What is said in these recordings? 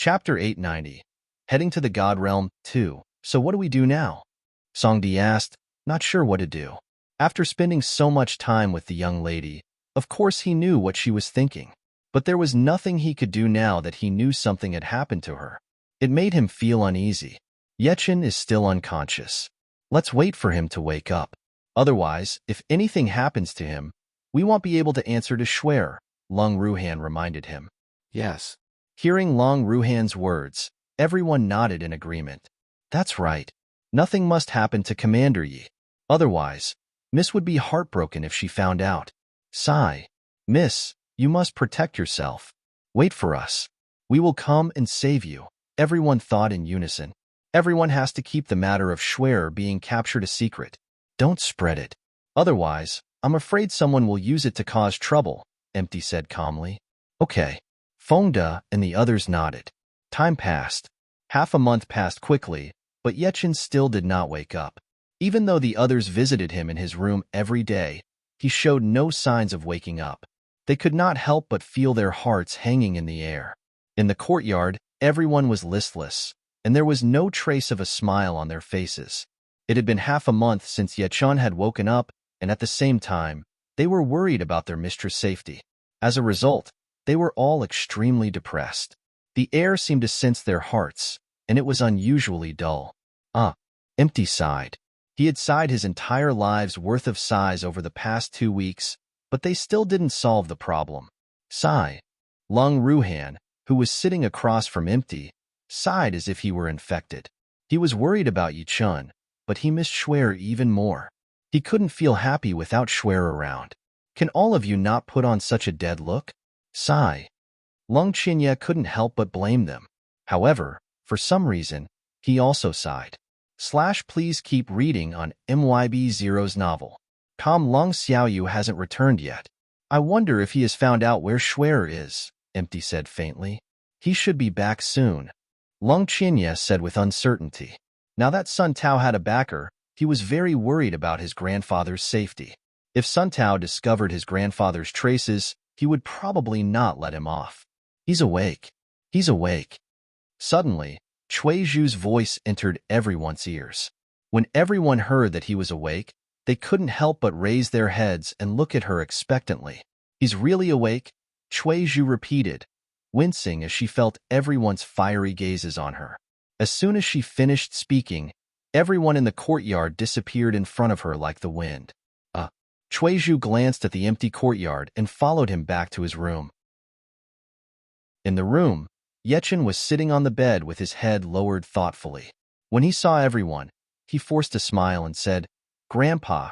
Chapter 890. Heading to the God Realm 2. So what do we do now? Songdi asked, not sure what to do. After spending so much time with the young lady, of course he knew what she was thinking. But there was nothing he could do now that he knew something had happened to her. It made him feel uneasy. Yechin is still unconscious. Let's wait for him to wake up. Otherwise, if anything happens to him, we won't be able to answer to Schwer, Long Ruhan reminded him. Yes. Hearing Long Ruhan's words, everyone nodded in agreement. That's right. Nothing must happen to Commander Yi. Otherwise, Miss would be heartbroken if she found out. Sigh. Miss, you must protect yourself. Wait for us. We will come and save you. Everyone thought in unison. Everyone has to keep the matter of Schwer being captured a secret. Don't spread it. Otherwise, I'm afraid someone will use it to cause trouble, Empty said calmly. Okay. Fengda and the others nodded. Time passed. Half a month passed quickly, but Yechin still did not wake up. Even though the others visited him in his room every day, he showed no signs of waking up. They could not help but feel their hearts hanging in the air. In the courtyard, everyone was listless, and there was no trace of a smile on their faces. It had been half a month since Yechin had woken up, and at the same time, they were worried about their mistress' safety. As a result, they were all extremely depressed. The air seemed to sense their hearts, and it was unusually dull. Empty sighed. He had sighed his entire life's worth of sighs over the past 2 weeks, but they still didn't solve the problem. Sigh. Long Ruhan, who was sitting across from Empty, sighed as if he were infected. He was worried about Yechin, but he missed Schwer even more. He couldn't feel happy without Schwer around. Can all of you not put on such a dead look? Sigh. Long Qinya couldn't help but blame them. However, for some reason, he also sighed. Please keep reading on MYB Zero's novel. Long Xiaoyu hasn't returned yet. I wonder if he has found out where Schwer is, Empty said faintly. He should be back soon. Long Qinya said with uncertainty. Now that Sun Tao had a backer, he was very worried about his grandfather's safety. If Sun Tao discovered his grandfather's traces, he would probably not let him off. He's awake. He's awake. Suddenly, Cui Zhu's voice entered everyone's ears. When everyone heard that he was awake, they couldn't help but raise their heads and look at her expectantly. He's really awake? Cui Zhu repeated, wincing as she felt everyone's fiery gazes on her. As soon as she finished speaking, everyone in the courtyard disappeared in front of her like the wind. Cui Zhu glanced at the empty courtyard and followed him back to his room. In the room, Yechin was sitting on the bed with his head lowered thoughtfully. When he saw everyone, he forced a smile and said, Grandpa,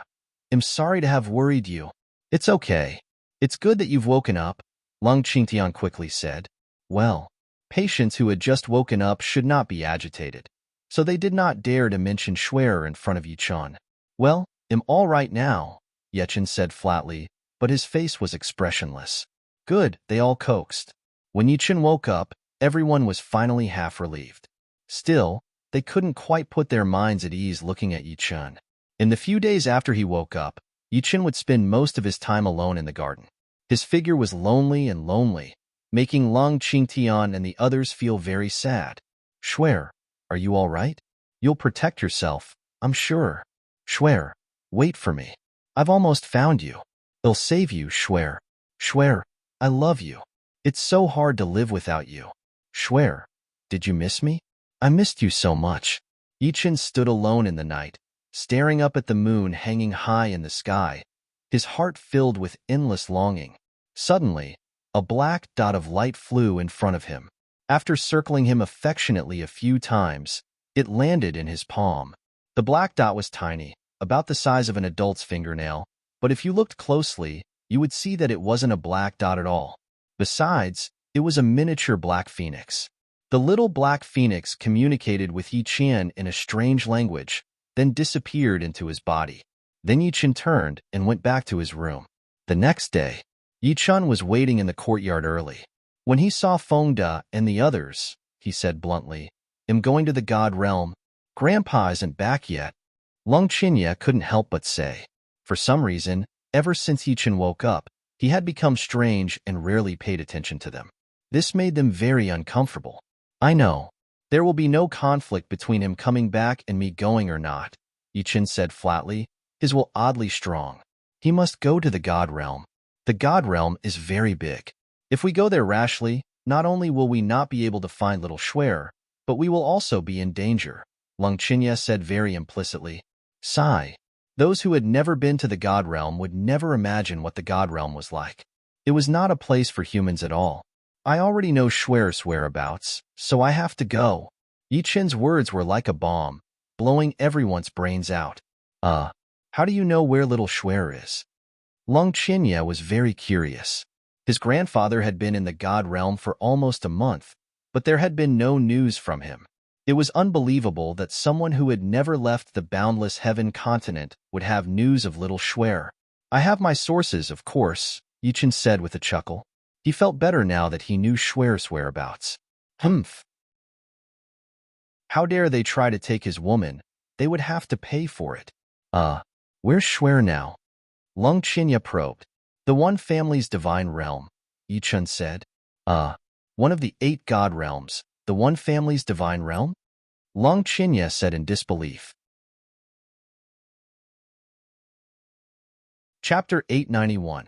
I'm sorry to have worried you. It's okay. It's good that you've woken up, Long Qingtian quickly said. Well, patients who had just woken up should not be agitated, so they did not dare to mention Schwer in front of Yechin. Well, I'm all right now, Yechin said flatly, but his face was expressionless. Good, they all coaxed. When Yechin woke up, everyone was finally half relieved. Still, they couldn't quite put their minds at ease looking at Yechin. In the few days after he woke up, Yechin would spend most of his time alone in the garden. His figure was lonely, making Long Qingtian and the others feel very sad. Schwer, are you all right? You'll protect yourself, I'm sure. Schwer, wait for me. I've almost found you. I'll save you, Schwer. Schwer, I love you. It's so hard to live without you. Schwer, did you miss me? I missed you so much. Yechin stood alone in the night, staring up at the moon hanging high in the sky, his heart filled with endless longing. Suddenly, a black dot of light flew in front of him. After circling him affectionately a few times, it landed in his palm. The black dot was tiny, about the size of an adult's fingernail, but if you looked closely, you would see that it wasn't a black dot at all. Besides, it was a miniature black phoenix. The little black phoenix communicated with Yechin in a strange language, then disappeared into his body. Then Yechin turned and went back to his room. The next day, Yechin was waiting in the courtyard early. When he saw Fengda and the others, he said bluntly, I'm going to the God Realm. Grandpa isn't back yet. Long Qinya couldn't help but say. For some reason, ever since Yechin woke up, he had become strange and rarely paid attention to them. This made them very uncomfortable. I know. There will be no conflict between him coming back and me going or not, Yichin said flatly, his will oddly strong. He must go to the God Realm. The God Realm is very big. If we go there rashly, not only will we not be able to find little Schwer, but we will also be in danger, Lung Qinya said very implicitly. Sigh. Those who had never been to the God Realm would never imagine what the God Realm was like. It was not a place for humans at all. I already know Schwer's whereabouts, so I have to go. Yichin's words were like a bomb, blowing everyone's brains out. How do you know where little Schwer is? Lung Qinya was very curious. His grandfather had been in the God Realm for almost a month, but there had been no news from him. It was unbelievable that someone who had never left the boundless heaven continent would have news of little Schwer. I have my sources, of course, Yichin said with a chuckle. He felt better now that he knew Schwer's whereabouts. Humph. How dare they try to take his woman? They would have to pay for it. Where's Schwer now? Lung Qinya probed. The One Family's divine realm, Yichin said. One of the 8 God realms, the One Family's divine realm? Lung Qinya said in disbelief. Chapter 891.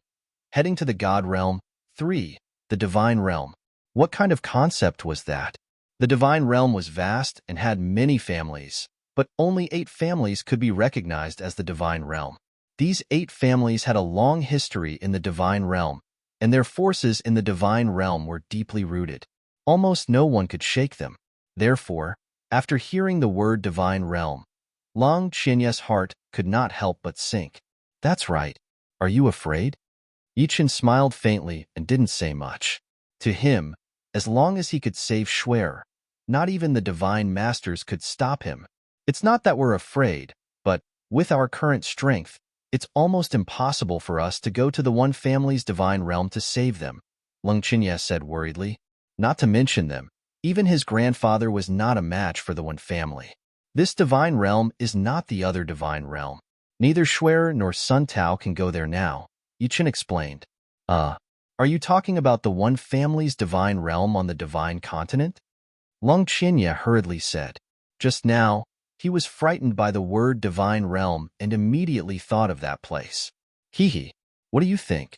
Heading to the God Realm. 3. The Divine Realm. What kind of concept was that? The Divine Realm was vast and had many families, but only 8 families could be recognized as the Divine Realm. These 8 families had a long history in the Divine Realm, and their forces in the Divine Realm were deeply rooted. Almost no one could shake them. Therefore, after hearing the word Divine Realm, Lung Qinya's heart could not help but sink. That's right. Are you afraid? Yichin smiled faintly and didn't say much. To him, as long as he could save Schwer, not even the Divine Masters could stop him. It's not that we're afraid, but, with our current strength, it's almost impossible for us to go to the One Family's Divine Realm to save them, Lung Qinya said worriedly. Not to mention them, even his grandfather was not a match for the One Family. This Divine Realm is not the other Divine Realm. Neither Schwer nor Sun Tao can go there now, Yichin explained. Are you talking about the One Family's Divine Realm on the Divine Continent? Lung Qinya hurriedly said. Just now, he was frightened by the word Divine Realm and immediately thought of that place. Hee, what do you think?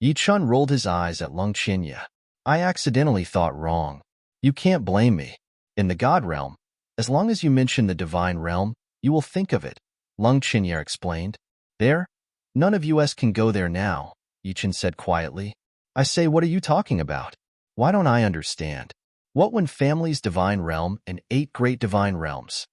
Yichin rolled his eyes at Lung Qinya. I accidentally thought wrong. You can't blame me. In the God Realm, as long as you mention the Divine Realm, you will think of it, Lung Qinya explained. There? None of us can go there now, Yichin said quietly. I say, what are you talking about? Why don't I understand? What One Family's Divine Realm and 8 Great Divine Realms?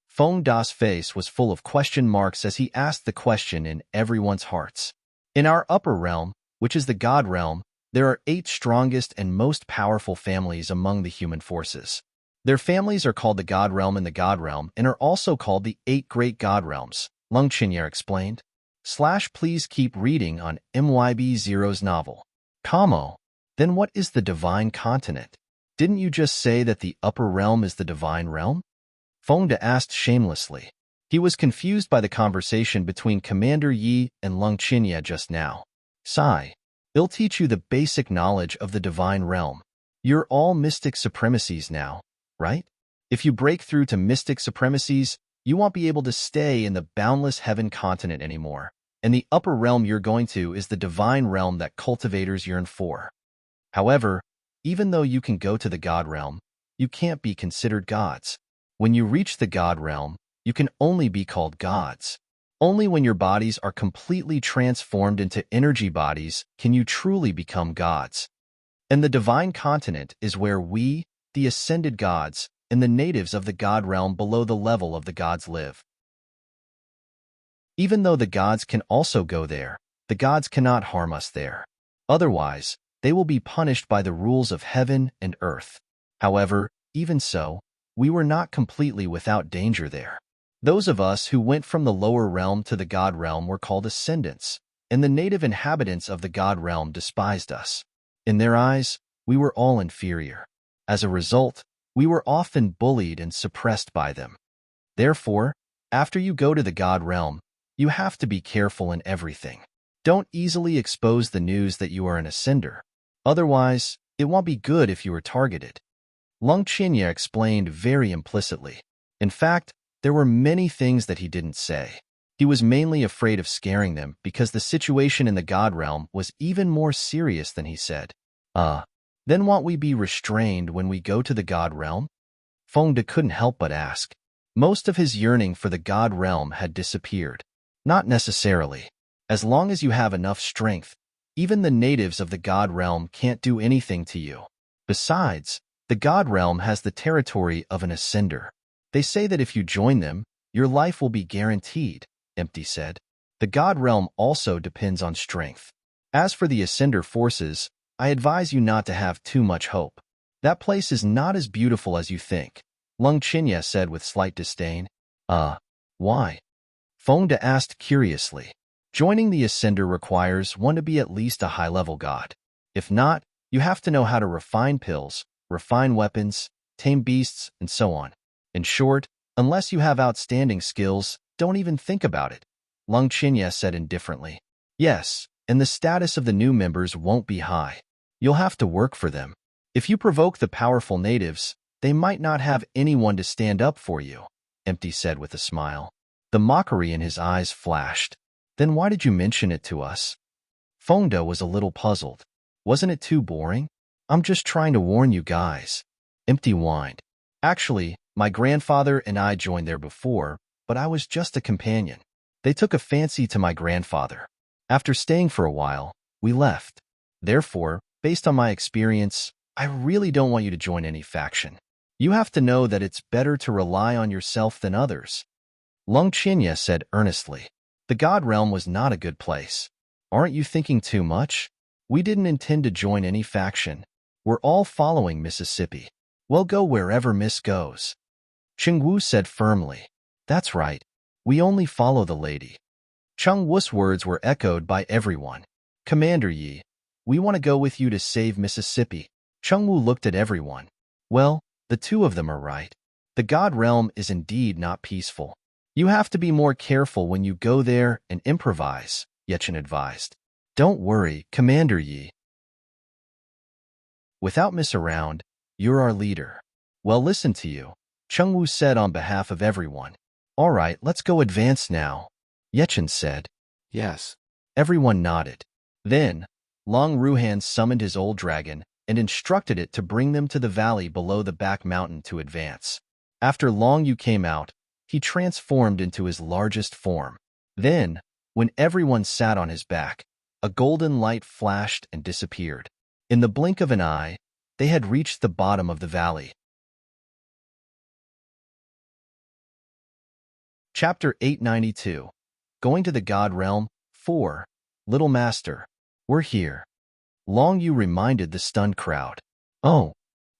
Feng Da's face was full of question marks as he asked the question in everyone's hearts. In our upper realm, which is the God Realm, there are 8 strongest and most powerful families among the human forces. Their families are called the God Realm and the God Realm and are also called the 8 Great God Realms, Lung Qinya explained. Please keep reading on MYB0's novel. Then what is the Divine Continent? Didn't you just say that the upper realm is the Divine Realm? Feng Da asked shamelessly. He was confused by the conversation between Commander Yi and Lung Qinya just now. Sigh. They'll teach you the basic knowledge of the Divine Realm. You're all mystic supremacies now, right? If you break through to mystic supremacies, you won't be able to stay in the boundless heaven continent anymore. And the upper realm you're going to is the Divine Realm that cultivators yearn for. However, even though you can go to the God Realm, you can't be considered gods. When you reach the God Realm, you can only be called gods. Only when your bodies are completely transformed into energy bodies can you truly become gods. And the Divine Continent is where we, the ascended gods, and the natives of the God Realm below the level of the gods live. Even though the gods can also go there, the gods cannot harm us there. Otherwise, they will be punished by the rules of heaven and earth. However, even so, we were not completely without danger there. Those of us who went from the lower realm to the God Realm were called ascendants, and the native inhabitants of the God Realm despised us. In their eyes, we were all inferior. As a result, we were often bullied and suppressed by them. Therefore, after you go to the God Realm, you have to be careful in everything. Don't easily expose the news that you are an ascender. Otherwise, it won't be good if you are targeted. Lung Qinya explained very implicitly. In fact, there were many things that he didn't say. He was mainly afraid of scaring them because the situation in the God Realm was even more serious than he said. Then won't we be restrained when we go to the God Realm? Feng De couldn't help but ask. Most of his yearning for the God Realm had disappeared. Not necessarily. As long as you have enough strength, even the natives of the God Realm can't do anything to you. Besides, the God Realm has the territory of an ascender. They say that if you join them, your life will be guaranteed, Empty said. The God Realm also depends on strength. As for the ascender forces, I advise you not to have too much hope. That place is not as beautiful as you think, Lung Qinya said with slight disdain. Why? Feng De asked curiously. Joining the ascender requires one to be at least a high-level god. If not, you have to know how to refine pills, refine weapons, tame beasts, and so on. In short, unless you have outstanding skills, don't even think about it, Lung Qinya said indifferently. Yes, and the status of the new members won't be high. You'll have to work for them. If you provoke the powerful natives, they might not have anyone to stand up for you, Empty said with a smile. The mockery in his eyes flashed. Then why did you mention it to us? Feng De was a little puzzled. Wasn't it too boring? I'm just trying to warn you guys. Empty whined. Actually, my grandfather and I joined there before, but I was just a companion. They took a fancy to my grandfather. After staying for a while, we left. Therefore, based on my experience, I really don't want you to join any faction. You have to know that it's better to rely on yourself than others. Lung Qinya said earnestly. The God Realm was not a good place. Aren't you thinking too much? We didn't intend to join any faction. We're all following Mississippi. We'll go wherever Miss goes. Cheng Wu said firmly. That's right. We only follow the lady. Cheng Wu's words were echoed by everyone. Commander Yi, we want to go with you to save Mississippi. Cheng Wu looked at everyone. Well, the two of them are right. The God Realm is indeed not peaceful. You have to be more careful when you go there and improvise, Yechen advised. Don't worry, Commander Yi. Without Miss around, you're our leader. Well, listen to you, Cheng Wu said on behalf of everyone. All right, let's go advance now, Yechen said. Yes. Everyone nodded. Then, Long Ruhan summoned his old dragon and instructed it to bring them to the valley below the back mountain to advance. After Long Yu came out, he transformed into his largest form. Then, when everyone sat on his back, a golden light flashed and disappeared. In the blink of an eye, they had reached the bottom of the valley. Chapter 892. Going to the God Realm. 4. Little Master. We're here. Long Yu reminded the stunned crowd. Oh.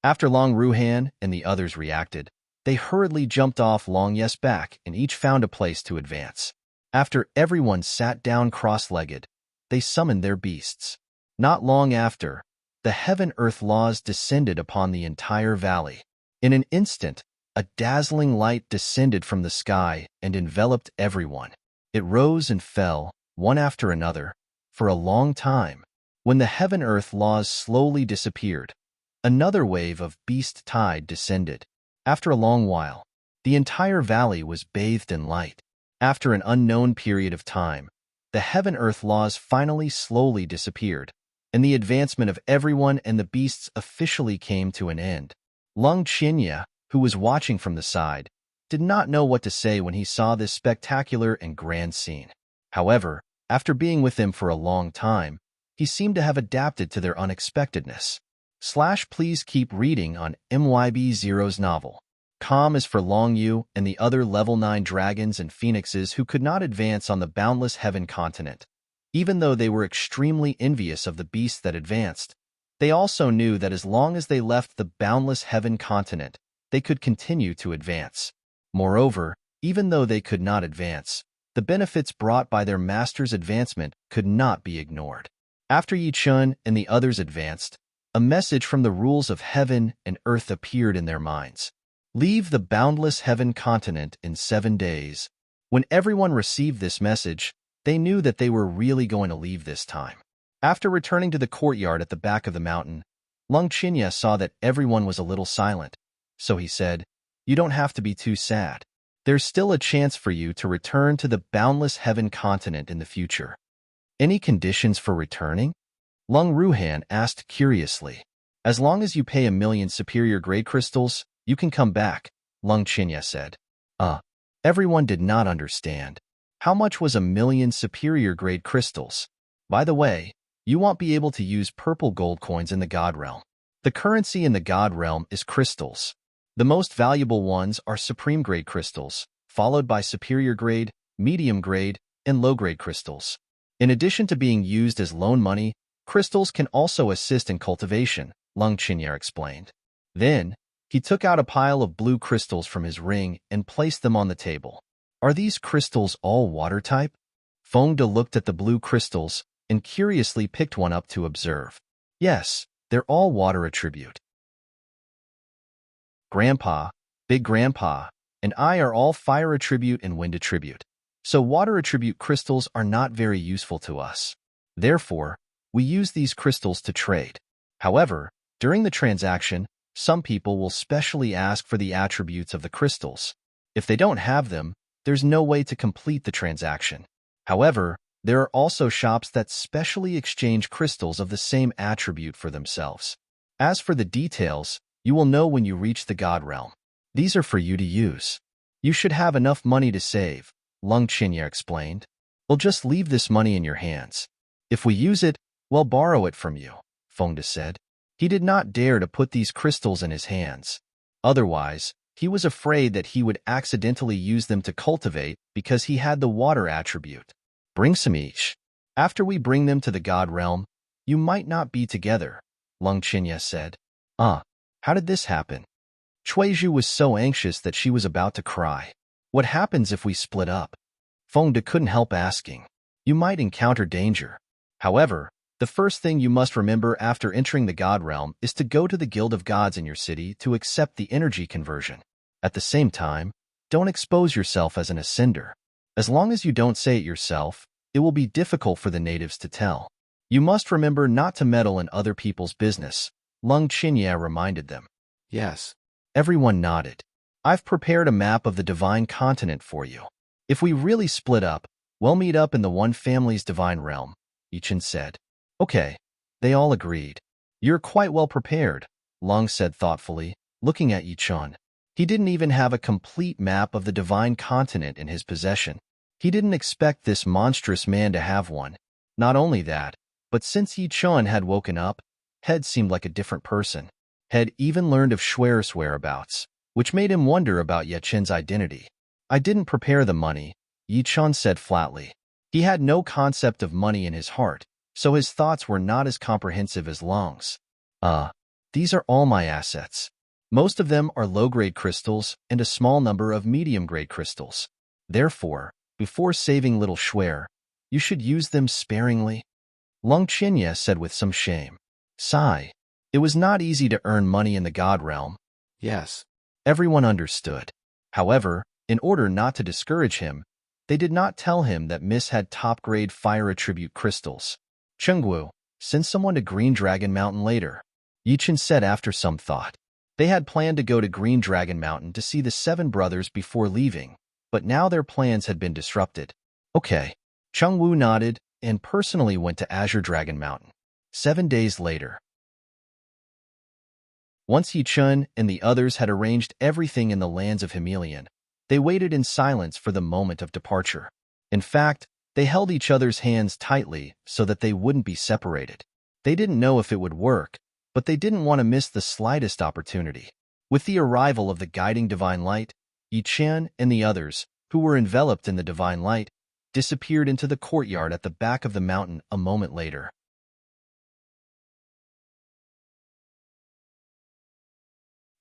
After Long Ruhan and the others reacted, they hurriedly jumped off Long Yes' back and each found a place to advance. After everyone sat down cross-legged, they summoned their beasts. Not long after, the heaven-earth laws descended upon the entire valley. In an instant, a dazzling light descended from the sky and enveloped everyone. It rose and fell, one after another, for a long time. When the heaven-earth laws slowly disappeared, another wave of beast tide descended. After a long while, the entire valley was bathed in light. After an unknown period of time, the heaven-earth laws finally slowly disappeared, and the advancement of everyone and the beasts officially came to an end. Lung Qinya, who was watching from the side, did not know what to say when he saw this spectacular and grand scene. However, after being with them for a long time, he seemed to have adapted to their unexpectedness. Please keep reading on MYB Zero's novel. Calm is for Long Yu and the other level 9 dragons and phoenixes who could not advance on the boundless heaven continent. Even though they were extremely envious of the beasts that advanced, they also knew that as long as they left the boundless heaven continent, they could continue to advance. Moreover, even though they could not advance, the benefits brought by their master's advancement could not be ignored. After Yi Chun and the others advanced, a message from the rules of heaven and earth appeared in their minds. Leave the boundless heaven continent in 7 days. When everyone received this message, they knew that they were really going to leave this time. After returning to the courtyard at the back of the mountain, Lung Qinya saw that everyone was a little silent, so he said, "You don't have to be too sad. There's still a chance for you to return to the boundless heaven continent in the future." "Any conditions for returning?" Lung Ruhan asked curiously. "As long as you pay 1,000,000 superior grade crystals, you can come back," Lung Qinya said. Everyone did not understand. How much was 1,000,000 superior grade crystals? By the way, you won't be able to use purple gold coins in the God Realm. The currency in the God Realm is crystals. The most valuable ones are supreme grade crystals, followed by superior grade, medium grade, and low grade crystals. In addition to being used as loan money, crystals can also assist in cultivation, Lung Qinya explained. Then, he took out a pile of blue crystals from his ring and placed them on the table. "Are these crystals all water type?" Feng De looked at the blue crystals and curiously picked one up to observe. "Yes, they're all water attribute. Grandpa, Big Grandpa, and I are all fire attribute and wind attribute. So water attribute crystals are not very useful to us. Therefore, we use these crystals to trade. However, during the transaction, some people will specially ask for the attributes of the crystals. If they don't have them, there's no way to complete the transaction. However, there are also shops that specially exchange crystals of the same attribute for themselves. As for the details, you will know when you reach the God Realm. These are for you to use. You should have enough money to save," Lung Qinya explained. "We'll just leave this money in your hands. If we use it, we'll borrow it from you," Feng De said. He did not dare to put these crystals in his hands. Otherwise, he was afraid that he would accidentally use them to cultivate because he had the water attribute. "Bring some each. After we bring them to the God Realm, you might not be together," Lung Qinya said. How did this happen?" Chuizhu was so anxious that she was about to cry. "What happens if we split up?" Feng De couldn't help asking. "You might encounter danger. However, the first thing you must remember after entering the God Realm is to go to the Guild of Gods in your city to accept the energy conversion. At the same time, don't expose yourself as an ascender. As long as you don't say it yourself, it will be difficult for the natives to tell. You must remember not to meddle in other people's business," Lung Qinya reminded them. Yes. Everyone nodded. "I've prepared a map of the divine continent for you. If we really split up, we'll meet up in the one family's divine realm," Yichin said. "Okay." They all agreed. "You're quite well prepared," Lung said thoughtfully, looking at Yichin. He didn't even have a complete map of the divine continent in his possession. He didn't expect this monstrous man to have one. Not only that, but since Yichin had woken up, Head seemed like a different person. Had even learned of Schwer's whereabouts, which made him wonder about Yichin's identity. "I didn't prepare the money," Yichin said flatly. He had no concept of money in his heart, so his thoughts were not as comprehensive as Lung's. These are all my assets. Most of them are low-grade crystals and a small number of medium-grade crystals. Therefore, before saving little Schwer, you should use them sparingly," Lung Qinya said with some shame. Sigh. It was not easy to earn money in the God Realm. Yes. Everyone understood. However, in order not to discourage him, they did not tell him that Miss had top-grade fire attribute crystals. "Chengguo, send someone to Green Dragon Mountain later," Yichin said after some thought. They had planned to go to Green Dragon Mountain to see the 7 brothers before leaving, but now their plans had been disrupted. Okay. Chengwu nodded and personally went to Azure Dragon Mountain. 7 days later. Once Yichin and the others had arranged everything in the lands of Himelian, they waited in silence for the moment of departure. In fact, they held each other's hands tightly so that they wouldn't be separated. They didn't know if it would work, but they didn't want to miss the slightest opportunity. With the arrival of the guiding divine light, Yichin and the others, who were enveloped in the divine light, disappeared into the courtyard at the back of the mountain a moment later.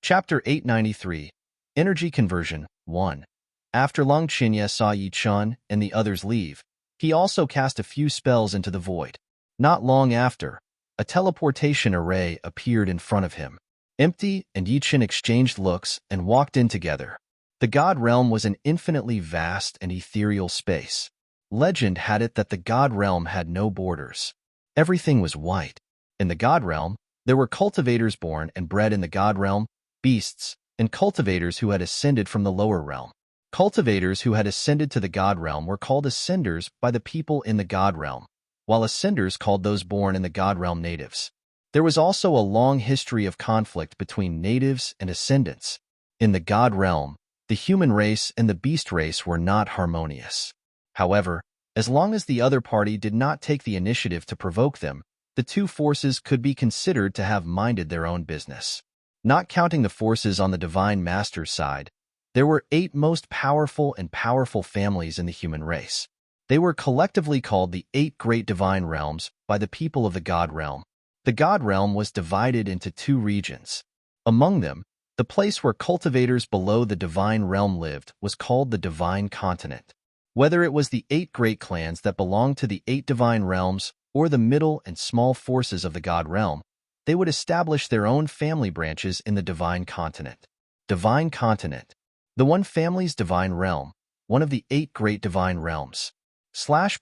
Chapter 893, Energy Conversion, 1. After Lung Qinya saw Yichin and the others leave, he also cast a few spells into the void. Not long after, a teleportation array appeared in front of him. Empty and Yichin exchanged looks and walked in together. The God Realm was an infinitely vast and ethereal space. Legend had it that the God Realm had no borders. Everything was white. In the God Realm, There were cultivators born and bred in the god realm, beasts, and cultivators who had ascended from the lower realm. Cultivators who had ascended to the god realm were called ascenders by the people in the god realm, while ascenders called those born in the god realm natives. There was also a long history of conflict between natives and ascendants. In the god realm, the human race and the beast race were not harmonious. However, as long as the other party did not take the initiative to provoke them, the two forces could be considered to have minded their own business. Not counting the forces on the Divine Master's side, there were 8 most powerful and powerful families in the human race. They were collectively called the 8 Great Divine Realms by the people of the God Realm. The God Realm was divided into 2 regions. Among them, the place where cultivators below the Divine Realm lived was called the Divine Continent. Whether it was the 8 great clans that belonged to the 8 Divine Realms or the middle and small forces of the God Realm, they would establish their own family branches in the Divine Continent. Divine Continent. The One Family's Divine Realm, one of the 8 Great Divine Realms.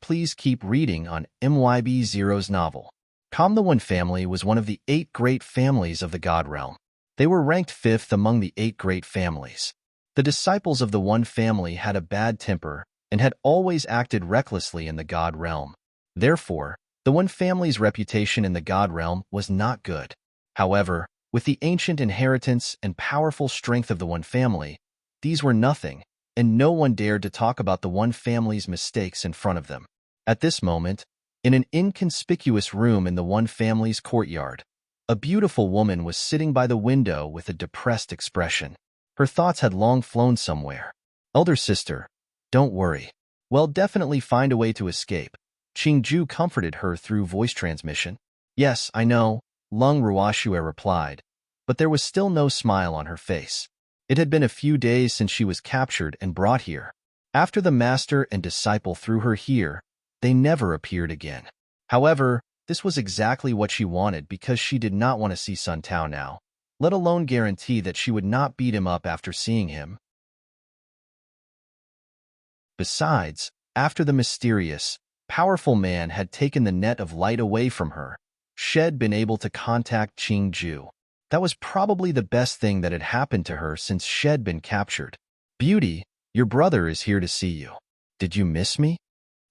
Please keep reading on MYB0's novel. The One Family was one of the 8 great families of the God Realm. They were ranked 5th among the 8 great families. The disciples of the One Family had a bad temper and had always acted recklessly in the God Realm. Therefore, the One Family's reputation in the God Realm was not good. However, with the ancient inheritance and powerful strength of the One Family, these were nothing, and no one dared to talk about the One Family's mistakes in front of them. At this moment, in an inconspicuous room in the One Family's courtyard, a beautiful woman was sitting by the window with a depressed expression. Her thoughts had long flown somewhere. Elder sister, don't worry. We'll definitely find a way to escape. Qingju comforted her through voice transmission. Yes, I know, Lung Ruoxue replied, but there was still no smile on her face. It had been a few days since she was captured and brought here. After the master and disciple threw her here, they never appeared again. However, this was exactly what she wanted because she did not want to see Sun Tao now, let alone guarantee that she would not beat him up after seeing him. Besides, after the mysterious, powerful man had taken the net of light away from her, she had been able to contact Qingju. That was probably the best thing that had happened to her since she had been captured. Beauty, your brother is here to see you. Did you miss me?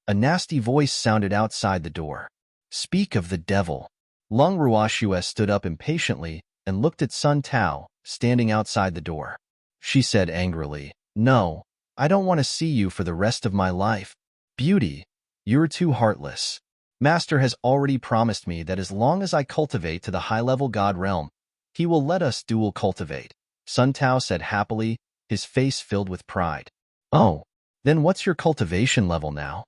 A nasty voice sounded outside the door. Speak of the devil. Lung Ruoxue stood up impatiently and looked at Sun Tao, standing outside the door. She said angrily, No, I don't want to see you for the rest of my life. Beauty, you're too heartless. Master has already promised me that as long as I cultivate to the high-level God realm, he will let us dual cultivate. Sun Tao said happily, his face filled with pride. Oh, then what's your cultivation level now?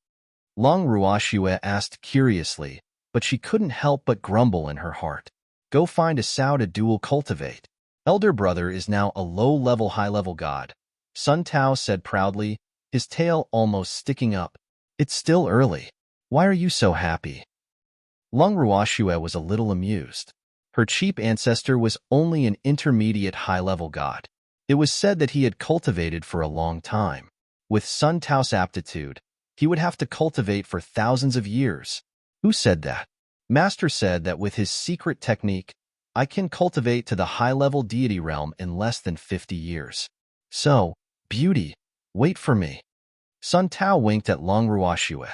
Lung Ruoxue asked curiously, but she couldn't help but grumble in her heart. Go find a Sao to dual cultivate. Elder brother is now a low-level high-level god. Sun Tao said proudly, his tail almost sticking up. It's still early. Why are you so happy? Lung Ruoxue was a little amused. Her cheap ancestor was only an intermediate high-level god. It was said that he had cultivated for a long time. With Sun Tao's aptitude, he would have to cultivate for thousands of years. Who said that? Master said that with his secret technique, I can cultivate to the high-level deity realm in less than 50 years. So, beauty, wait for me. Sun Tao winked at Lung Ruoxue.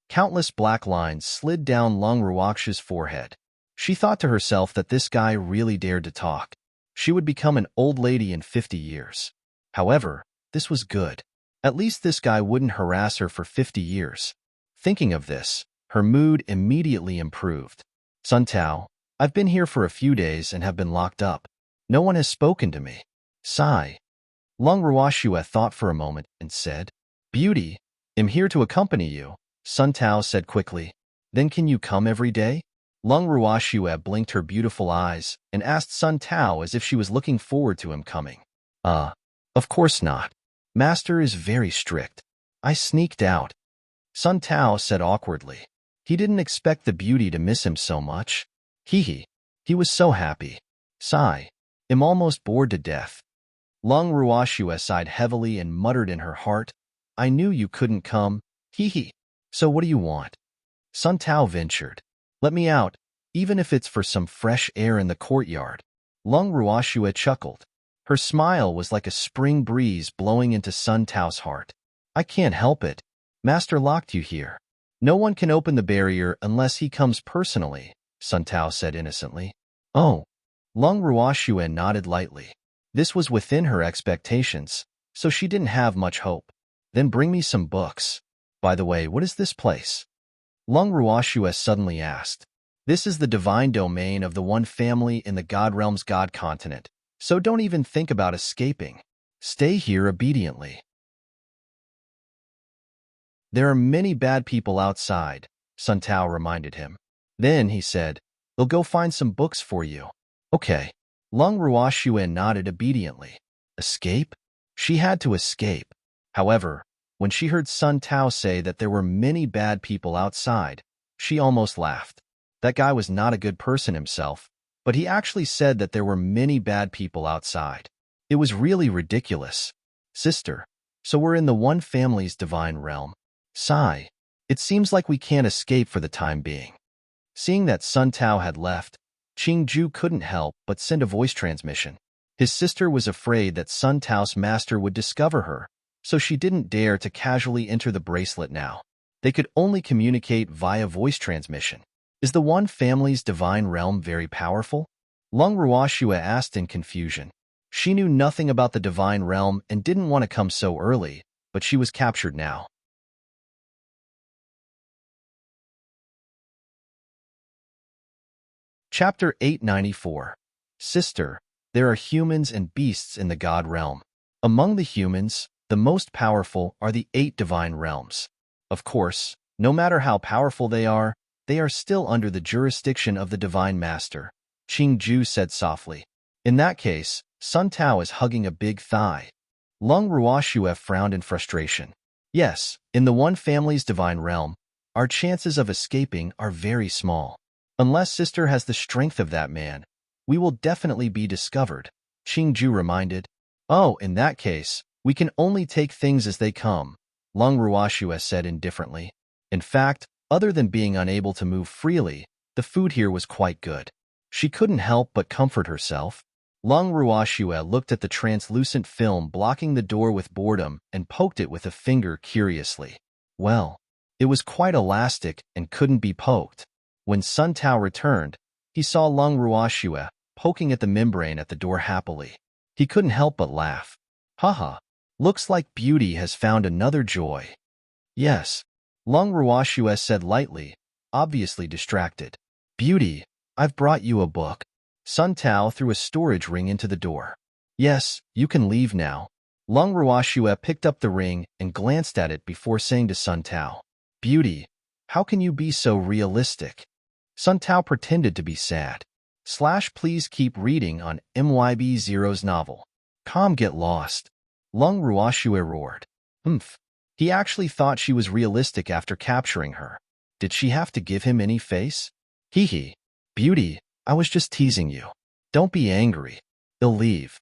Countless black lines slid down Lung Ruoxue's forehead. She thought to herself that this guy really dared to talk. She would become an old lady in 50 years. However, this was good. At least this guy wouldn't harass her for 50 years. Thinking of this, her mood immediately improved. Sun Tao, I've been here for a few days and have been locked up. No one has spoken to me. Sigh. Lung Ruoxue thought for a moment and said, Beauty, I'm here to accompany you. Sun Tao said quickly. Then can you come every day? Lung Ruoxue blinked her beautiful eyes and asked Sun Tao as if she was looking forward to him coming. Of course not. Master is very strict. I sneaked out. Sun Tao said awkwardly. He didn't expect the beauty to miss him so much. He was so happy. Sigh. I'm almost bored to death. Lung Ruoxue sighed heavily and muttered in her heart, I knew you couldn't come. So what do you want? Sun Tao ventured. Let me out. even if it's for some fresh air in the courtyard. Lung Ruoxue chuckled. Her smile was like a spring breeze blowing into Sun Tao's heart. I can't help it. Master locked you here. No one can open the barrier unless he comes personally, Sun Tao said innocently. Oh. Lung Ruoxue nodded lightly. This was within her expectations, so she didn't have much hope. Then bring me some books. By the way, what is this place? Lung Ruoxue suddenly asked. This is the divine domain of the one family in the God Realm's God continent, so don't even think about escaping. Stay here obediently. There are many bad people outside, Sun Tao reminded him. Then, he said, they'll go find some books for you. Okay. Lung Ruoxue nodded obediently. Escape? She had to escape. However, when she heard Sun Tao say that there were many bad people outside, she almost laughed. That guy was not a good person himself, but he actually said that there were many bad people outside. It was really ridiculous. Sister, so we're in the one family's divine realm. Sigh. It seems like we can't escape for the time being. Seeing that Sun Tao had left, Qingju couldn't help but send a voice transmission. His sister was afraid that Sun Tao's master would discover her, so she didn't dare to casually enter the bracelet now. They could only communicate via voice transmission. Is the one family's divine realm very powerful? Lung Ruoxue asked in confusion. She knew nothing about the divine realm and didn't want to come so early, but she was captured now. Chapter 894. Sister, there are humans and beasts in the God realm. Among the humans, the most powerful are the 8 divine realms. Of course, no matter how powerful they are still under the jurisdiction of the divine master, Qingju said softly. In that case, Sun Tao is hugging a big thigh. Lung Ruoxue frowned in frustration. Yes, in the one family's divine realm, our chances of escaping are very small. Unless sister has the strength of that man, we will definitely be discovered, Qingju reminded. Oh, in that case, we can only take things as they come, Lung Ruoxue said indifferently. In fact, other than being unable to move freely, the food here was quite good. She couldn't help but comfort herself. Lung Ruoxue looked at the translucent film blocking the door with boredom and poked it with a finger curiously. Well, it was quite elastic and couldn't be poked. When Sun Tao returned, he saw Lung Ruoxue poking at the membrane at the door happily. He couldn't help but laugh. Haha, looks like beauty has found another joy. Yes, Lung Ruoxue said lightly, obviously distracted. Beauty, I've brought you a book. Sun Tao threw a storage ring into the door. Yes, you can leave now. Lung Ruoxue picked up the ring and glanced at it before saying to Sun Tao, Beauty, how can you be so realistic? Sun Tao pretended to be sad. Please keep reading on MYB Zero's novel. Get lost. Lung Ruoxue roared. He actually thought she was realistic after capturing her. Did she have to give him any face? Hee hee. Beauty, I was just teasing you. Don't be angry. They'll leave.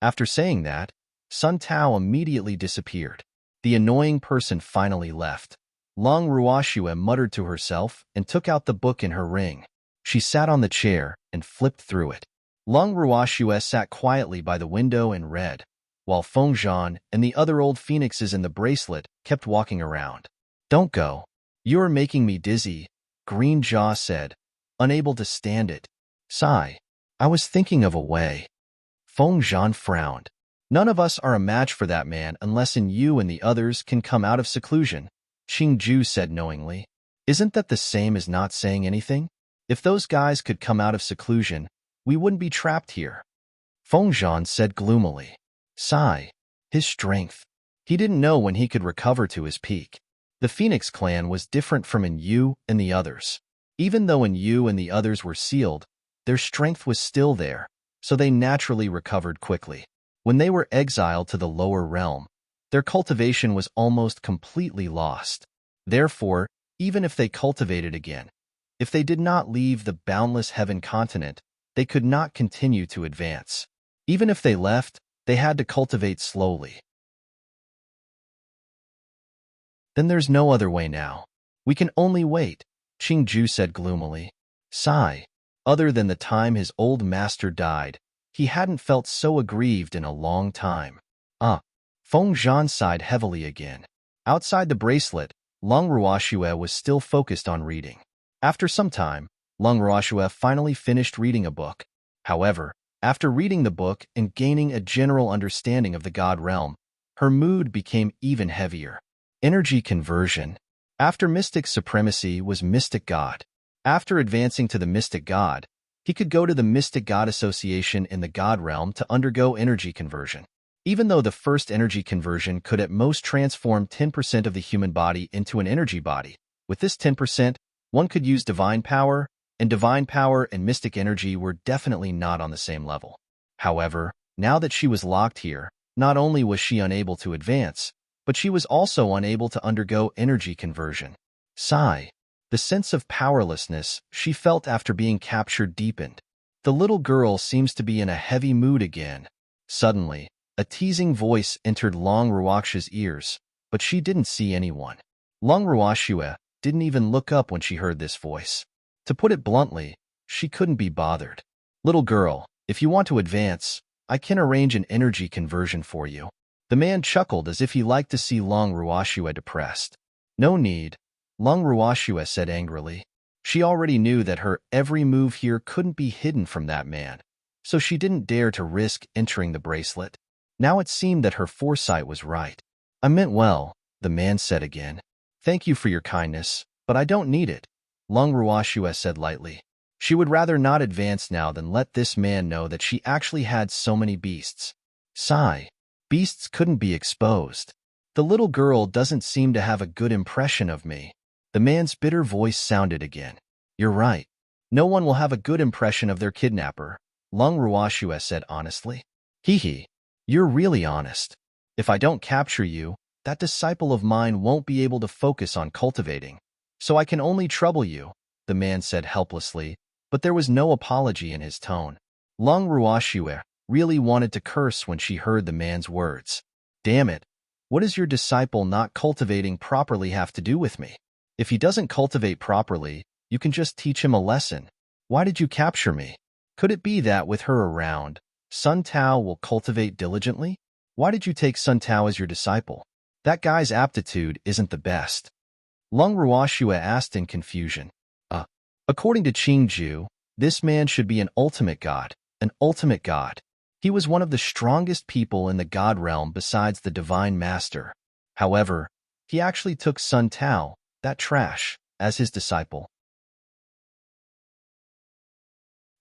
After saying that, Sun Tao immediately disappeared. The annoying person finally left. Lung Ruoxue muttered to herself and took out the book in her ring. She sat on the chair and flipped through it. Lung Ruoxue sat quietly by the window and read, while Feng Zhan and the other old phoenixes in the bracelet kept walking around. Don't go. You're making me dizzy, Green Jaw said, unable to stand it. Sigh. I was thinking of a way. Feng Zhan frowned. None of us are a match for that man unless you and the others can come out of seclusion, Qingju said knowingly. Isn't that the same as not saying anything? If those guys could come out of seclusion, we wouldn't be trapped here. Feng Zhan said gloomily. Sigh. His strength. He didn't know when he could recover to his peak. The Phoenix clan was different from Yu and the others. Even though Yu and the others were sealed, their strength was still there, so they naturally recovered quickly. When they were exiled to the lower realm, their cultivation was almost completely lost. Therefore, even if they cultivated again, if they did not leave the boundless heaven continent, they could not continue to advance. Even if they left, they had to cultivate slowly. Then there's no other way now. We can only wait, Qingju said gloomily. Sigh. Other than the time his old master died, he hadn't felt so aggrieved in a long time. Feng Zhan sighed heavily again. Outside the bracelet, Lung Ruoxue was still focused on reading. After some time, Lung Ruoxue finally finished reading a book. However, after reading the book and gaining a general understanding of the God realm, her mood became even heavier. Energy conversion. After mystic supremacy was mystic God. After advancing to the mystic God, he could go to the mystic God association in the God realm to undergo energy conversion. Even though the first energy conversion could at most transform 10% of the human body into an energy body, with this 10%, one could use divine power and mystic energy were definitely not on the same level. However, now that she was locked here, not only was she unable to advance, but she was also unable to undergo energy conversion. Sigh. The sense of powerlessness she felt after being captured deepened. The little girl seems to be in a heavy mood again. Suddenly, a teasing voice entered Long Ruoxue's ears, but she didn't see anyone. Long Ruoxue didn't even look up when she heard this voice. To put it bluntly, she couldn't be bothered. Little girl, if you want to advance, I can arrange an energy conversion for you. The man chuckled as if he liked to see Long Ruoxue depressed. No need, Lung Ruoxue said angrily. She already knew that her every move here couldn't be hidden from that man, so she didn't dare to risk entering the bracelet. Now it seemed that her foresight was right. I meant well, the man said again. Thank you for your kindness, but I don't need it, Lung Ruoxue said lightly. She would rather not advance now than let this man know that she actually had so many beasts. Sigh. Beasts couldn't be exposed. The little girl doesn't seem to have a good impression of me. The man's bitter voice sounded again. You're right. No one will have a good impression of their kidnapper, Lung Ruoxue said honestly. Hee. You're really honest. If I don't capture you, that disciple of mine won't be able to focus on cultivating. So I can only trouble you, the man said helplessly, but there was no apology in his tone. Lung Ruoxue really wanted to curse when she heard the man's words. Damn it, what does your disciple not cultivating properly have to do with me? If he doesn't cultivate properly, you can just teach him a lesson. Why did you capture me? Could it be that with her around, Sun Tao will cultivate diligently? Why did you take Sun Tao as your disciple? That guy's aptitude isn't the best. Lung Ruoxue asked in confusion. According to Qingju, this man should be an ultimate god. He was one of the strongest people in the god realm besides the divine master. However, he actually took Sun Tao, that trash, as his disciple.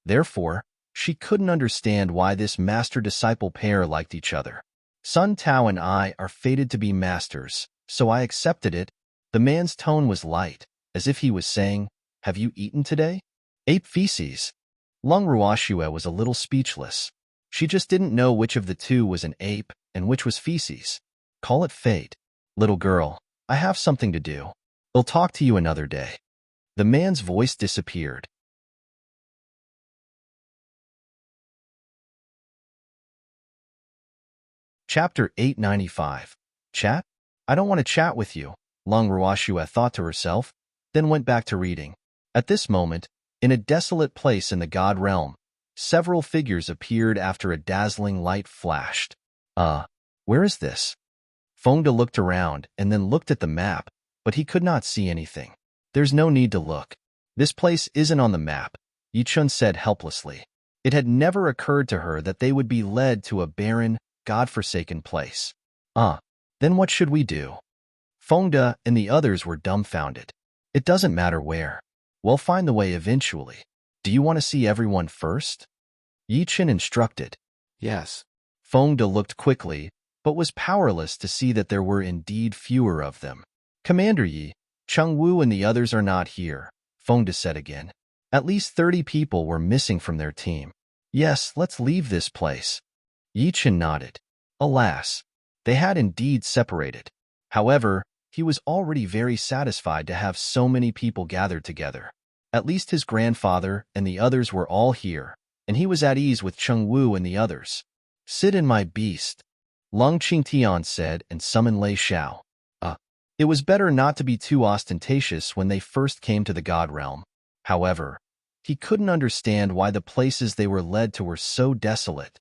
Therefore, she couldn't understand why this master-disciple pair liked each other. Sun Tao and I are fated to be masters, so I accepted it. The man's tone was light, as if he was saying, have you eaten today? Ate feces. Lung Ruoxue was a little speechless. She just didn't know which of the two was an ape and which was feces. Call it fate. Little girl, I have something to do. I'll talk to you another day. The man's voice disappeared. Chapter 895. Chat? I don't want to chat with you, Lung Ruoxue thought to herself, then went back to reading. At this moment, in a desolate place in the god realm, several figures appeared after a dazzling light flashed. Where is this? Fengde looked around and then looked at the map, but he could not see anything. There's no need to look. This place isn't on the map, Yichun said helplessly. It had never occurred to her that they would be led to a barren, God-forsaken place. Then what should we do? Fengde and the others were dumbfounded. It doesn't matter where. We'll find the way eventually. Do you want to see everyone first? Yichun instructed. Yes. Fengde looked quickly, but was powerless to see that there were indeed fewer of them. Commander Yi, Chengwu and the others are not here, Fengde said again. At least 30 people were missing from their team. Yes, let's leave this place. Yichun nodded. Alas, they had indeed separated. However, he was already very satisfied to have so many people gathered together. At least his grandfather and the others were all here, and he was at ease with Chengwu and the others. Sit in my beast, Lung Qingtian said and summoned Lei Xiao. It was better not to be too ostentatious when they first came to the god realm. However, He couldn't understand why the places they were led to were so desolate.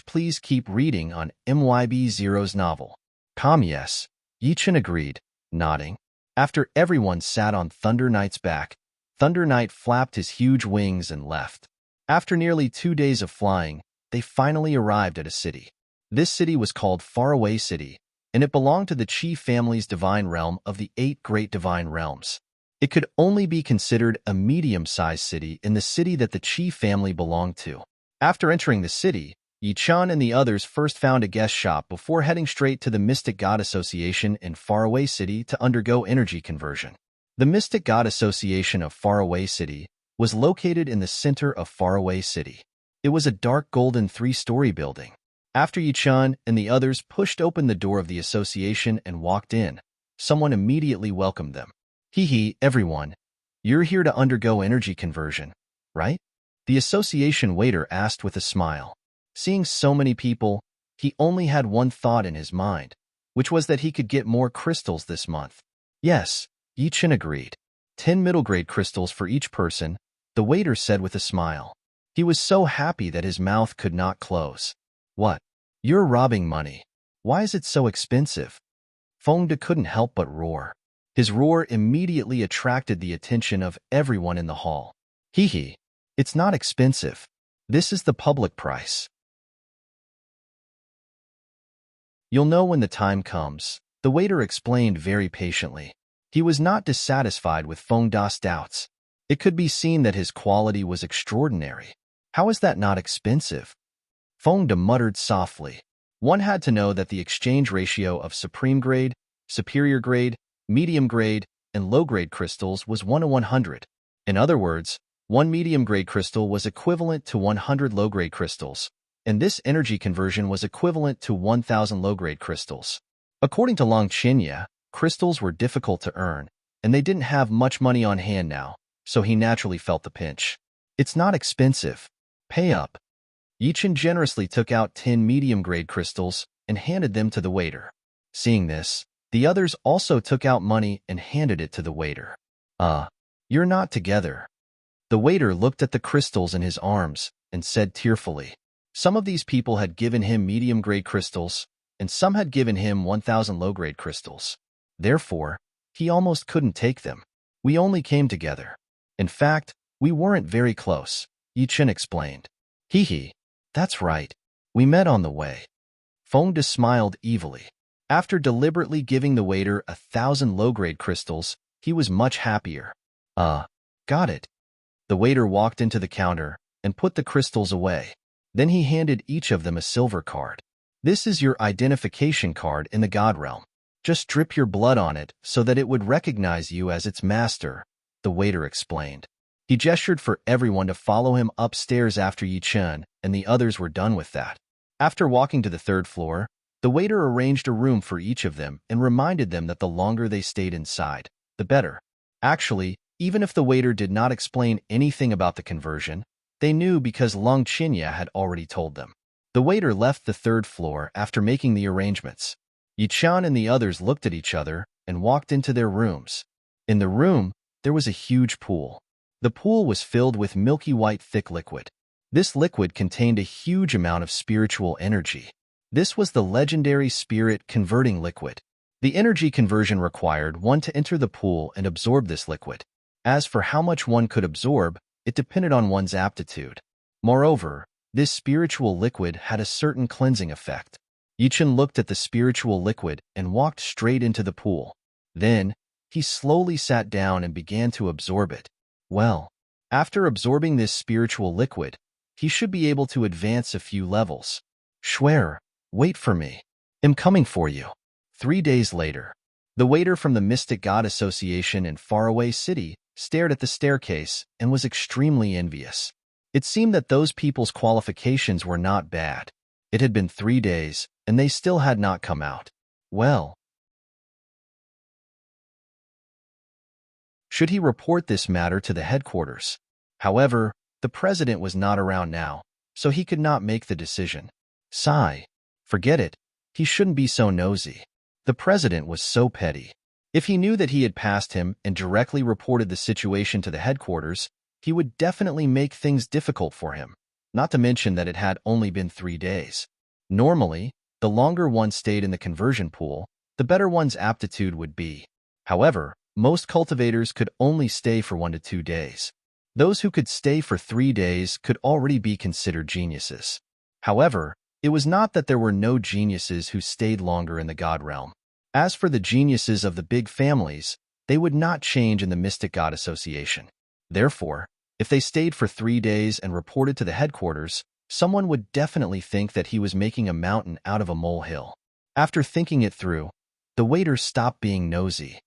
Please keep reading on MYB0's novel. Yes, Yichen agreed, nodding. After everyone sat on Thunder Knight's back, Thunder Knight flapped his huge wings and left. After nearly 2 days of flying, they finally arrived at a city. This city was called Faraway City, and it belonged to the Qi family's divine realm of the 8 great divine realms. It could only be considered a medium-sized city in the city that the Qi family belonged to. After entering the city, Yi-chan and the others first found a guest shop before heading straight to the Mystic God Association in Faraway City to undergo energy conversion. The Mystic God Association of Faraway City was located in the center of Faraway City. It was a dark golden 3-story building. After Yi-chan and the others pushed open the door of the association and walked in, someone immediately welcomed them. Everyone. You're here to undergo energy conversion, right? The association waiter asked with a smile. Seeing so many people, he only had one thought in his mind, which was that he could get more crystals this month. Yes, Yi-chan agreed. 10 middle-grade crystals for each person, the waiter said with a smile. He was so happy that his mouth could not close. What? You're robbing money. Why is it so expensive? Fengde couldn't help but roar. His roar immediately attracted the attention of everyone in the hall. It's not expensive. This is the public price. You'll know when the time comes, the waiter explained very patiently. He was not dissatisfied with Fengde's doubts. It could be seen that his quality was extraordinary. How is that not expensive? Fengde muttered softly. One had to know that the exchange ratio of supreme grade, superior grade, medium grade, and low grade crystals was 1 to 100. In other words, 1 medium grade crystal was equivalent to 100 low grade crystals, and this energy conversion was equivalent to 1,000 low grade crystals. According to Long Qinya, crystals were difficult to earn, and they didn't have much money on hand now, so he naturally felt the pinch. It's not expensive. Pay up. Yi-chan generously took out 10 medium-grade crystals and handed them to the waiter. Seeing this, the others also took out money and handed it to the waiter. You're not together. The waiter looked at the crystals in his arms and said tearfully. Some of these people had given him medium-grade crystals, and some had given him 1,000 low-grade crystals. Therefore, he almost couldn't take them. We only came together. In fact, we weren't very close, Yi-chan explained. That's right. We met on the way. Fengde smiled evilly. After deliberately giving the waiter 1,000 low-grade crystals, he was much happier. Got it. The waiter walked into the counter and put the crystals away. Then he handed each of them a silver card. This is your identification card in the God realm. Just drip your blood on it so that it would recognize you as its master, the waiter explained. He gestured for everyone to follow him upstairs after Yi-chan, and the others were done with that. After walking to the 3rd floor, the waiter arranged a room for each of them and reminded them that the longer they stayed inside, the better. Actually, even if the waiter did not explain anything about the conversion, they knew because Long Qinya had already told them. The waiter left the 3rd floor after making the arrangements. Yi-chan and the others looked at each other and walked into their rooms. In the room, there was a huge pool. The pool was filled with milky white thick liquid. This liquid contained a huge amount of spiritual energy. This was the legendary spirit converting liquid. The energy conversion required one to enter the pool and absorb this liquid. As for how much one could absorb, it depended on one's aptitude. Moreover, this spiritual liquid had a certain cleansing effect. Yi-chan looked at the spiritual liquid and walked straight into the pool. Then, he slowly sat down and began to absorb it. Well, after absorbing this spiritual liquid, he should be able to advance a few levels. Schwer, wait for me. I'm coming for you. 3 days later, the waiter from the Mystic God Association in Faraway City stared at the staircase and was extremely envious. It seemed that those people's qualifications were not bad. It had been 3 days, and they still had not come out. Well, should he report this matter to the headquarters? However, the president was not around now, so he could not make the decision. Sigh. Forget it. He shouldn't be so nosy. The president was so petty. If he knew that he had passed him and directly reported the situation to the headquarters, he would definitely make things difficult for him, not to mention that it had only been 3 days. Normally, the longer one stayed in the conversion pool, the better one's aptitude would be. However, most cultivators could only stay for 1 to 2 days. Those who could stay for 3 days could already be considered geniuses. However, it was not that there were no geniuses who stayed longer in the god realm. As for the geniuses of the big families, they would not change in the Mystic God Association. Therefore, if they stayed for 3 days and reported to the headquarters, someone would definitely think that he was making a mountain out of a molehill. After thinking it through, the waiter stopped being nosy.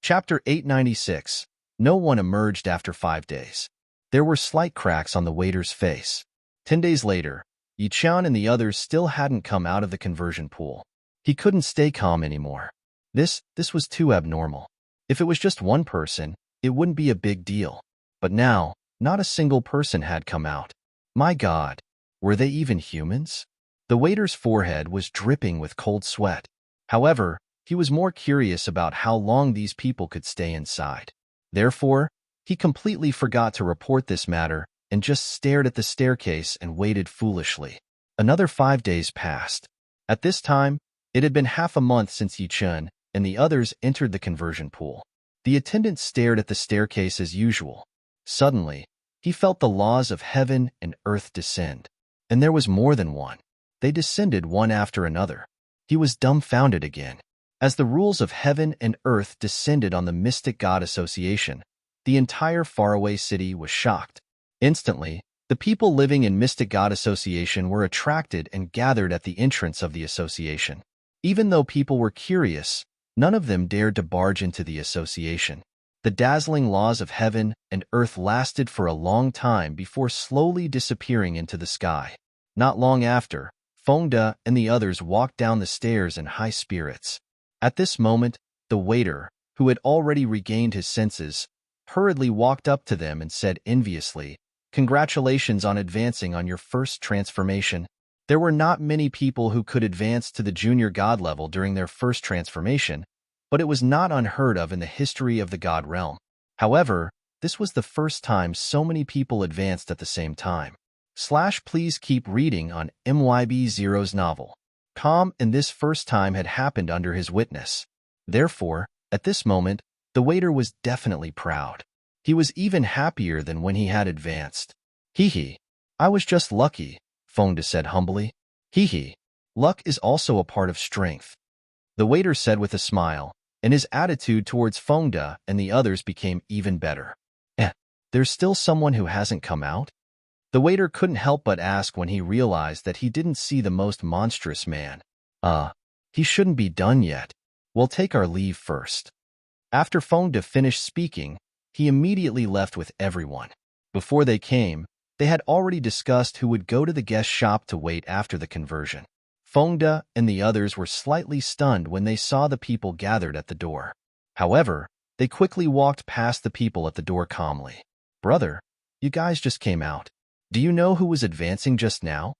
Chapter 896. No one emerged after 5 days. There were slight cracks on the waiter's face. 10 days later, Yi-chan and the others still hadn't come out of the conversion pool. He couldn't stay calm anymore. This was too abnormal. If it was just one person, it wouldn't be a big deal. But now, not a single person had come out. My God, were they even humans? The waiter's forehead was dripping with cold sweat. However, he was more curious about how long these people could stay inside. Therefore, he completely forgot to report this matter and just stared at the staircase and waited foolishly. Another 5 days passed. At this time, it had been half a month since Yi-chan and the others entered the conversion pool. The attendant stared at the staircase as usual. Suddenly, he felt the laws of heaven and earth descend. And there was more than one. They descended one after another. He was dumbfounded again. As the rules of heaven and earth descended on the Mystic God Association, the entire faraway city was shocked. Instantly, the people living in Mystic God Association were attracted and gathered at the entrance of the association. Even though people were curious, none of them dared to barge into the association. The dazzling laws of heaven and earth lasted for a long time before slowly disappearing into the sky. Not long after, Fengde and the others walked down the stairs in high spirits. At this moment, the waiter, who had already regained his senses, hurriedly walked up to them and said enviously, "Congratulations on advancing on your first transformation." There were not many people who could advance to the junior god level during their first transformation, but it was not unheard of in the history of the god realm. However, this was the first time so many people advanced at the same time. Please keep reading on MYB0's novel. And this first time had happened under his witness. Therefore, at this moment, the waiter was definitely proud. He was even happier than when he had advanced. Hee, I was just lucky, Fengde said humbly. Hee, luck is also a part of strength, the waiter said with a smile, and his attitude towards Fengde and the others became even better. There's still someone who hasn't come out? The waiter couldn't help but ask when he realized that he didn't see the most monstrous man. He shouldn't be done yet. We'll take our leave first. After Fengde finished speaking, he immediately left with everyone. Before they came, they had already discussed who would go to the guest shop to wait after the conversion. Fengde and the others were slightly stunned when they saw the people gathered at the door. However, they quickly walked past the people at the door calmly. Brother, you guys just came out. Do you know who was advancing just now?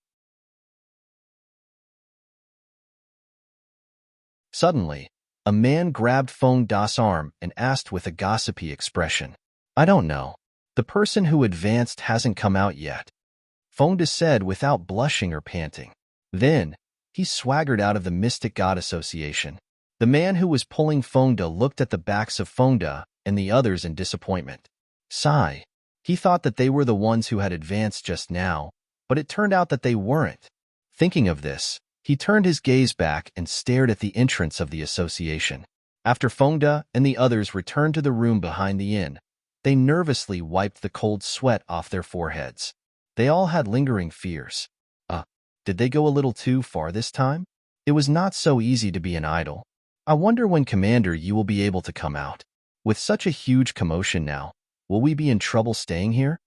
Suddenly, a man grabbed Fengde's arm and asked with a gossipy expression. I don't know. The person who advanced hasn't come out yet, Fengde said without blushing or panting. Then, he swaggered out of the Mystic God Association. The man who was pulling Fengde looked at the backs of Fengde and the others in disappointment. Sigh. He thought that they were the ones who had advanced just now, but it turned out that they weren't. Thinking of this, he turned his gaze back and stared at the entrance of the association. After Fengde and the others returned to the room behind the inn, they nervously wiped the cold sweat off their foreheads. They all had lingering fears. Did they go a little too far this time? It was not so easy to be an idol. I wonder when Commander you will be able to come out. With such a huge commotion now, will we be in trouble staying here?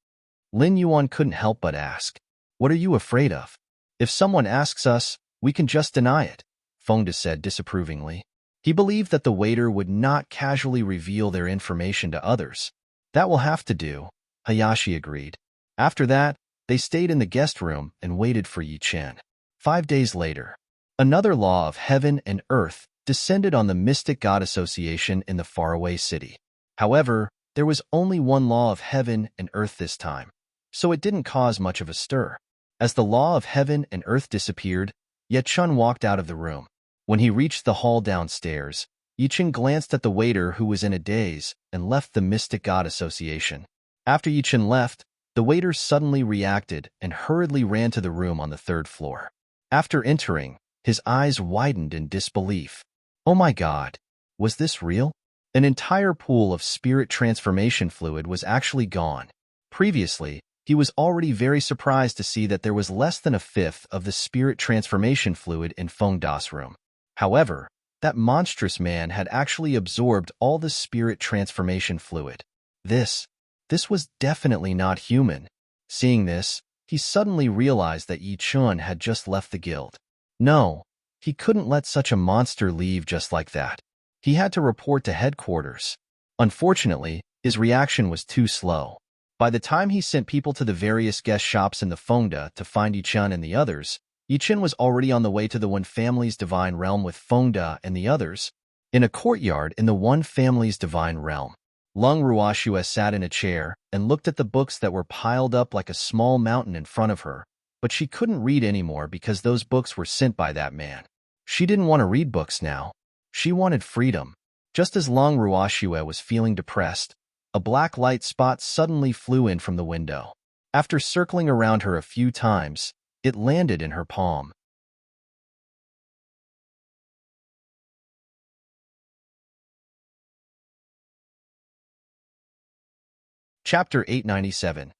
Lin Yuan couldn't help but ask. What are you afraid of? If someone asks us, we can just deny it, Fengde said disapprovingly. He believed that the waiter would not casually reveal their information to others. That will have to do, Hayashi agreed. After that, they stayed in the guest room and waited for Yi-chan. 5 days later, another law of heaven and earth descended on the mystic god association in the faraway city. However, there was only one law of heaven and earth this time, so it didn't cause much of a stir. As the law of heaven and earth disappeared, Ye-chun walked out of the room. When he reached the hall downstairs, Ye-chun glanced at the waiter who was in a daze and left the mystic god association. After Ye-chun left, the waiter suddenly reacted and hurriedly ran to the room on the third floor. After entering, his eyes widened in disbelief. Oh my God, was this real? An entire pool of spirit transformation fluid was actually gone. Previously, he was already very surprised to see that there was less than a fifth of the spirit transformation fluid in Feng Da's room. However, that monstrous man had actually absorbed all the spirit transformation fluid. This was definitely not human. Seeing this, he suddenly realized that Ye-chun had just left the guild. No, he couldn't let such a monster leave just like that. He had to report to headquarters. Unfortunately, his reaction was too slow. By the time he sent people to the various guest shops in the Fengda to find Ye-chun and the others, Ye-chun was already on the way to the One Family's Divine Realm with Fengda and the others. In a courtyard in the One Family's Divine Realm, Lung Ruoxue sat in a chair and looked at the books that were piled up like a small mountain in front of her, but she couldn't read anymore because those books were sent by that man. She didn't want to read books now. She wanted freedom. Just as Lung Ruoxue was feeling depressed, a black light spot suddenly flew in from the window. After circling around her a few times, it landed in her palm. Chapter 897.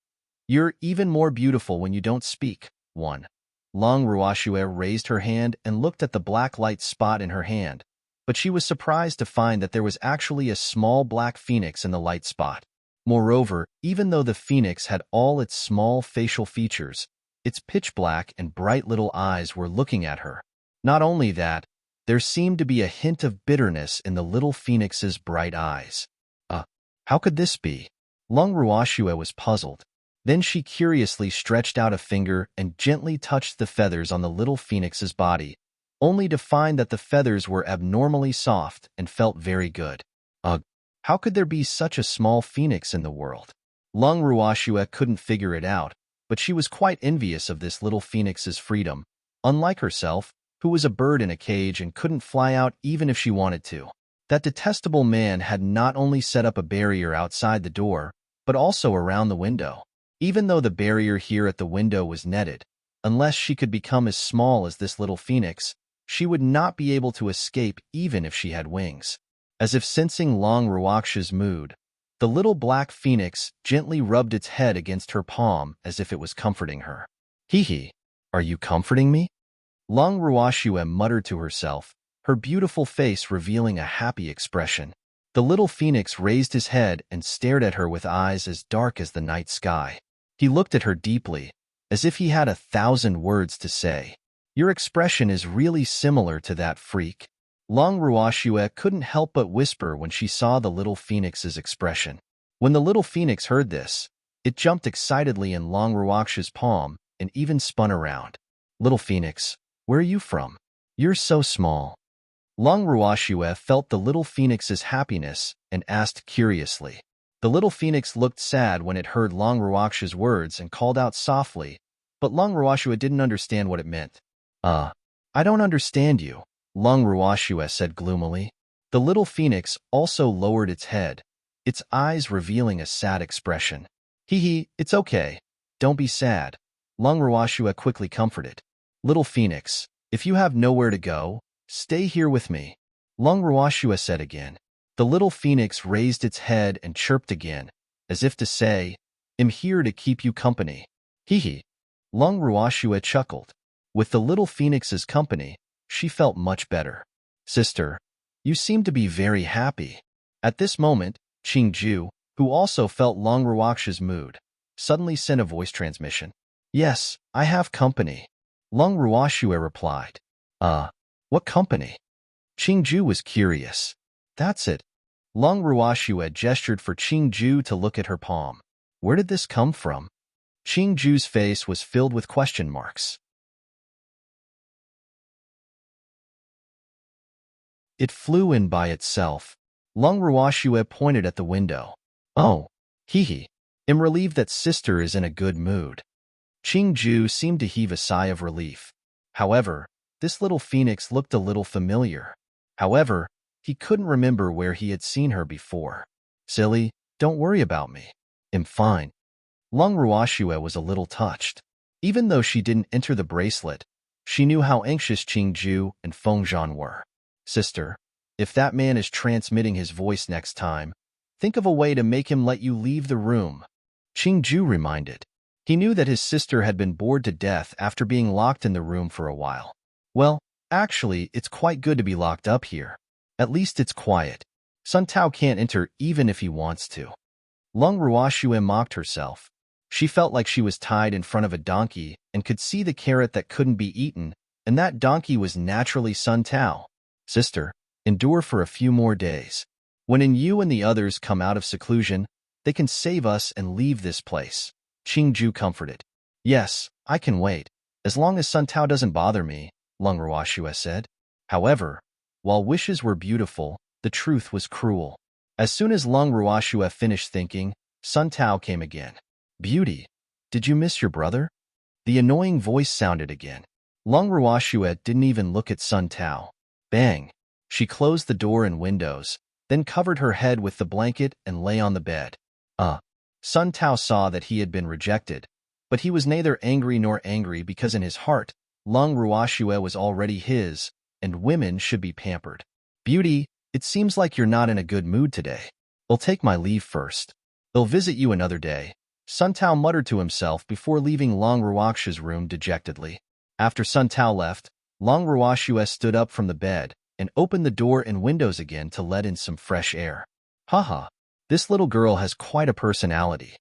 You're even more beautiful when you don't speak. 1. Lung Ruoxue raised her hand and looked at the black light spot in her hand, but she was surprised to find that there was actually a small black phoenix in the light spot. Moreover, even though the phoenix had all its small facial features, its pitch black and bright little eyes were looking at her. Not only that, there seemed to be a hint of bitterness in the little phoenix's bright eyes. How could this be? Lung Ruoxue was puzzled. Then she curiously stretched out a finger and gently touched the feathers on the little phoenix's body, only to find that the feathers were abnormally soft and felt very good. How could there be such a small phoenix in the world? Lung Ruoxue couldn't figure it out, but she was quite envious of this little phoenix's freedom, unlike herself, who was a bird in a cage and couldn't fly out even if she wanted to. That detestable man had not only set up a barrier outside the door, but also around the window. Even though the barrier here at the window was netted, unless she could become as small as this little phoenix, she would not be able to escape even if she had wings. As if sensing Lung Ruoxue's mood, the little black phoenix gently rubbed its head against her palm as if it was comforting her. Hee, are you comforting me? Lung Ruoxue muttered to herself, her beautiful face revealing a happy expression. The little phoenix raised his head and stared at her with eyes as dark as the night sky. He looked at her deeply, as if he had 1,000 words to say. Your expression is really similar to that freak. Lung Ruoxue couldn't help but whisper when she saw the little phoenix's expression. When the little phoenix heard this, it jumped excitedly in Lung Ruoxue's palm and even spun around. Little phoenix, where are you from? You're so small. Lung Ruoxue felt the little phoenix's happiness and asked curiously. The little phoenix looked sad when it heard Lung Ruoxue's words and called out softly, but Lung Ruoxue didn't understand what it meant. I don't understand you, Lung Ruoxue said gloomily. The little phoenix also lowered its head, its eyes revealing a sad expression. It's okay. Don't be sad. Lung Ruoxue quickly comforted. Little phoenix, if you have nowhere to go, stay here with me, Lung Ruoxue said again. The little phoenix raised its head and chirped again, as if to say, I'm here to keep you company. Lung Ruoxue chuckled. With the little phoenix's company, she felt much better. Sister, you seem to be very happy. At this moment, Qingju, who also felt Lung Ruoxue's mood, suddenly sent a voice transmission. Yes, I have company. Lung Ruoxue replied. What company? Qingju was curious. That's it. Lung Ruoxue gestured for Qingju to look at her palm. Where did this come from? Qingju's face was filled with question marks. It flew in by itself. Long Ruoxue pointed at the window. Oh, hee. I'm relieved that sister is in a good mood. Qingju seemed to heave a sigh of relief. However, this little phoenix looked a little familiar. However, he couldn't remember where he had seen her before. Silly, don't worry about me. I'm fine. Long Ruoxue was a little touched. Even though she didn't enter the bracelet, she knew how anxious Qingju and Fengzhan were. Sister, if that man is transmitting his voice next time, think of a way to make him let you leave the room. Qingju reminded. He knew that his sister had been bored to death after being locked in the room for a while. Well, actually, it's quite good to be locked up here. At least it's quiet. Sun Tao can't enter even if he wants to. Long Ruoxue mocked herself. She felt like she was tied in front of a donkey and could see the carrot that couldn't be eaten, and that donkey was naturally Sun Tao. Sister, endure for a few more days. When you and the others come out of seclusion, they can save us and leave this place. Qingju comforted. Yes, I can wait, as long as Sun Tao doesn't bother me, Long Ruoxue said. However, while wishes were beautiful, the truth was cruel. As soon as Long Ruoxue finished thinking, Sun Tao came again. Beauty, did you miss your brother? The annoying voice sounded again. Long Ruoxue didn't even look at Sun Tao. Bang! She closed the door and windows, then covered her head with the blanket and lay on the bed. Sun Tao saw that he had been rejected, but he was neither angry nor angry because in his heart, Long Ruoxue was already his, and women should be pampered. Beauty, it seems like you're not in a good mood today. I'll take my leave first. I'll visit you another day. Sun Tao muttered to himself before leaving Long Ruoxue's room dejectedly. After Sun Tao left, Long Ruoxue stood up from the bed and opened the door and windows again to let in some fresh air. Haha, this little girl has quite a personality.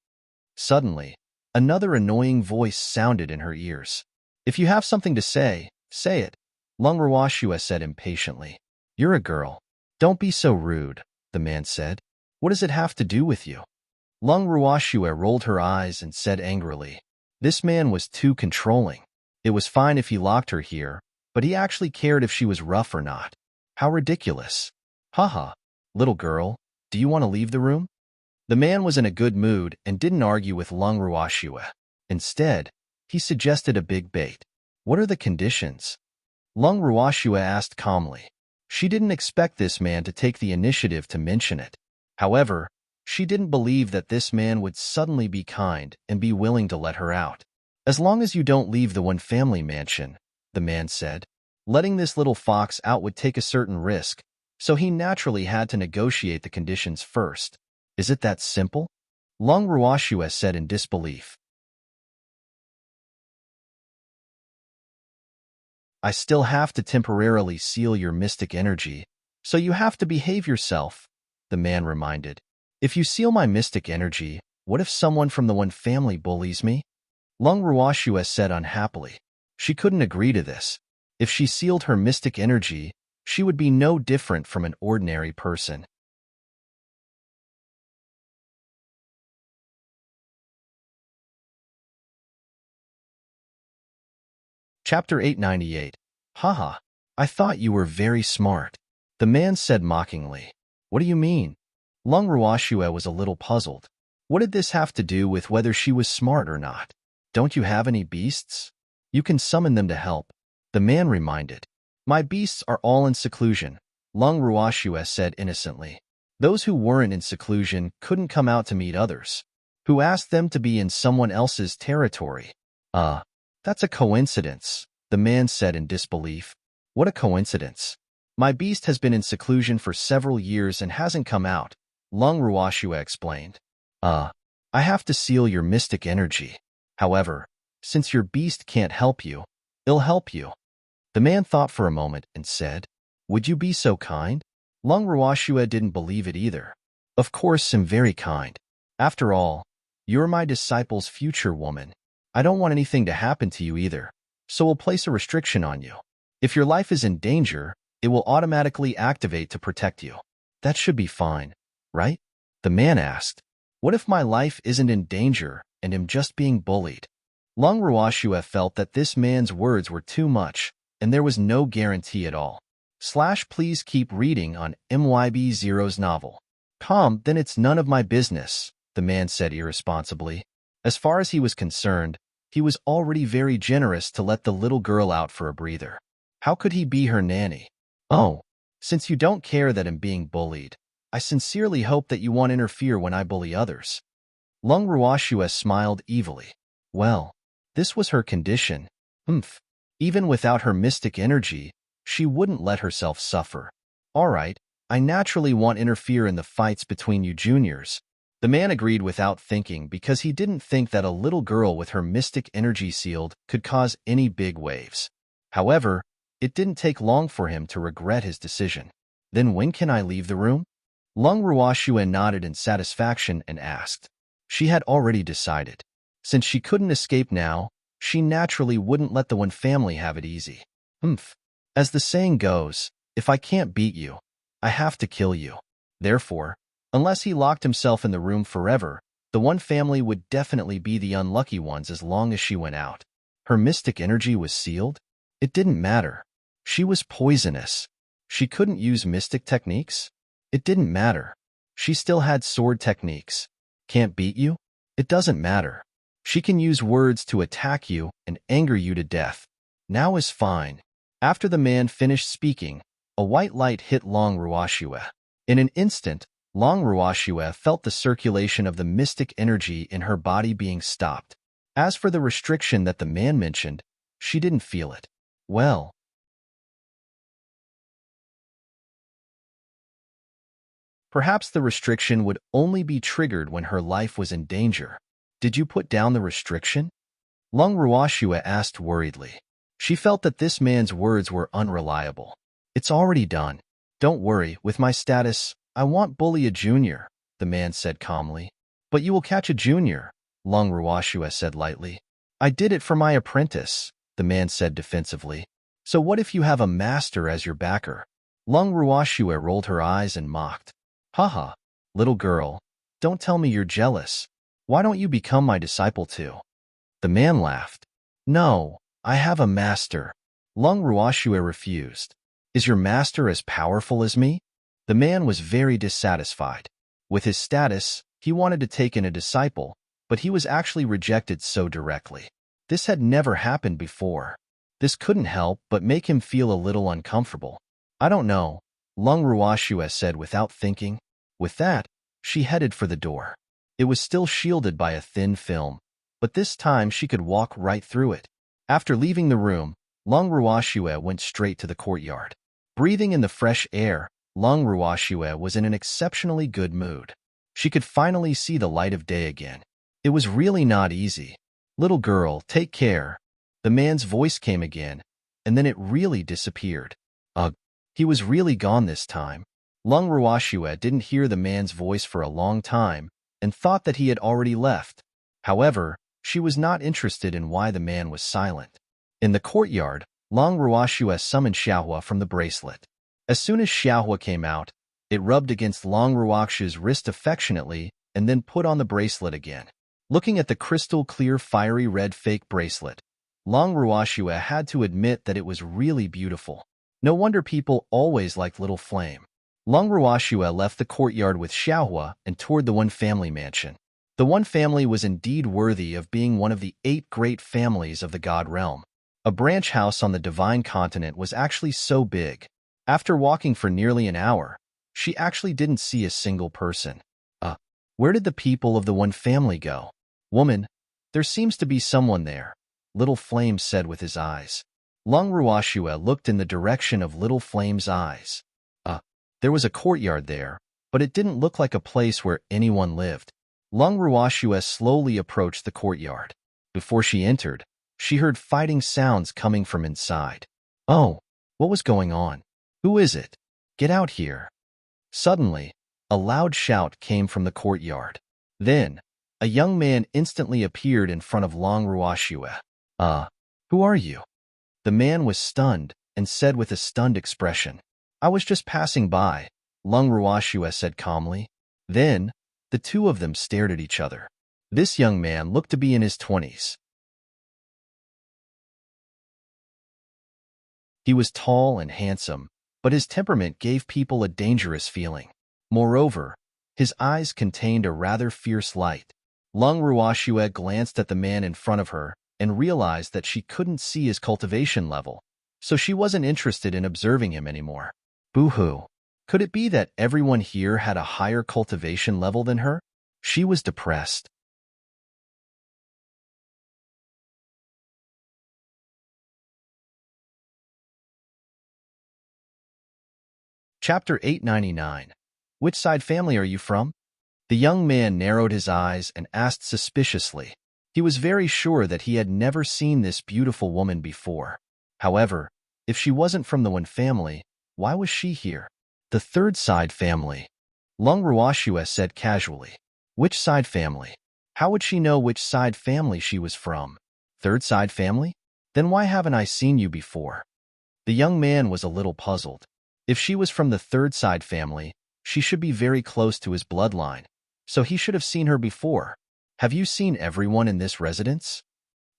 Suddenly, another annoying voice sounded in her ears. If you have something to say it, Long Ruoxue said impatiently. You're a girl. Don't be so rude, the man said. What does it have to do with you? Long Ruoxue rolled her eyes and said angrily. This man was too controlling. It was fine if he locked her here, but he actually cared if she was rough or not. How ridiculous. Haha, little girl, do you want to leave the room? The man was in a good mood and didn't argue with Long Ruoxue. Instead, he suggested a big bait. What are the conditions? Long Ruoxue asked calmly. She didn't expect this man to take the initiative to mention it. However, she didn't believe that this man would suddenly be kind and be willing to let her out. As long as you don't leave the one-family mansion, the man said. Letting this little fox out would take a certain risk, so he naturally had to negotiate the conditions first. Is it that simple? Long Ruoxue said in disbelief. I still have to temporarily seal your mystic energy, so you have to behave yourself, the man reminded. If you seal my mystic energy, what if someone from the one family bullies me? Long Ruoxue said unhappily. She couldn't agree to this. If she sealed her mystic energy, she would be no different from an ordinary person. Chapter 898. Haha, I thought you were very smart. The man said mockingly. What do you mean? Long Ruoxue was a little puzzled. What did this have to do with whether she was smart or not? Don't you have any beasts? You can summon them to help, the man reminded. My beasts are all in seclusion, Long Ruoxue said innocently. Those who weren't in seclusion couldn't come out to meet others. Who asked them to be in someone else's territory? That's a coincidence, the man said in disbelief. What a coincidence. My beast has been in seclusion for several years and hasn't come out, Long Ruoxue explained. I have to seal your mystic energy. However, since your beast can't help you, it'll help you. The man thought for a moment and said, Would you be so kind? Long Ruoxue didn't believe it either. Of course, I'm very kind. After all, you're my disciple's future woman. I don't want anything to happen to you either, so we'll place a restriction on you. If your life is in danger, it will automatically activate to protect you. That should be fine, right? The man asked. What if my life isn't in danger and am just being bullied? Long Ruoxue felt that this man's words were too much, and there was no guarantee at all. Please keep reading on MYB Zero's novel. Then it's none of my business, the man said irresponsibly. As far as he was concerned, he was already very generous to let the little girl out for a breather. How could he be her nanny? Oh, since you don't care that I'm being bullied, I sincerely hope that you won't interfere when I bully others. Lung Ruoxue smiled evilly. Well, this was her condition. Even without her mystic energy, she wouldn't let herself suffer. All right, I naturally won't interfere in the fights between you juniors. The man agreed without thinking because he didn't think that a little girl with her mystic energy sealed could cause any big waves. However, it didn't take long for him to regret his decision. Then when can I leave the room? Lung Ruoxue nodded in satisfaction and asked. She had already decided. Since she couldn't escape now, she naturally wouldn't let the one family have it easy. As the saying goes, if I can't beat you, I have to kill you. Therefore, unless he locked himself in the room forever, the one family would definitely be the unlucky ones as long as she went out. Her mystic energy was sealed? It didn't matter. She was poisonous. She couldn't use mystic techniques? It didn't matter. She still had sword techniques. Can't beat you? It doesn't matter. She can use words to attack you and anger you to death. Now is fine. After the man finished speaking, a white light hit Long Ruoxue. In an instant, Long Ruoxue felt the circulation of the mystic energy in her body being stopped. As for the restriction that the man mentioned, she didn't feel it. Well, perhaps the restriction would only be triggered when her life was in danger. Did you put down the restriction? Lung Ruoxue asked worriedly. She felt that this man's words were unreliable. It's already done. Don't worry, with my status, I won't bully a junior, the man said calmly. But you will catch a junior, Lung Ruoxue said lightly. I did it for my apprentice, the man said defensively. So what if you have a master as your backer? Lung Ruoxue rolled her eyes and mocked. Haha, little girl, don't tell me you're jealous. Why don't you become my disciple too? The man laughed. No, I have a master. Lung Ruoxue refused. Is your master as powerful as me? The man was very dissatisfied. With his status, he wanted to take in a disciple, but he was actually rejected so directly. This had never happened before. This couldn't help but make him feel a little uncomfortable. I don't know, Lung Ruoxue said without thinking. With that, she headed for the door. It was still shielded by a thin film, but this time she could walk right through it. After leaving the room, Lung Ruoxue went straight to the courtyard. Breathing in the fresh air, Lung Ruoxue was in an exceptionally good mood. She could finally see the light of day again. It was really not easy. Little girl, take care. The man's voice came again, and then it really disappeared. Ugh, he was really gone this time. Lung Ruoxue didn't hear the man's voice for a long time and thought that he had already left. However, she was not interested in why the man was silent. In the courtyard, Lung Ruoxue summoned Xiaohua from the bracelet. As soon as Xiaohua came out, it rubbed against Lung Ruoxue's wrist affectionately and then put on the bracelet again. Looking at the crystal-clear fiery red fake bracelet, Lung Ruoxue had to admit that it was really beautiful. No wonder people always liked Little Flame. Lung Ruoxue left the courtyard with Xiaohua and toured the One Family mansion. The One Family was indeed worthy of being one of the 8 great families of the God Realm. A branch house on the Divine Continent was actually so big. After walking for nearly an hour, she actually didn't see a single person. Where did the people of the One Family go? Woman, there seems to be someone there, Little Flame said with his eyes. Lung Ruoxue looked in the direction of Little Flame's eyes. There was a courtyard there, but it didn't look like a place where anyone lived. Lung Ruoxue slowly approached the courtyard. Before she entered, she heard fighting sounds coming from inside. Oh, what was going on? Who is it? Get out here. Suddenly, a loud shout came from the courtyard. Then, a young man instantly appeared in front of Lung Ruoxue. Who are you? The man was stunned and said with a stunned expression. I was just passing by, Lung Ruoxue said calmly. Then, the two of them stared at each other. This young man looked to be in his 20s. He was tall and handsome, but his temperament gave people a dangerous feeling. Moreover, his eyes contained a rather fierce light. Lung Ruoxue glanced at the man in front of her and realized that she couldn't see his cultivation level, so she wasn't interested in observing him anymore. Boo-hoo. Could it be that everyone here had a higher cultivation level than her? She was depressed. Chapter 899. Which side family are you from? The young man narrowed his eyes and asked suspiciously. He was very sure that he had never seen this beautiful woman before. However, if she wasn't from the one family, why was she here? The third side family. Lung Ruoxue said casually. Which side family? How would she know which side family she was from? Third side family? Then why haven't I seen you before? The young man was a little puzzled. If she was from the third side family, she should be very close to his bloodline, so he should have seen her before. Have you seen everyone in this residence?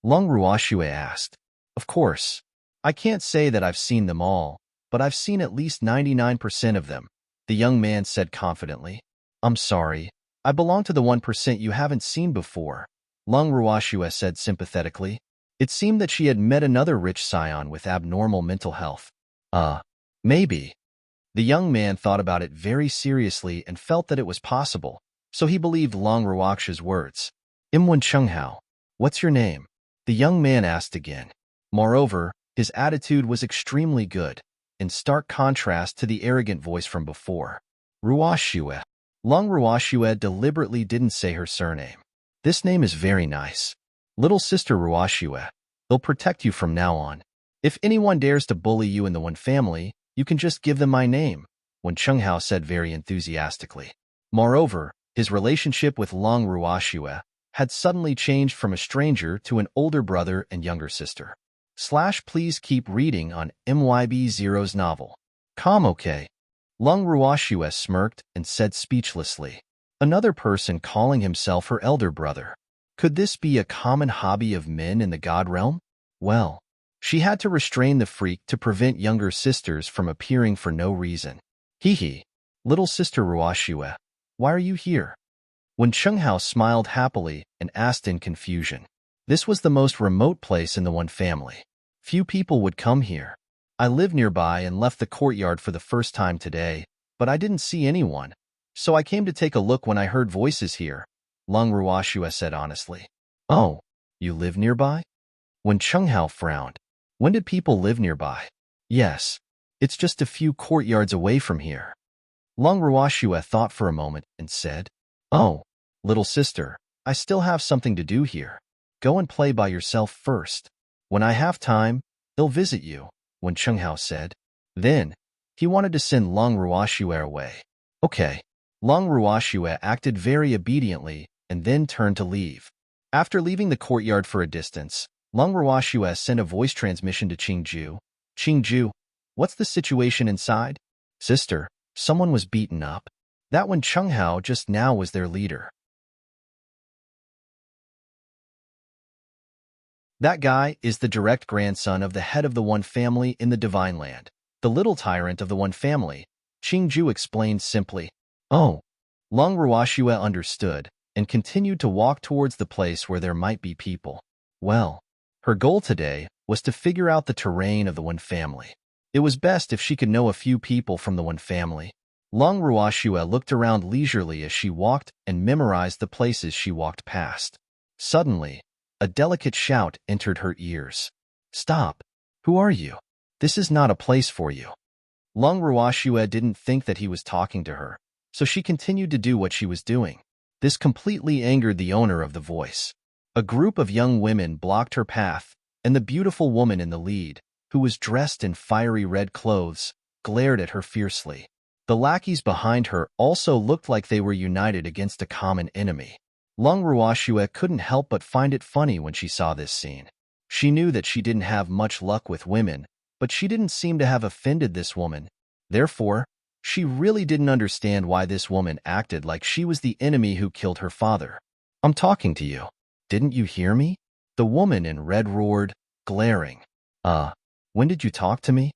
Lung Ruoxue asked. Of course. I can't say that I've seen them all, but I've seen at least 99% of them, the young man said confidently. I'm sorry. I belong to the 1% you haven't seen before, Lung Ruoxue said sympathetically. It seemed that she had met another rich scion with abnormal mental health. Maybe. The young man thought about it very seriously and felt that it was possible, so he believed Lung Ruoxue's words. Imwen Chenghao, what's your name? The young man asked again. Moreover, his attitude was extremely good, in stark contrast to the arrogant voice from before. Ruoxue. Lung Ruoxue deliberately didn't say her surname. This name is very nice. Little sister Ruoxue. They'll protect you from now on. If anyone dares to bully you in the one family, you can just give them my name, Wen Chenghao said very enthusiastically. Moreover, his relationship with Lung Ruoxue had suddenly changed from a stranger to an older brother and younger sister. Please keep reading on MYB Zero's novel. Okay. Lung Ruoxue smirked and said speechlessly. Another person calling himself her elder brother. Could this be a common hobby of men in the god realm? Well, she had to restrain the freak to prevent younger sisters from appearing for no reason. Hee. Little sister Ruoxue, why are you here? Wen Chenghao smiled happily and asked in confusion. This was the most remote place in the one family. Few people would come here. I live nearby and left the courtyard for the first time today, but I didn't see anyone, so I came to take a look when I heard voices here, Lung Ruoxue said honestly. Oh, you live nearby? Wen Chenghao frowned. When did people live nearby? Yes, it's just a few courtyards away from here. Lung Ruoxue thought for a moment and said, Oh, little sister, I still have something to do here. Go and play by yourself first. When I have time, they'll visit you, Wen Chenghao said. Then, he wanted to send Lung Ruoxue away. Okay. Lung Ruoxue acted very obediently and then turned to leave. After leaving the courtyard for a distance, Lung Ruoxue sent a voice transmission to Qingju. Qingju, what's the situation inside? Sister, someone was beaten up. That Wen Chenghao just now was their leader. That guy is the direct grandson of the head of the one family in the Divine Land, the little tyrant of the one family, Qingju explained simply. Oh. Lung Ruoxue understood and continued to walk towards the place where there might be people. Well, her goal today was to figure out the terrain of the one family. It was best if she could know a few people from the one family. Lung Ruoxue looked around leisurely as she walked and memorized the places she walked past. Suddenly, a delicate shout entered her ears. Stop! Who are you? This is not a place for you. Lung Ruoxue didn't think that he was talking to her, so she continued to do what she was doing. This completely angered the owner of the voice. A group of young women blocked her path, and the beautiful woman in the lead, who was dressed in fiery red clothes, glared at her fiercely. The lackeys behind her also looked like they were united against a common enemy. Lung Ruoxue couldn't help but find it funny when she saw this scene. She knew that she didn't have much luck with women, but she didn't seem to have offended this woman. Therefore, she really didn't understand why this woman acted like she was the enemy who killed her father. I'm talking to you. Didn't you hear me? The woman in red roared, glaring. When did you talk to me?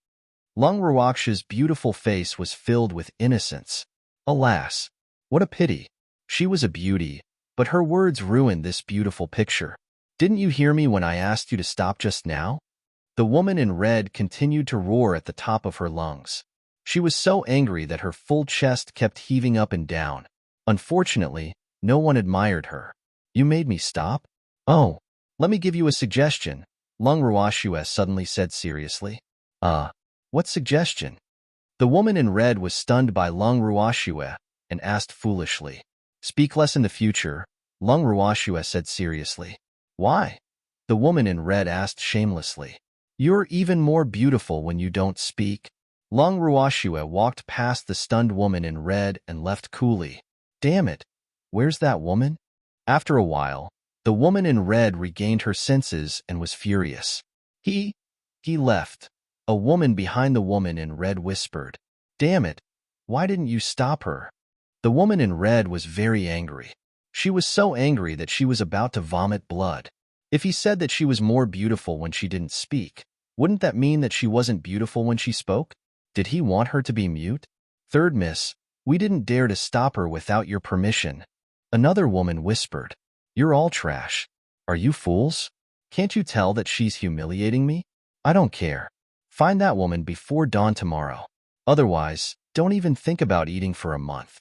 Lung Ruox's beautiful face was filled with innocence. Alas, what a pity. She was a beauty, but her words ruined this beautiful picture. Didn't you hear me when I asked you to stop just now? The woman in red continued to roar at the top of her lungs. She was so angry that her full chest kept heaving up and down. Unfortunately, no one admired her. You made me stop? Oh, let me give you a suggestion, Lung Ruoxue suddenly said seriously. What suggestion? The woman in red was stunned by Lung Ruoxue and asked foolishly. Speak less in the future, Lung Ruoxue said seriously. Why? The woman in red asked shamelessly. You're even more beautiful when you don't speak. Lung Ruoxue walked past the stunned woman in red and left coolly. Damn it, where's that woman? After a while, the woman in red regained her senses and was furious. He left. A woman behind the woman in red whispered. Damn it, why didn't you stop her? The woman in red was very angry. She was so angry that she was about to vomit blood. If he said that she was more beautiful when she didn't speak, wouldn't that mean that she wasn't beautiful when she spoke? Did he want her to be mute? Third miss, we didn't dare to stop her without your permission. Another woman whispered. You're all trash. Are you fools? Can't you tell that she's humiliating me? I don't care. Find that woman before dawn tomorrow. Otherwise, don't even think about eating for a month.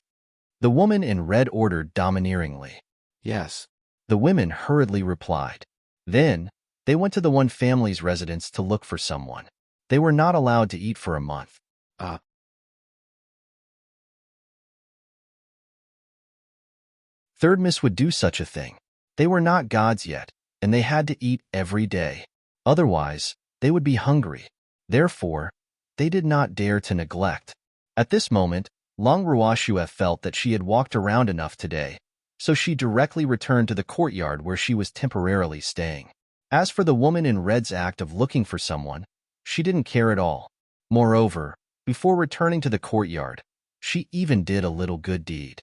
The woman in red ordered domineeringly. Yes. The women hurriedly replied. Then, they went to the one family's residence to look for someone. They were not allowed to eat for a month. Third miss would do such a thing. They were not gods yet, and they had to eat every day. Otherwise, they would be hungry. Therefore, they did not dare to neglect. At this moment, Lung Ruoxue felt that she had walked around enough today, so she directly returned to the courtyard where she was temporarily staying. As for the woman in red's act of looking for someone, she didn't care at all. Moreover, before returning to the courtyard, she even did a little good deed.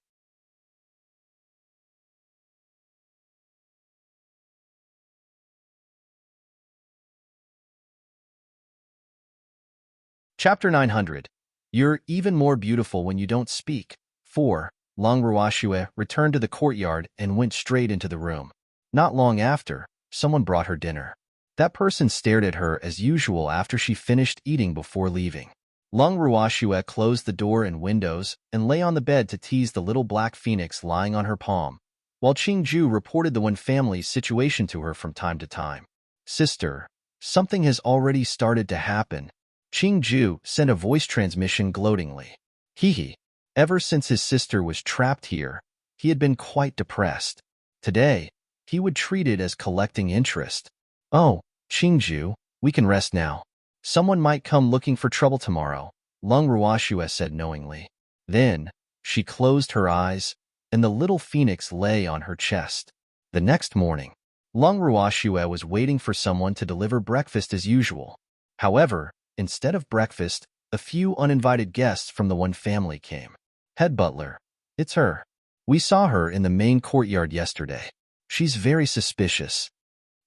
Chapter 900. You're even more beautiful when you don't speak. 4. Lung Ruoxue returned to the courtyard and went straight into the room. Not long after, someone brought her dinner. That person stared at her as usual after she finished eating before leaving. Lung Ruoxue closed the door and windows and lay on the bed to tease the little black phoenix lying on her palm, while Qingju reported the one family's situation to her from time to time. Sister, something has already started to happen. Qingju sent a voice transmission gloatingly. Hee. Ever since his sister was trapped here, he had been quite depressed. Today, he would treat it as collecting interest. Oh, Qingju, we can rest now. Someone might come looking for trouble tomorrow, Lung Ruoxue said knowingly. Then, she closed her eyes, and the little phoenix lay on her chest. The next morning, Lung Ruoxue was waiting for someone to deliver breakfast as usual. However, instead of breakfast, a few uninvited guests from the one family came. Head butler, it's her. We saw her in the main courtyard yesterday. She's very suspicious.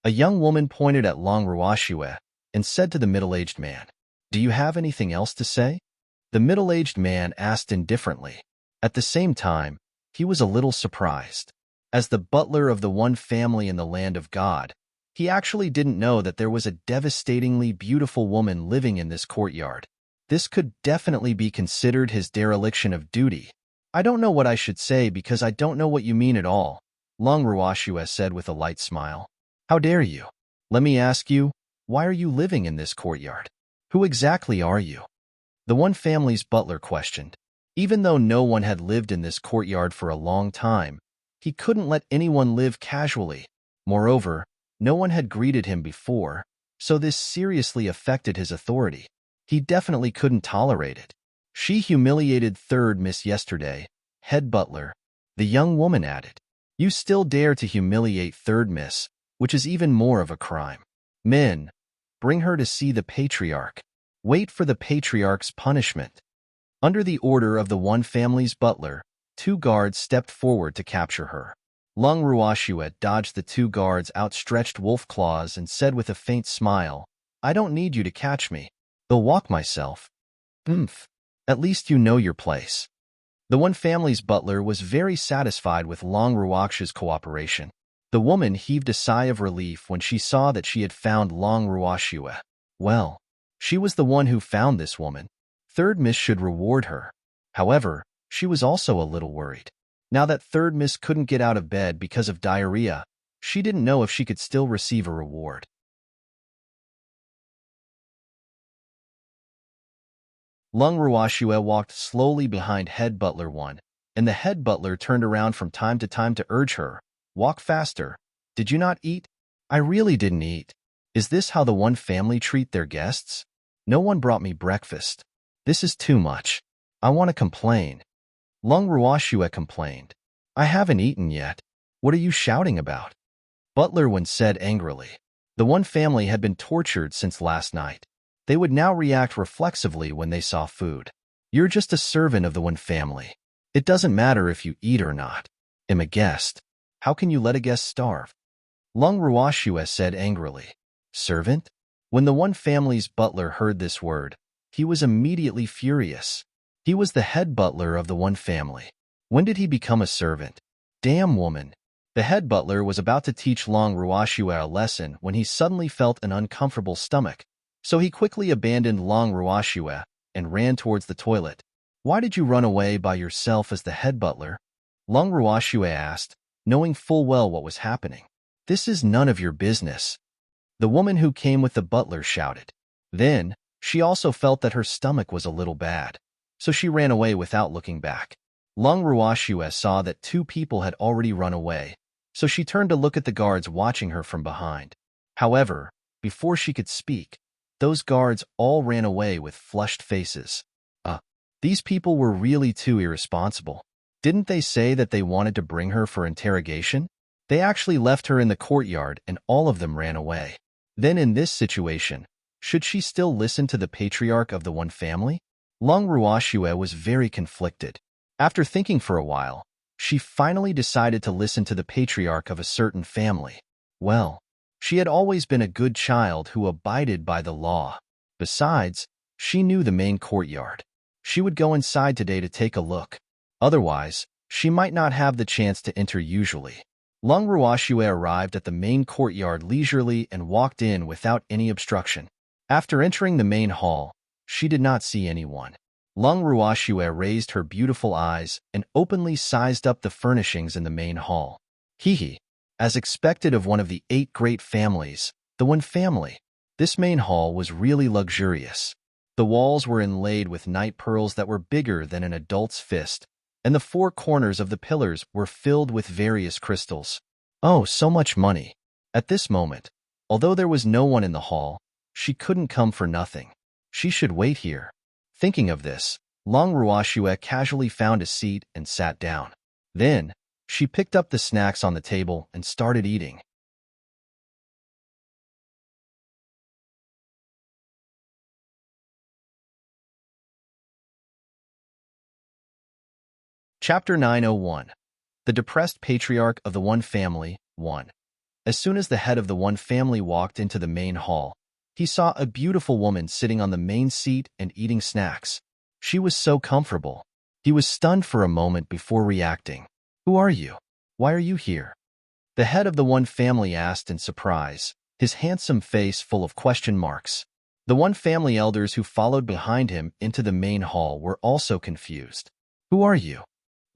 A young woman pointed at Lung Ruoxue and said to the middle-aged man, Do you have anything else to say? The middle-aged man asked indifferently. At the same time, he was a little surprised. As the butler of the one family in the land of God, he actually didn't know that there was a devastatingly beautiful woman living in this courtyard. This could definitely be considered his dereliction of duty. I don't know what I should say because I don't know what you mean at all, Lung Ruoxue said with a light smile. How dare you? Let me ask you, why are you living in this courtyard? Who exactly are you? The one family's butler questioned. Even though no one had lived in this courtyard for a long time, he couldn't let anyone live casually. Moreover, no one had greeted him before, so this seriously affected his authority. He definitely couldn't tolerate it. She humiliated third miss yesterday, head butler. The young woman added. You still dare to humiliate third miss, which is even more of a crime. Men, bring her to see the patriarch. Wait for the patriarch's punishment. Under the order of the one family's butler, 2 guards stepped forward to capture her. Lung Ruoxue dodged the 2 guards' outstretched wolf claws and said with a faint smile, I don't need you to catch me. I'll walk myself. Oomph. At least you know your place. The one family's butler was very satisfied with Long Ruox's cooperation. The woman heaved a sigh of relief when she saw that she had found Long Ruoxue. Well, she was the one who found this woman. Third Miss should reward her. However, she was also a little worried. Now that Third Miss couldn't get out of bed because of diarrhea, she didn't know if she could still receive a reward. Long Ruoxue walked slowly behind head butler 1, and the head butler turned around from time to time to urge her, "Walk faster. Did you not eat?" "I really didn't eat. Is this how the one family treat their guests? No one brought me breakfast. This is too much. I want to complain." Long Ruoxue complained. "I haven't eaten yet. What are you shouting about?" Butler 1 said angrily. The one family had been tortured since last night. They would now react reflexively when they saw food. "You're just a servant of the one family. It doesn't matter if you eat or not. I'm a guest. How can you let a guest starve?" Long Ruoxue said angrily. "Servant?" When the one family's butler heard this word, he was immediately furious. He was the head butler of the one family. When did he become a servant? Damn woman. The head butler was about to teach Long Ruoxue a lesson when he suddenly felt an uncomfortable stomach. So he quickly abandoned Long Ruoxue and ran towards the toilet. "Why did you run away by yourself as the head butler?" Long Ruoxue asked, knowing full well what was happening. "This is none of your business," the woman who came with the butler shouted. Then, she also felt that her stomach was a little bad, so she ran away without looking back. Long Ruoxue saw that 2 people had already run away, so she turned to look at the guards watching her from behind. However, before she could speak, those guards all ran away with flushed faces. These people were really too irresponsible. Didn't they say that they wanted to bring her for interrogation? They actually left her in the courtyard and all of them ran away. Then in this situation, should she still listen to the patriarch of the one family? Long Ruoxue was very conflicted. After thinking for a while, she finally decided to listen to the patriarch of a certain family. Well, she had always been a good child who abided by the law. Besides, she knew the main courtyard. She would go inside today to take a look. Otherwise, she might not have the chance to enter usually. Long Ruoxue arrived at the main courtyard leisurely and walked in without any obstruction. After entering the main hall, she did not see anyone. Long Ruoxue raised her beautiful eyes and openly sized up the furnishings in the main hall. Hee. As expected of one of the 8 great families, the one family, this main hall was really luxurious. The walls were inlaid with night pearls that were bigger than an adult's fist, and the 4 corners of the pillars were filled with various crystals. Oh, so much money. At this moment, although there was no one in the hall, she couldn't come for nothing. She should wait here. Thinking of this, Long Ruoxue casually found a seat and sat down. Then, she picked up the snacks on the table and started eating. Chapter 901. The Depressed Patriarch of the One Family, 1. As soon as the head of the one family walked into the main hall, he saw a beautiful woman sitting on the main seat and eating snacks. She was so comfortable. He was stunned for a moment before reacting. "Who are you? Why are you here?" The head of the one family asked in surprise, his handsome face full of question marks. The one family elders who followed behind him into the main hall were also confused. "Who are you?"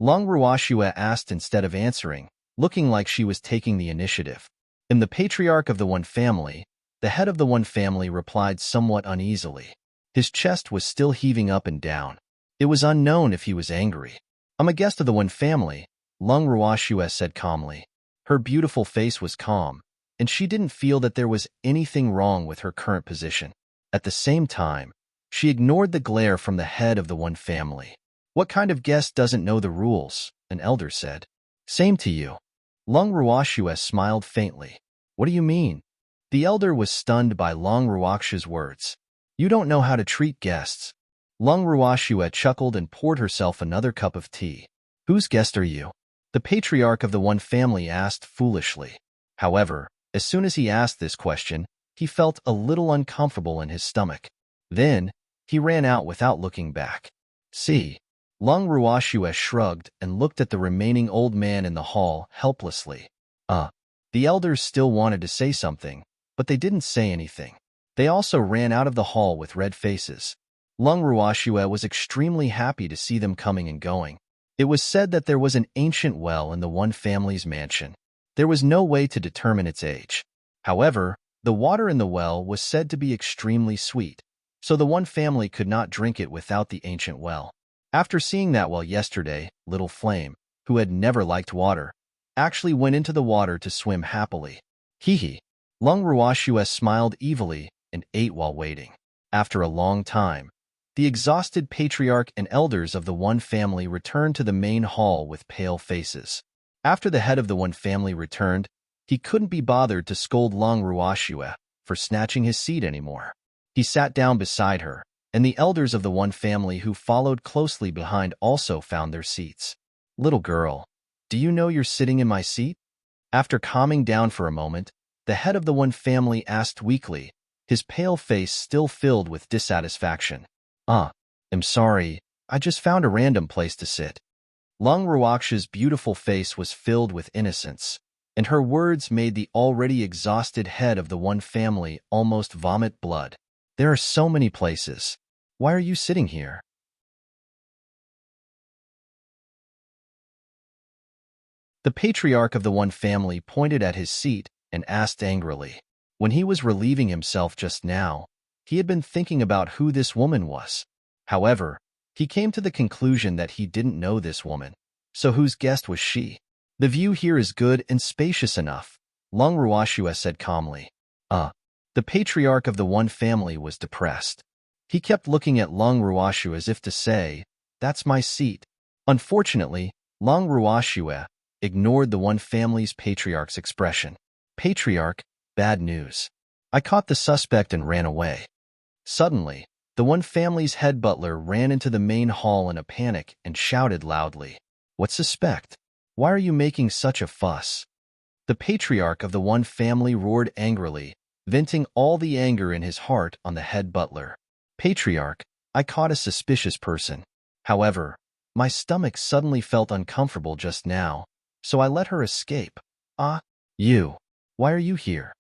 Long Ruoxue asked instead of answering, looking like she was taking the initiative. The patriarch of the one family, the head of the one family replied somewhat uneasily. His chest was still heaving up and down. It was unknown if he was angry. "I'm a guest of the one family," Long Ruoxue said calmly. Her beautiful face was calm, and she didn't feel that there was anything wrong with her current position. At the same time, she ignored the glare from the head of the one family. "What kind of guest doesn't know the rules?" an elder said. "Same to you." Long Ruoxue smiled faintly. "What do you mean?" The elder was stunned by Long Ruoxue's words. "You don't know how to treat guests." Long Ruoxue chuckled and poured herself another cup of tea. "Whose guest are you?" the patriarch of the one family asked foolishly. However, as soon as he asked this question, he felt a little uncomfortable in his stomach. Then, He ran out without looking back. See. Lung Ruashue shrugged and looked at the remaining old man in the hall helplessly. The elders still wanted to say something, but they didn't say anything. They also ran out of the hall with red faces. Lung Ruashue was extremely happy to see them coming and going. It was said that there was an ancient well in the one family's mansion. There was no way to determine its age. However, the water in the well was said to be extremely sweet, so the one family could not drink it without the ancient well. After seeing that well yesterday, Little Flame, who had never liked water, actually went into the water to swim happily. Hee. Lung Ruashue smiled evilly and ate while waiting. After a long time, the exhausted patriarch and elders of the one family returned to the main hall with pale faces. After the head of the one family returned, he couldn't be bothered to scold Lung Ruashue for snatching his seat anymore. He sat down beside her, and the elders of the one family who followed closely behind also found their seats. Little girl, do you know you're sitting in my seat? After calming down for a moment, the head of the one family asked weakly, his pale face still filled with dissatisfaction. I'm sorry, I just found a random place to sit. Lung Ruaksha's beautiful face was filled with innocence, and her words made the already exhausted head of the one family almost vomit blood. There are so many places. Why are you sitting here? The patriarch of the one family pointed at his seat and asked angrily. When he was relieving himself just now, he had been thinking about who this woman was. However, he came to the conclusion that he didn't know this woman. So whose guest was she? The view here is good and spacious enough, Lung Ruashue said calmly. The patriarch of the one family was depressed. He kept looking at Lung Ruashue as if to say, that's my seat. Unfortunately, Lung Ruashue ignored the one family's patriarch's expression. Patriarch, bad news. I caught the suspect and ran away. Suddenly, the one family's head butler ran into the main hall in a panic and shouted loudly, what suspect? Why are you making such a fuss? The patriarch of the one family roared angrily, venting all the anger in his heart on the head butler. Patriarch, I caught a suspicious person. However, my stomach suddenly felt uncomfortable just now, so I let her escape. You. Why are you here?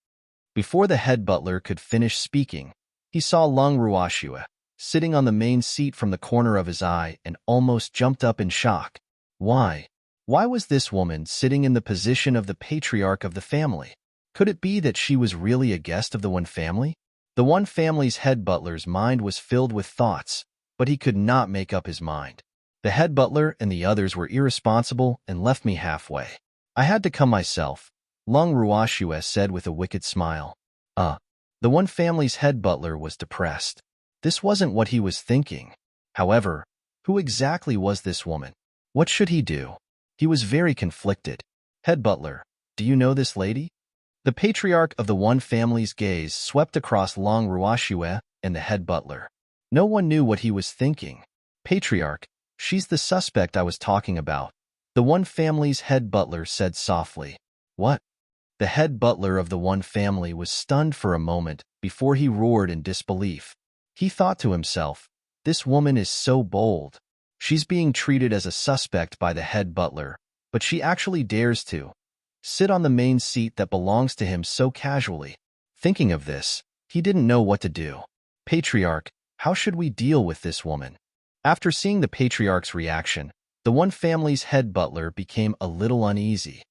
Before the head butler could finish speaking, he saw Lung Ruashue sitting on the main seat from the corner of his eye and almost jumped up in shock. Why? Why was this woman sitting in the position of the patriarch of the family? Could it be that she was really a guest of the one family? The one family's head butler's mind was filled with thoughts, but he could not make up his mind. The head butler and the others were irresponsible and left me halfway. I had to come myself, Lung Ruashue said with a wicked smile. The one family's head butler was depressed. This wasn't what he was thinking. However, who exactly was this woman? What should he do? He was very conflicted. Head butler, do you know this lady? The patriarch of the one family's gaze swept across Lung Ruashue and the head butler. No one knew what he was thinking. Patriarch, she's the suspect I was talking about, the one family's head butler said softly. What? The head butler of the one family was stunned for a moment before he roared in disbelief. He thought to himself, this woman is so bold. She's being treated as a suspect by the head butler, but she actually dares to sit on the main seat that belongs to him so casually. Thinking of this, he didn't know what to do. Patriarch, how should we deal with this woman? After seeing the patriarch's reaction, the one family's head butler became a little uneasy.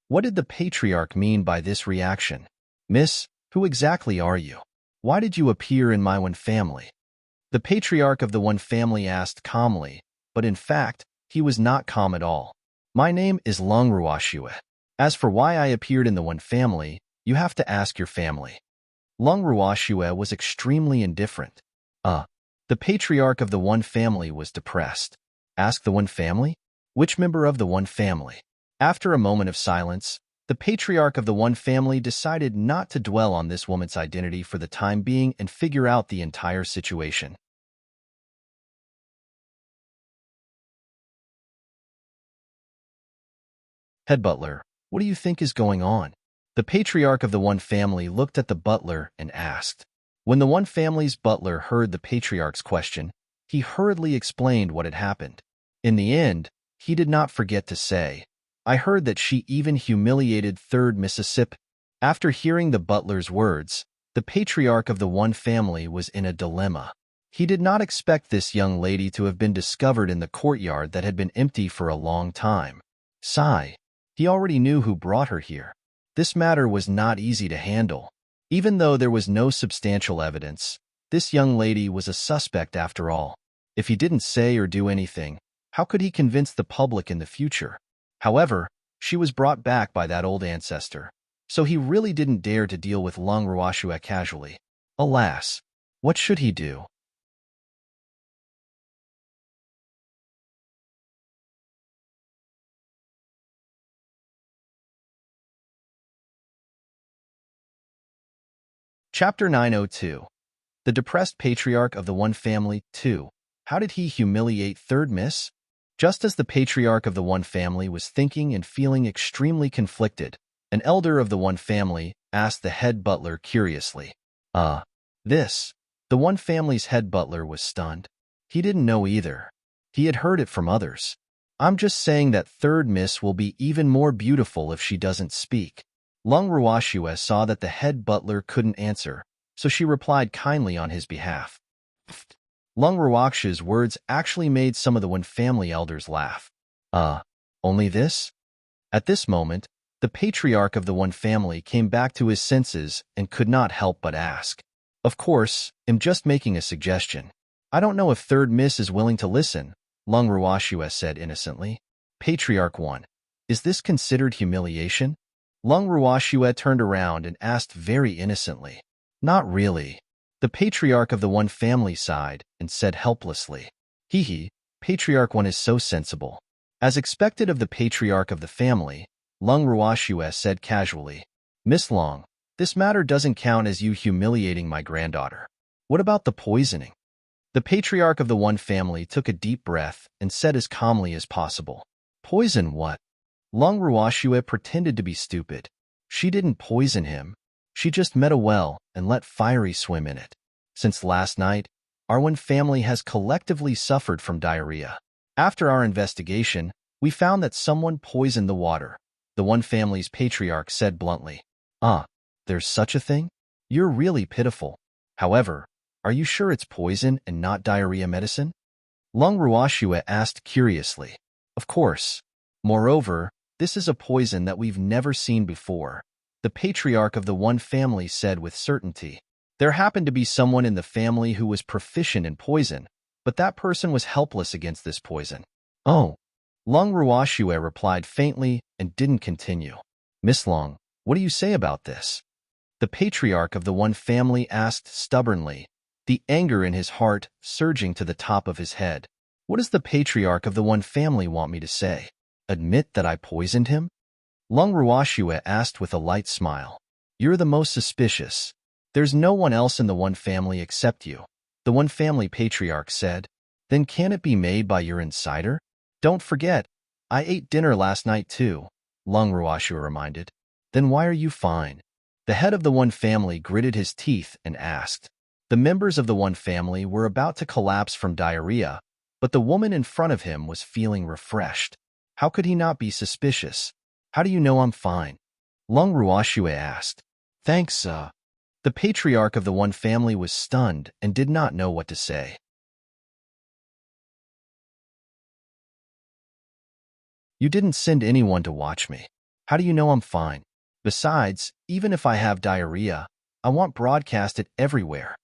What did the patriarch mean by this reaction? Miss, who exactly are you? Why did you appear in my one family? The patriarch of the one family asked calmly, but in fact, he was not calm at all. My name is Lung Ruashue. As for why I appeared in the one family, you have to ask your family. Lung Ruashue was extremely indifferent. The patriarch of the one family was depressed. Ask the one family? Which member of the one family? After a moment of silence, the patriarch of the one family decided not to dwell on this woman's identity for the time being and figure out the entire situation. Head butler, what do you think is going on? The patriarch of the one family looked at the butler and asked. When the one family's butler heard the patriarch's question, he hurriedly explained what had happened. In the end, he did not forget to say, "I heard that she even humiliated third Mississippi." After hearing the butler's words, the patriarch of the one family was in a dilemma. He did not expect this young lady to have been discovered in the courtyard that had been empty for a long time. Sigh. He already knew who brought her here. This matter was not easy to handle. Even though there was no substantial evidence, this young lady was a suspect after all. If he didn't say or do anything, how could he convince the public in the future? However, she was brought back by that old ancestor, so he really didn't dare to deal with Long Ruashua casually. Alas, what should he do? Chapter 902. The Depressed Patriarch of the One Family 2. How did he humiliate Third Miss? Just as the patriarch of the one family was thinking and feeling extremely conflicted, an elder of the one family asked the head butler curiously, this? The one family's head butler was stunned. He didn't know either. He had heard it from others. "I'm just saying that Third Miss will be even more beautiful if she doesn't speak." Lung Ruashua saw that the head butler couldn't answer, so she replied kindly on his behalf. Lung Ruaksha's words actually made some of the one family elders laugh. Only this? At this moment, the patriarch of the one family came back to his senses and could not help but ask. "Of course, I'm just making a suggestion. I don't know if Third Miss is willing to listen," Lung Ruashua said innocently. Patriarch 1. Is this considered humiliation? Lung Ruashua turned around and asked very innocently. Not really. The patriarch of the one family sighed and said helplessly. Patriarch 1 is so sensible. As expected of the patriarch of the family, Lung Ruashua said casually, "Miss Long, this matter doesn't count as you humiliating my granddaughter. What about the poisoning?" The patriarch of the one family took a deep breath and said as calmly as possible, "Poison what?" Lung Ruashua pretended to be stupid. She didn't poison him. She just met a well and let Fiery swim in it. Since last night, our one family has collectively suffered from diarrhea. After our investigation, we found that someone poisoned the water, the one family's patriarch said bluntly. There's such a thing? You're really pitiful. However, are you sure it's poison and not diarrhea medicine? Lung Ruashua asked curiously. Of course. Moreover, this is a poison that we've never seen before, the patriarch of the one family said with certainty. There happened to be someone in the family who was proficient in poison, but that person was helpless against this poison. Oh. Lung Ruashua replied faintly and didn't continue. Miss Long, what do you say about this? The patriarch of the one family asked stubbornly, the anger in his heart surging to the top of his head. What does the patriarch of the one family want me to say? Admit that I poisoned him? Lung Ruashua asked with a light smile. You're the most suspicious. There's no one else in the one family except you, the one family patriarch said. Then can it be made by your insider? Don't forget, I ate dinner last night too, Lung Ruashua reminded. Then why are you fine? The head of the one family gritted his teeth and asked. The members of the one family were about to collapse from diarrhea, but the woman in front of him was feeling refreshed. How could he not be suspicious? How do you know I'm fine? Lung Ruashua asked. Thanks, The patriarch of the one family was stunned and did not know what to say. You didn't send anyone to watch me. How do you know I'm fine? Besides, even if I have diarrhea, I want broadcast it everywhere.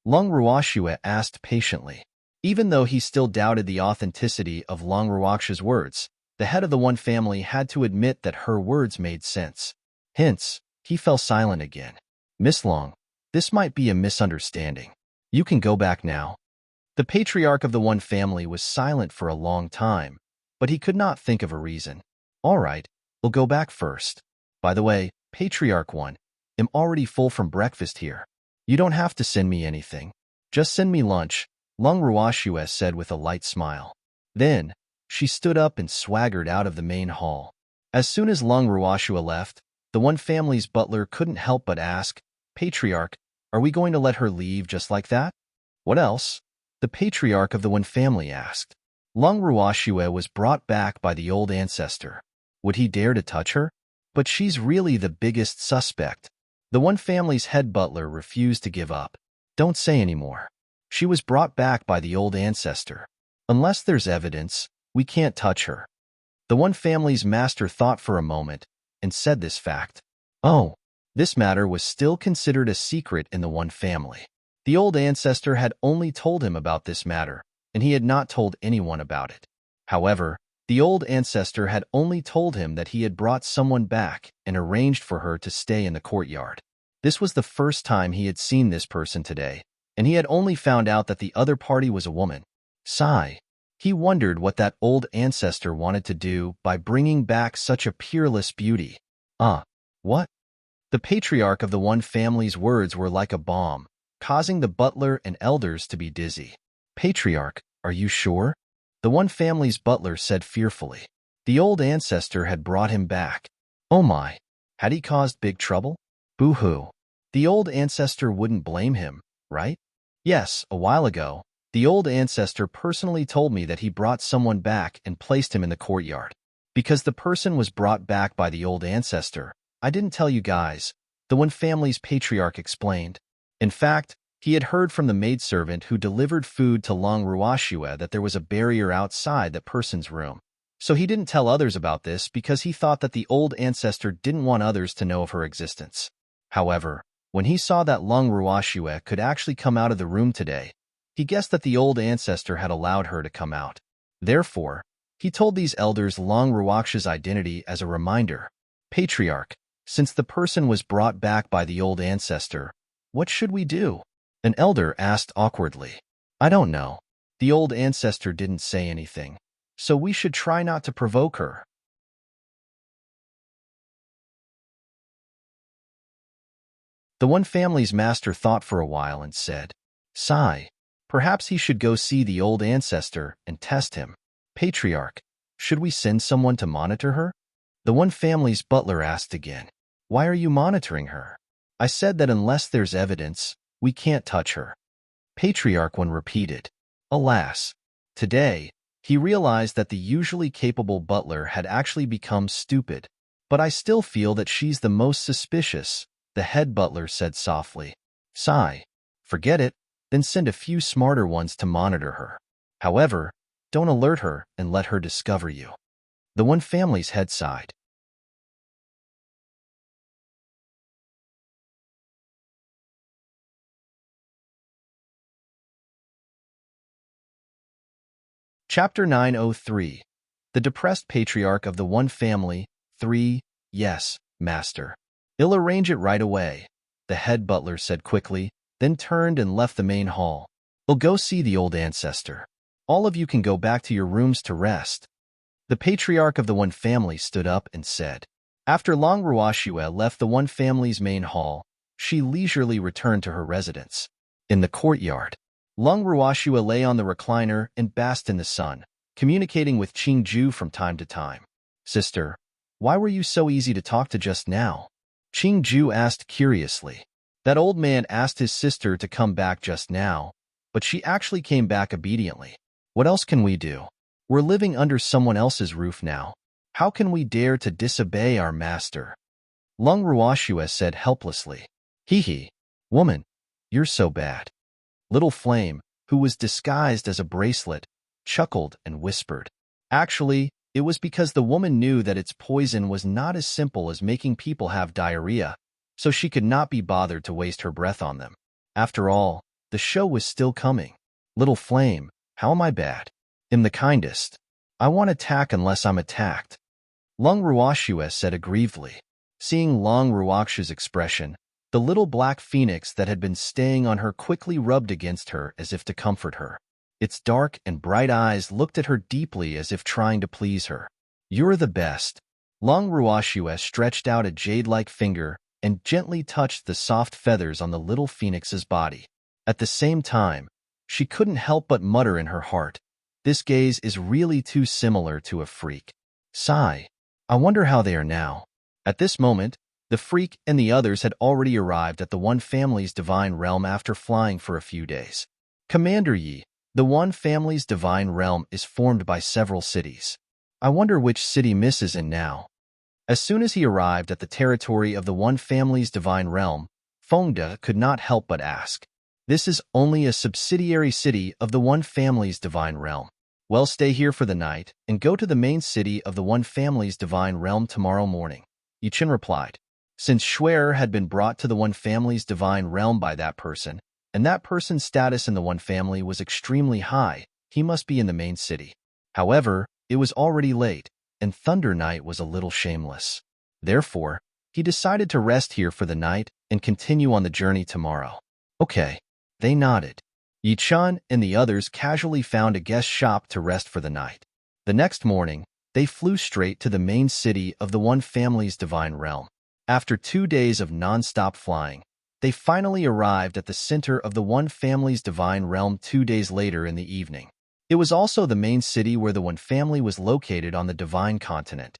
Lung Ruashua asked patiently. Even though he still doubted the authenticity of Lung Ruaksha's words, the head of the one family had to admit that her words made sense. Hence, he fell silent again. Miss Long, this might be a misunderstanding. You can go back now. The patriarch of the one family was silent for a long time, but he could not think of a reason. All right, we'll go back first. By the way, Patriarch 1, I'm already full from breakfast here. You don't have to send me anything. Just send me lunch, Lung Ruashua said with a light smile. Then, she stood up and swaggered out of the main hall. As soon as Lung Ruashua left, the one family's butler couldn't help but ask, Patriarch, Are we going to let her leave just like that? What else? The patriarch of the Wen family asked. Long Ruoxue was brought back by the old ancestor. Would he dare to touch her? But she's really the biggest suspect. The Wen family's head butler refused to give up. Don't say any more. She was brought back by the old ancestor. Unless there's evidence, we can't touch her. The Wen family's master thought for a moment and said this fact. Oh, this matter was still considered a secret in the Wen family. The old ancestor had only told him about this matter, and he had not told anyone about it. However, the old ancestor had only told him that he had brought someone back and arranged for her to stay in the courtyard. This was the first time he had seen this person today, and he had only found out that the other party was a woman. Sigh. He wondered what that old ancestor wanted to do by bringing back such a peerless beauty. What? The patriarch of the Wen family's words were like a bomb, causing the butler and elders to be dizzy. Patriarch, are you sure? The Wen family's butler said fearfully. The old ancestor had brought him back. Oh my, had he caused big trouble? Boo-hoo. The old ancestor wouldn't blame him, right? Yes, a while ago, the old ancestor personally told me that he brought someone back and placed him in the courtyard. Because the person was brought back by the old ancestor, I didn't tell you guys, the Wen family's patriarch explained. In fact, he had heard from the maidservant who delivered food to Long Ruoxue that there was a barrier outside that person's room. So he didn't tell others about this because he thought that the old ancestor didn't want others to know of her existence. However, when he saw that Long Ruoxue could actually come out of the room today, he guessed that the old ancestor had allowed her to come out. Therefore, he told these elders Long Ruoxue's identity as a reminder. Patriarch, since the person was brought back by the old ancestor, what should we do? An elder asked awkwardly. I don't know. The old ancestor didn't say anything, so we should try not to provoke her. The Wen family's master thought for a while and said, Sigh. Perhaps he should go see the old ancestor and test him. Patriarch, should we send someone to monitor her? The Wen family's butler asked again. Why are you monitoring her? I said that unless there's evidence, we can't touch her. Patriarch Wen repeated. Alas, today, he realized that the usually capable butler had actually become stupid. But I still feel that she's the most suspicious, the head butler said softly. Sigh. Forget it, then send a few smarter ones to monitor her. However, don't alert her and let her discover you. The Wen family's head sighed. Chapter 903. The Depressed Patriarch of the Wen Family. 3. Yes, Master. I'll arrange it right away, the head butler said quickly, then turned and left the main hall. I'll go see the old ancestor. All of you can go back to your rooms to rest. The patriarch of the Wen family stood up and said. After Long Ruoxue left the Wen family's main hall, she leisurely returned to her residence. In the courtyard, Long Ruoxue lay on the recliner and basked in the sun, communicating with Qingju from time to time. Sister, why were you so easy to talk to just now? Qingju asked curiously. That old man asked his sister to come back just now, but she actually came back obediently. What else can we do? We're living under someone else's roof now. How can we dare to disobey our master? Long Ruoxue said helplessly. Hee, woman, you're so bad. Little Flame, who was disguised as a bracelet, chuckled and whispered. Actually, it was because the woman knew that its poison was not as simple as making people have diarrhea, so she could not be bothered to waste her breath on them. After all, the show was still coming. Little Flame, how am I bad? I'm the kindest. I won't attack unless I'm attacked. Long Ruoxue said aggrievedly. Seeing Long Ruoxue's expression, the little black phoenix that had been staying on her quickly rubbed against her as if to comfort her. Its dark and bright eyes looked at her deeply as if trying to please her. You're the best. Long Ruoxue stretched out a jade-like finger and gently touched the soft feathers on the little phoenix's body. At the same time, she couldn't help but mutter in her heart, this gaze is really too similar to a freak. Sigh. I wonder how they are now. At this moment, The freak and the others had already arrived at the One Family's divine realm after flying for a few days. Commander Yi, the One Family's divine realm is formed by several cities. I wonder which city Miss is in now. As soon as he arrived at the territory of the One Family's divine realm, Fengde could not help but ask. This is only a subsidiary city of the One Family's divine realm. Well, stay here for the night and go to the main city of the One Family's divine realm tomorrow morning. Yichen replied. Since Schwer had been brought to the One Family's divine realm by that person, and that person's status in the One Family was extremely high, he must be in the main city. However, it was already late, and Thunder Night was a little shameless. Therefore, he decided to rest here for the night and continue on the journey tomorrow. Okay. They nodded. Yichen and the others casually found a guest shop to rest for the night. The next morning, they flew straight to the main city of the One Family's divine realm. After 2 days of non-stop flying, they finally arrived at the center of the One Family's divine realm 2 days later in the evening. It was also the main city where the One Family was located on the divine continent.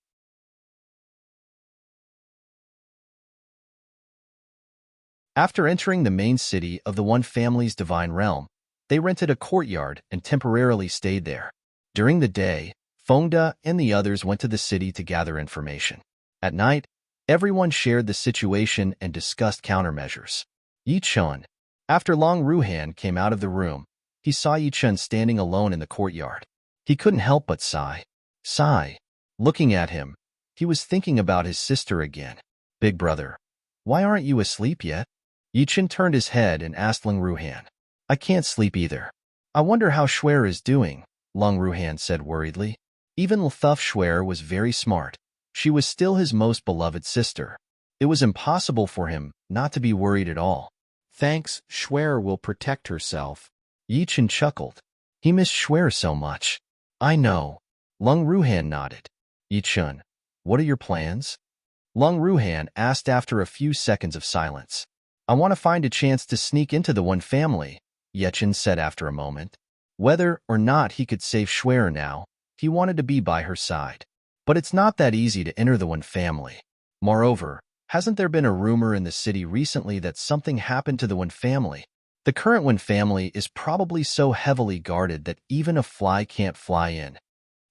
After entering the main city of the One Family's divine realm, they rented a courtyard and temporarily stayed there. During the day, Fengde and the others went to the city to gather information. At night, everyone shared the situation and discussed countermeasures. Yichen. After Long Ruhan came out of the room, he saw Yichen standing alone in the courtyard. He couldn't help but sigh. Looking at him, he was thinking about his sister again. Big brother, why aren't you asleep yet? Yichen turned his head and asked Long Ruhan. I can't sleep either. I wonder how Schwer is doing, Long Ruhan said worriedly. Even Lthuf Schwer was very smart. She was still his most beloved sister. It was impossible for him not to be worried at all. Thanks, Schwer will protect herself. Yichen chuckled. He missed Schwer so much. I know. Long Ruhan nodded. Yichen, what are your plans? Long Ruhan asked after a few seconds of silence. I want to find a chance to sneak into the One Family, Yichen said after a moment. Whether or not he could save Schwer now, he wanted to be by her side. But it's not that easy to enter the One Family. Moreover, hasn't there been a rumor in the city recently that something happened to the One Family? The current One Family is probably so heavily guarded that even a fly can't fly in.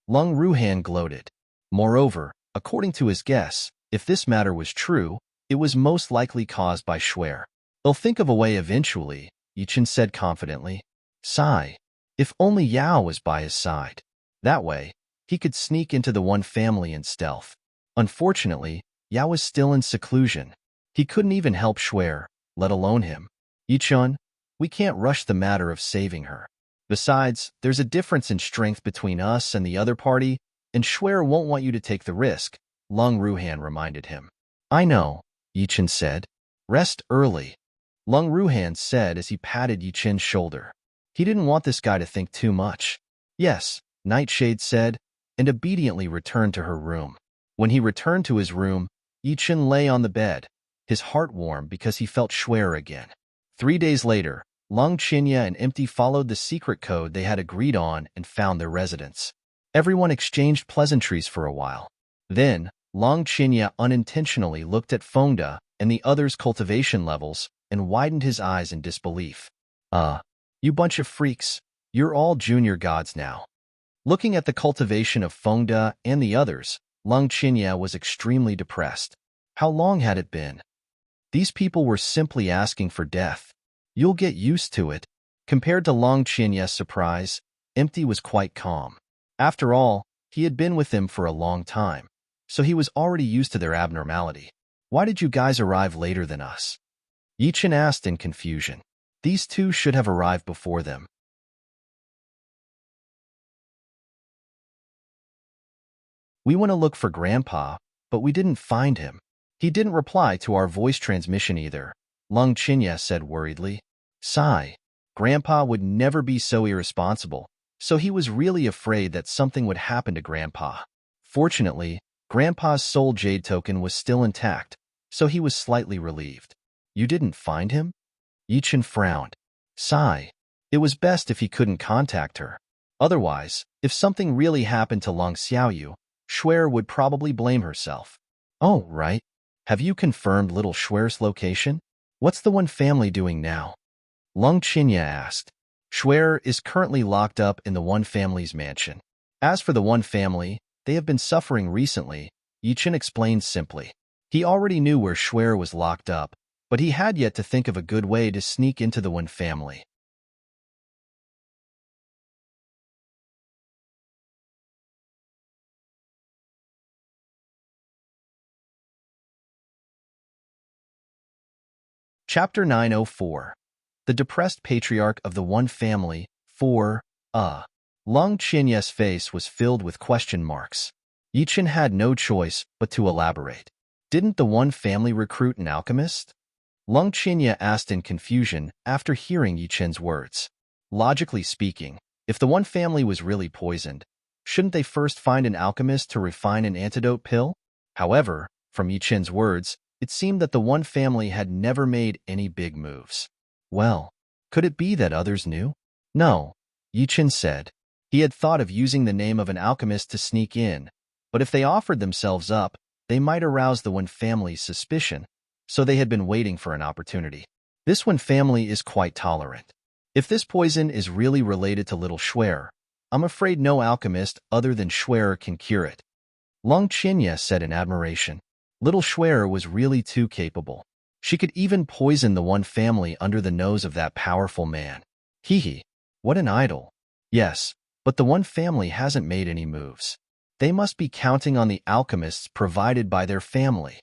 Long Ruhan gloated. Moreover, according to his guess, if this matter was true, it was most likely caused by Schwer. They'll think of a way eventually, Yichen said confidently. Sigh. If only Yao was by his side. That way, he could sneak into the One Family in stealth. Unfortunately, Yao was still in seclusion. He couldn't even help Schwer, let alone him. Yichen, we can't rush the matter of saving her. Besides, there's a difference in strength between us and the other party, and Schwer won't want you to take the risk, Long Ruhan reminded him. I know, Yichen said. Rest early, Long Ruhan said as he patted Yichen's shoulder. He didn't want this guy to think too much. Yes, Nightshade said, and obediently returned to her room. When he returned to his room, Yichen lay on the bed, his heart warm because he felt Schwer again. 3 days later, Long Qinya and Empty followed the secret code they had agreed on and found their residence. Everyone exchanged pleasantries for a while. Then, Long Qinya unintentionally looked at Fengde and the others' cultivation levels and widened his eyes in disbelief. You bunch of freaks, you're all junior gods now. Looking at the cultivation of Fengde and the others, Long Qinya was extremely depressed. How long had it been? These people were simply asking for death. You'll get used to it. Compared to Long Qinya's surprise, Empty was quite calm. After all, he had been with them for a long time, so he was already used to their abnormality. Why did you guys arrive later than us? Yichen asked in confusion. These two should have arrived before them. We went to look for Grandpa, but we didn't find him. He didn't reply to our voice transmission either, Long Qinya said worriedly. Sigh. Grandpa would never be so irresponsible, so he was really afraid that something would happen to Grandpa. Fortunately, Grandpa's soul jade token was still intact, so he was slightly relieved. You didn't find him? Yichen frowned. Sigh. It was best if he couldn't contact her. Otherwise, if something really happened to Long Xiaoyu, Schwer would probably blame herself. Oh, right. Have you confirmed little Schwer's location? What's the one family doing now? Lung Chinya asked. Schwer is currently locked up in the one family's mansion. As for the one family, they have been suffering recently, Yichin explained simply. He already knew where Schwer was locked up, but he had yet to think of a good way to sneak into the one family. Chapter 904. The Depressed Patriarch of the One Family, 4, Lung Chinya's face was filled with question marks. Yichin had no choice but to elaborate. Didn't the one family recruit an alchemist? Lung Chinya asked in confusion after hearing Yichin's words. Logically speaking, if the one family was really poisoned, shouldn't they first find an alchemist to refine an antidote pill? However, from Yichin's words, it seemed that the one family had never made any big moves. Well, could it be that others knew? No, Yichin said. He had thought of using the name of an alchemist to sneak in, but if they offered themselves up, they might arouse the one family's suspicion, so they had been waiting for an opportunity. This one family is quite tolerant. If this poison is really related to little Schwer, I'm afraid no alchemist other than Schwer can cure it. Lung Chinya said in admiration. Little Schwer was really too capable. She could even poison the one family under the nose of that powerful man. Hee, what an idol. Yes, but the one family hasn't made any moves. They must be counting on the alchemists provided by their family.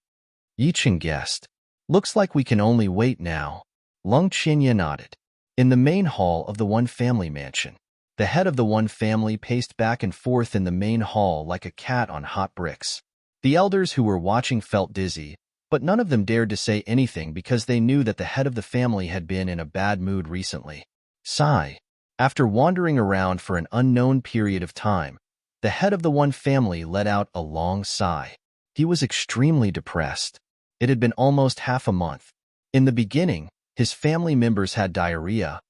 Yichin guessed. Looks like we can only wait now. Lung Chinya nodded. In the main hall of the one family mansion, the head of the one family paced back and forth in the main hall like a cat on hot bricks. The elders who were watching felt dizzy, but none of them dared to say anything because they knew that the head of the family had been in a bad mood recently. Sigh. After wandering around for an unknown period of time, the head of the one family let out a long sigh. He was extremely depressed. It had been almost half a month. In the beginning, his family members had diarrhea,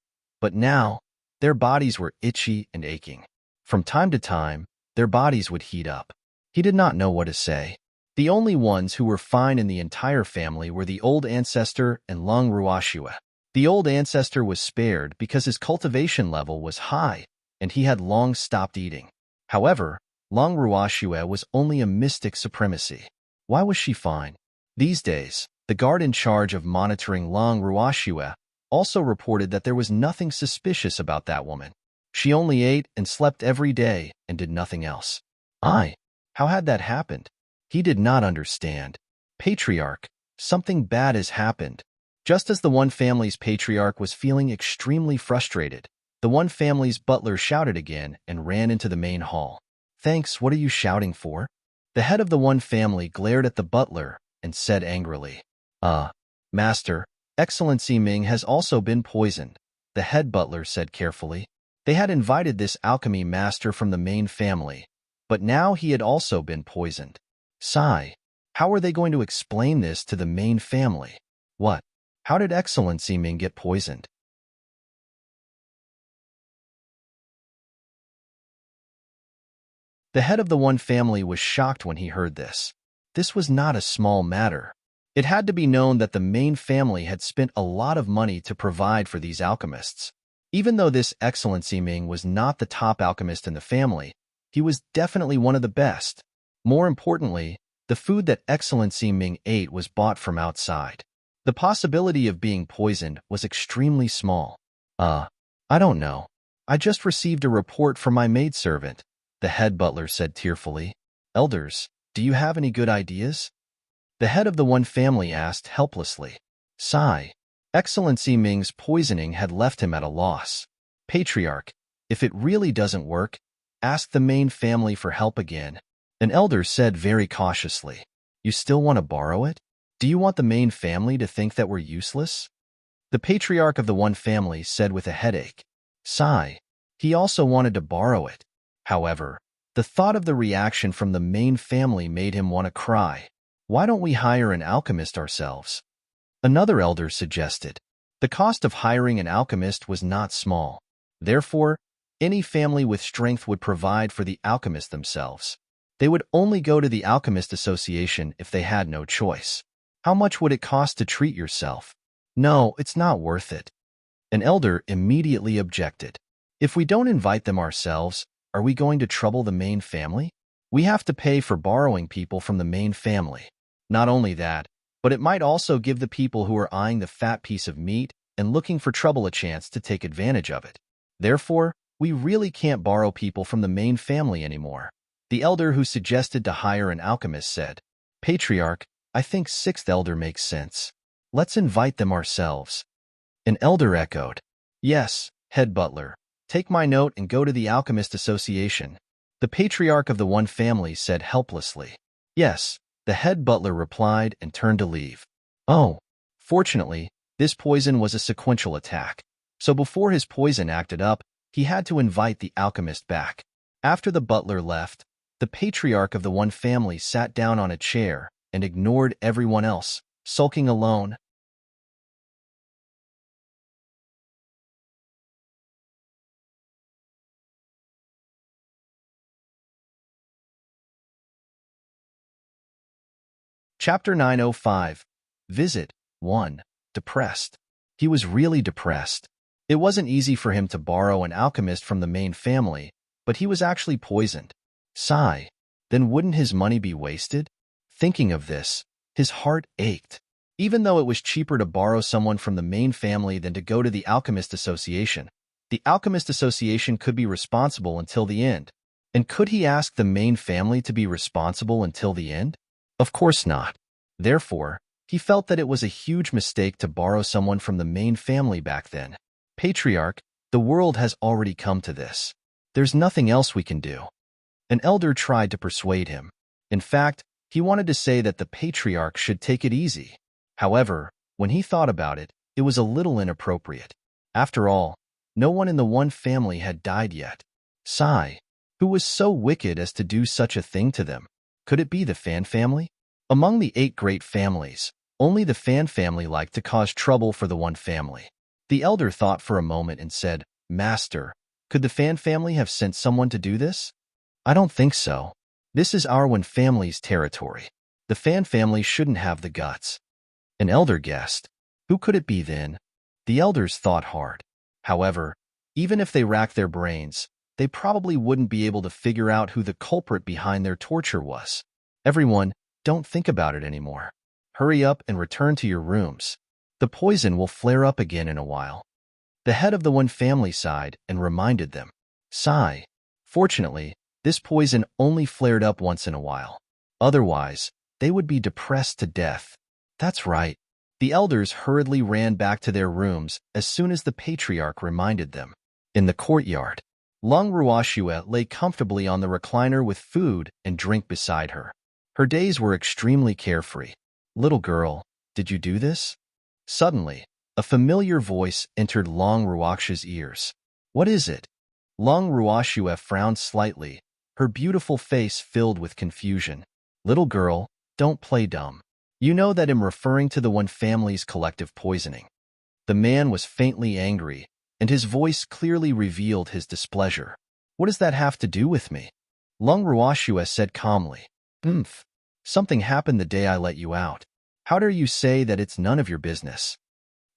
but now, their bodies were itchy and aching. From time to time, their bodies would heat up. He did not know what to say. The only ones who were fine in the entire family were the old ancestor and Lung Ruoxue. The old ancestor was spared because his cultivation level was high, and he had long stopped eating. However, Lung Ruoxue was only a mystic supremacy. Why was she fine? These days, the guard in charge of monitoring Lung Ruoxue also reported that there was nothing suspicious about that woman. She only ate and slept every day and did nothing else. How had that happened? He did not understand. Patriarch, something bad has happened. Just as the one family's patriarch was feeling extremely frustrated, the one family's butler shouted again and ran into the main hall. Thanks, what are you shouting for? The head of the one family glared at the butler and said angrily, Master, Excellency Ming has also been poisoned, the head butler said carefully. They had invited this alchemy master from the main family, but now he had also been poisoned. Sigh. How are they going to explain this to the main family? What? How did Excellency Ming get poisoned? The head of the one family was shocked when he heard this. This was not a small matter. It had to be known that the main family had spent a lot of money to provide for these alchemists. Even though this Excellency Ming was not the top alchemist in the family, he was definitely one of the best. More importantly, the food that Excellency Ming ate was bought from outside. The possibility of being poisoned was extremely small. I don't know. I just received a report from my maidservant, the head butler said tearfully. Elders, do you have any good ideas? The head of the one family asked helplessly. Sigh. Excellency Ming's poisoning had left him at a loss. Patriarch, if it really doesn't work, ask the main family for help again. An elder said very cautiously. You still want to borrow it? Do you want the main family to think that we're useless? The patriarch of the one family said with a headache. Sigh. He also wanted to borrow it. However, the thought of the reaction from the main family made him want to cry. Why don't we hire an alchemist ourselves? Another elder suggested. The cost of hiring an alchemist was not small. Therefore, any family with strength would provide for the alchemist themselves. They would only go to the Alchemist Association if they had no choice. How much would it cost to treat yourself? No, it's not worth it. An elder immediately objected. If we don't invite them ourselves, are we going to trouble the main family? We have to pay for borrowing people from the main family. Not only that, but it might also give the people who are eyeing the fat piece of meat and looking for trouble a chance to take advantage of it. Therefore, we really can't borrow people from the main family anymore. The elder who suggested to hire an alchemist said, Patriarch, I think sixth elder makes sense. Let's invite them ourselves. An elder echoed, Yes, head butler. Take my note and go to the Alchemist Association. The patriarch of the one family said helplessly. Yes, the head butler replied and turned to leave. Oh, fortunately, this poison was a sequential attack. So before his poison acted up, he had to invite the alchemist back. After the butler left, the patriarch of the one family sat down on a chair and ignored everyone else, sulking alone. Chapter 905. Visit 1. Depressed. He was really depressed. It wasn't easy for him to borrow an alchemist from the main family, but he was actually poisoned. Sigh. Then wouldn't his money be wasted? Thinking of this, his heart ached. Even though it was cheaper to borrow someone from the main family than to go to the Alchemist Association, the Alchemist Association could be responsible until the end. And could he ask the main family to be responsible until the end? Of course not. Therefore, he felt that it was a huge mistake to borrow someone from the main family back then. Patriarch, the world has already come to this. There's nothing else we can do. An elder tried to persuade him. In fact, he wanted to say that the patriarch should take it easy. However, when he thought about it, it was a little inappropriate. After all, no one in the one family had died yet. Sigh. Who was so wicked as to do such a thing to them? Could it be the Fan family? Among the 8 great families, only the Fan family liked to cause trouble for the one family. The elder thought for a moment and said, Master, could the Fan family have sent someone to do this? I don't think so. This is our one family's territory. The Fan family shouldn't have the guts. An elder guessed. Who could it be then? The elders thought hard. However, even if they racked their brains, they probably wouldn't be able to figure out who the culprit behind their torture was. Everyone, don't think about it anymore. Hurry up and return to your rooms. The poison will flare up again in a while. The head of the one family sighed and reminded them. Sigh. Fortunately, this poison only flared up once in a while. Otherwise, they would be depressed to death. That's right. The elders hurriedly ran back to their rooms as soon as the patriarch reminded them. In the courtyard, Long Ruashua lay comfortably on the recliner with food and drink beside her. Her days were extremely carefree. Little girl, did you do this? Suddenly, a familiar voice entered Long Ruaksha's ears. What is it? Long Ruashua frowned slightly, her beautiful face filled with confusion. Little girl, don't play dumb. You know that I'm referring to the one family's collective poisoning. The man was faintly angry, and his voice clearly revealed his displeasure. What does that have to do with me? Long Ruashua said calmly. Something happened the day I let you out. How dare you say that it's none of your business?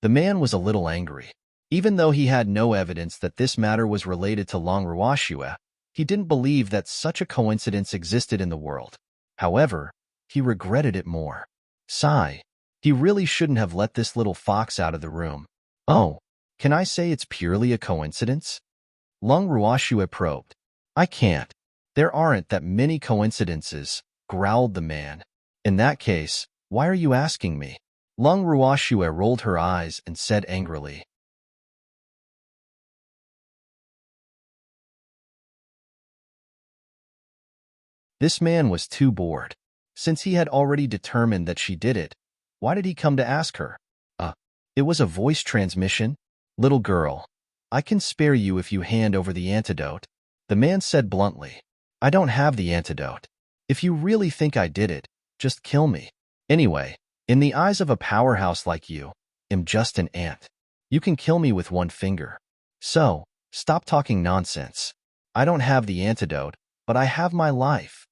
The man was a little angry. Even though he had no evidence that this matter was related to Long Ruashua, he didn't believe that such a coincidence existed in the world. However, he regretted it more. Sigh. He really shouldn't have let this little fox out of the room. Oh, can I say it's purely a coincidence? Long Ruashua probed. I can't. There aren't that many coincidences, growled the man. In that case, why are you asking me? Long Ruashua rolled her eyes and said angrily. This man was too bored. Since he had already determined that she did it, why did he come to ask her? It was a voice transmission. Little girl, I can spare you if you hand over the antidote. The man said bluntly. I don't have the antidote. If you really think I did it, just kill me. Anyway, in the eyes of a powerhouse like you, I'm just an ant. You can kill me with one finger. So, stop talking nonsense. I don't have the antidote, but I have my life.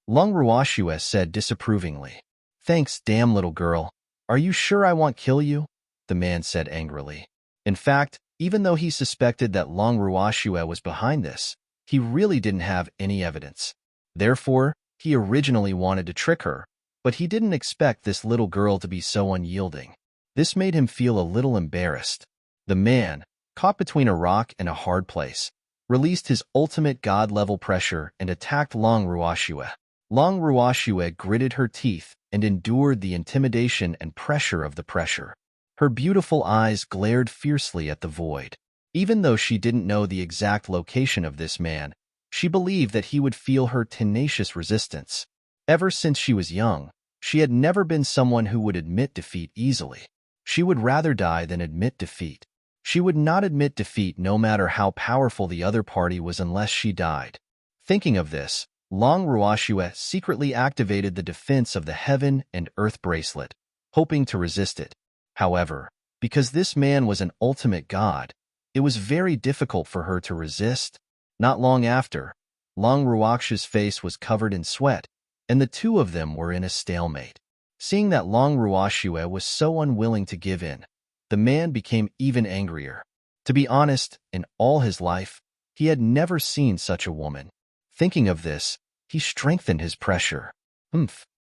Long Ruashua said disapprovingly. Thanks, damn little girl. Are you sure I won't kill you? The man said angrily. In fact, even though he suspected that Long Ruoxue was behind this, he really didn't have any evidence. Therefore, he originally wanted to trick her, but he didn't expect this little girl to be so unyielding. This made him feel a little embarrassed. The man, caught between a rock and a hard place, released his ultimate god-level pressure and attacked Long Ruoxue. Long Ruoxue gritted her teeth and endured the intimidation and pressure of the pressure. Her beautiful eyes glared fiercely at the void. Even though she didn't know the exact location of this man, she believed that he would feel her tenacious resistance. Ever since she was young, she had never been someone who would admit defeat easily. She would rather die than admit defeat. She would not admit defeat no matter how powerful the other party was unless she died. Thinking of this, Long Ruoxue secretly activated the defense of the Heaven and Earth bracelet, hoping to resist it. However, because this man was an ultimate god, it was very difficult for her to resist. Not long after, Long Ruoxue's face was covered in sweat, and the two of them were in a stalemate. Seeing that Long Ruoxue was so unwilling to give in, the man became even angrier. To be honest, in all his life, he had never seen such a woman. Thinking of this, he strengthened his pressure.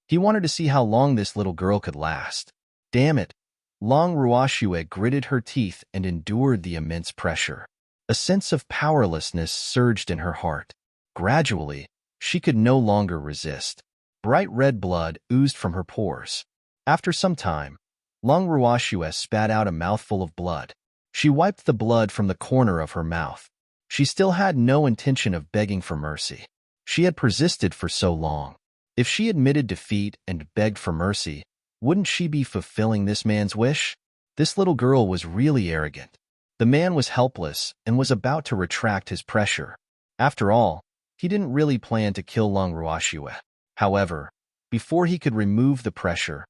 He wanted to see how long this little girl could last. Damn it! Long Ruoxue gritted her teeth and endured the immense pressure. A sense of powerlessness surged in her heart. Gradually, she could no longer resist. Bright red blood oozed from her pores. After some time, Long Ruoxue spat out a mouthful of blood. She wiped the blood from the corner of her mouth. She still had no intention of begging for mercy. She had persisted for so long. If she admitted defeat and begged for mercy, wouldn't she be fulfilling this man's wish? This little girl was really arrogant. The man was helpless and was about to retract his pressure. After all, he didn't really plan to kill Long Ruoxue. However, before he could remove the pressure,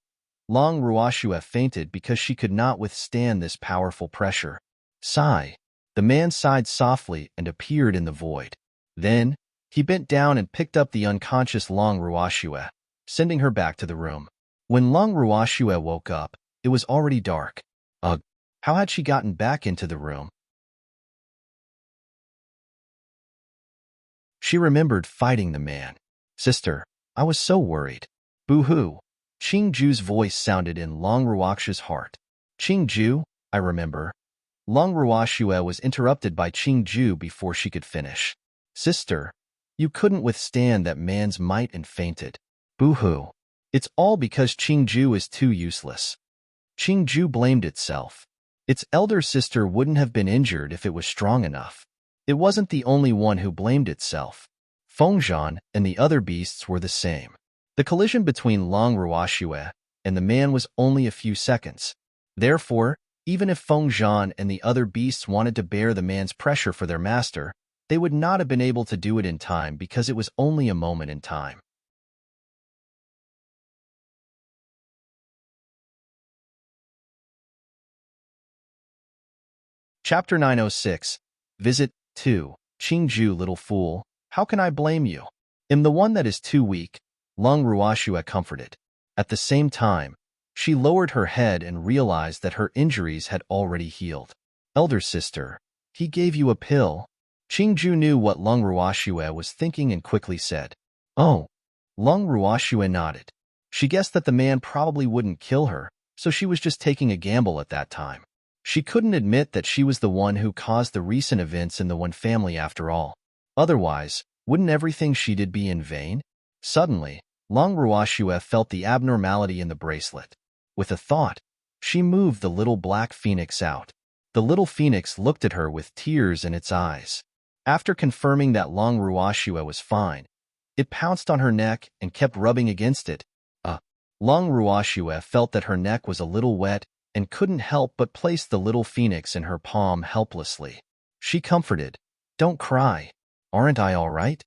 Long Ruoxue fainted because she could not withstand this powerful pressure. Sigh. The man sighed softly and appeared in the void. Then, he bent down and picked up the unconscious Long Ruoxue, sending her back to the room. When Long Ruoxue woke up, it was already dark. Ugh, how had she gotten back into the room? She remembered fighting the man. Sister, I was so worried. Boo-hoo. Qingju's voice sounded in Long Ruoxue's heart. Qingju, I remember. Long Ruoxue was interrupted by Qingju before she could finish. Sister, you couldn't withstand that man's might and fainted. Boo-hoo. It's all because Qingju is too useless. Qingju blamed itself. Its elder sister wouldn't have been injured if it was strong enough. It wasn't the only one who blamed itself. Fengzhan and the other beasts were the same. The collision between Long Ruoxue and the man was only a few seconds. Therefore, even if Fengzhan and the other beasts wanted to bear the man's pressure for their master, they would not have been able to do it in time because it was only a moment in time. Chapter 906. Visit 2. Qingju, little fool, how can I blame you? Am the one that is too weak, Long Ruoxue comforted. At the same time, she lowered her head and realized that her injuries had already healed. Elder sister, he gave you a pill. Qingju knew what Long Ruoxue was thinking and quickly said, Oh. Long Ruoxue nodded. She guessed that the man probably wouldn't kill her, so she was just taking a gamble at that time. She couldn't admit that she was the one who caused the recent events in the One family after all. Otherwise, wouldn't everything she did be in vain? Suddenly, Long Ruoxue felt the abnormality in the bracelet. With a thought, she moved the little black phoenix out. The little phoenix looked at her with tears in its eyes. After confirming that Long Ruoxue was fine, it pounced on her neck and kept rubbing against it. Long Ruoxue felt that her neck was a little wet and couldn't help but place the little phoenix in her palm helplessly. She comforted, Don't cry. Aren't I all right?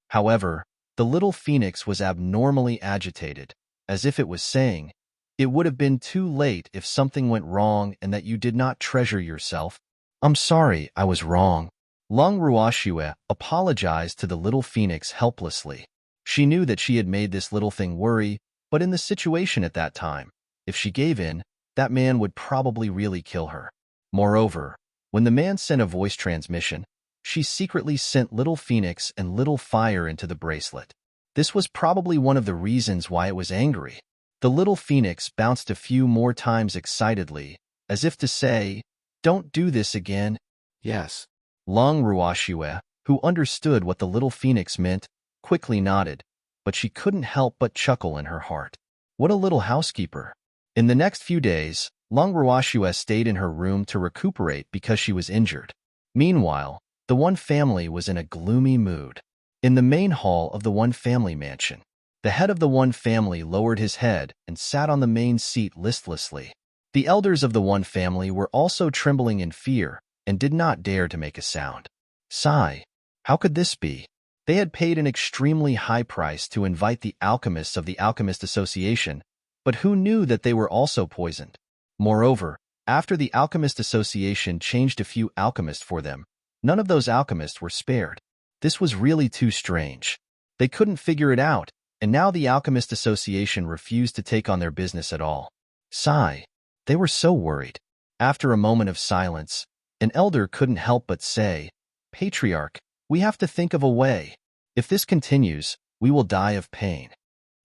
However, the little phoenix was abnormally agitated, as if it was saying, It would have been too late if something went wrong and that you did not treasure yourself. I'm sorry, I was wrong. Long Ruoxue apologized to the little phoenix helplessly. She knew that she had made this little thing worry, but in the situation at that time, If she gave in, that man would probably really kill her. Moreover, when the man sent a voice transmission, she secretly sent Little Phoenix and Little Fire into the bracelet. This was probably one of the reasons why it was angry. The Little Phoenix bounced a few more times excitedly, as if to say, "Don't do this again." Yes. Long Ruashue, who understood what the Little Phoenix meant, quickly nodded, but she couldn't help but chuckle in her heart. What a little housekeeper. In the next few days, Long Ruashue stayed in her room to recuperate because she was injured. Meanwhile, the One family was in a gloomy mood. In the main hall of the One family mansion, the head of the One family lowered his head and sat on the main seat listlessly. The elders of the One family were also trembling in fear and did not dare to make a sound. Sigh. How could this be? They had paid an extremely high price to invite the alchemists of the Alchemist Association, but who knew that they were also poisoned? Moreover, after the Alchemist Association changed a few alchemists for them, none of those alchemists were spared. This was really too strange. They couldn't figure it out, and now the Alchemist Association refused to take on their business at all. Sigh. They were so worried. After a moment of silence, an elder couldn't help but say, "Patriarch, we have to think of a way. If this continues, we will die of pain.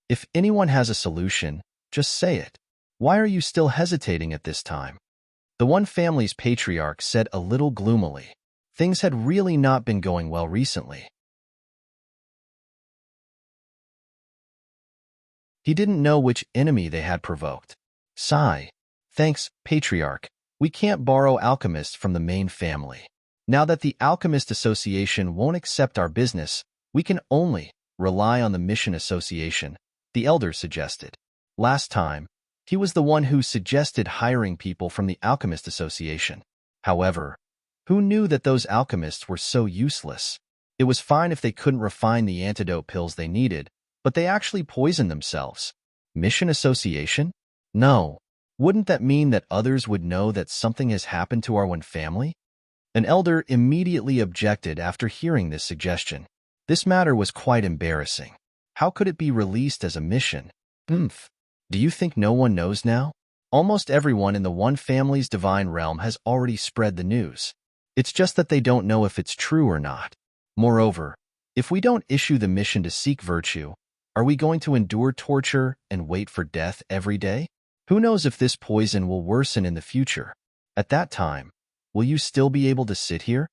If anyone has a solution, just say it. Why are you still hesitating at this time?" The One family's patriarch said a little gloomily. Things had really not been going well recently. He didn't know which enemy they had provoked. Sigh. Thanks, Patriarch. We can't borrow alchemists from the main family. Now that the Alchemist Association won't accept our business, we can only rely on the Mission Association, the elder suggested. Last time, he was the one who suggested hiring people from the Alchemist Association. However, who knew that those alchemists were so useless? It was fine if they couldn't refine the antidote pills they needed, but they actually poisoned themselves. Mission Association? No. Wouldn't that mean that others would know that something has happened to our One family? An elder immediately objected after hearing this suggestion. This matter was quite embarrassing. How could it be released as a mission? Do you think no one knows now? Almost everyone in the One family's divine realm has already spread the news. It's just that they don't know if it's true or not. Moreover, if we don't issue the mission to seek virtue, are we going to endure torture and wait for death every day? Who knows if this poison will worsen in the future? At that time, will you still be able to sit here?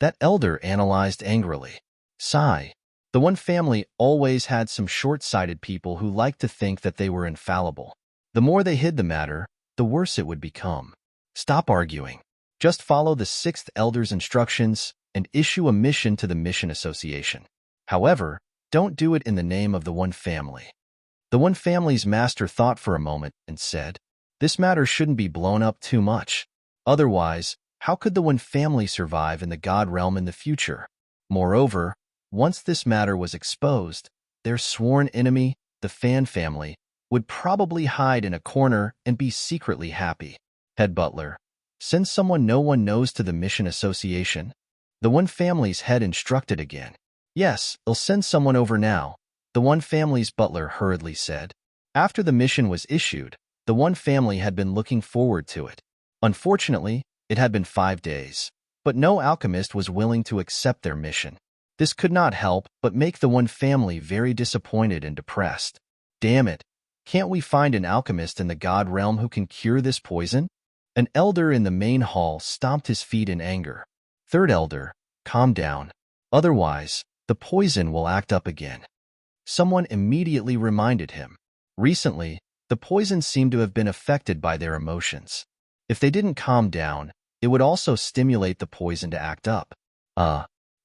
That elder analyzed angrily. Sigh. The One family always had some short-sighted people who liked to think that they were infallible. The more they hid the matter, the worse it would become. Stop arguing. Just follow the sixth elder's instructions and issue a mission to the Mission Association. However, don't do it in the name of the One family. The One family's master thought for a moment and said, "This matter shouldn't be blown up too much. Otherwise, how could the One family survive in the God realm in the future? Moreover, once this matter was exposed, their sworn enemy, the Fan family, would probably hide in a corner and be secretly happy." Head butler, send someone no one knows to the Mission Association. The One family's head instructed again. Yes, I'll send someone over now, the One family's butler hurriedly said. After the mission was issued, the One family had been looking forward to it. Unfortunately, it had been 5 days, but no alchemist was willing to accept their mission. This could not help but make the One family very disappointed and depressed. Damn it, can't we find an alchemist in the God realm who can cure this poison? An elder in the main hall stomped his feet in anger. Third elder, calm down. Otherwise, the poison will act up again. Someone immediately reminded him. Recently, the poison seemed to have been affected by their emotions. If they didn't calm down, it would also stimulate the poison to act up.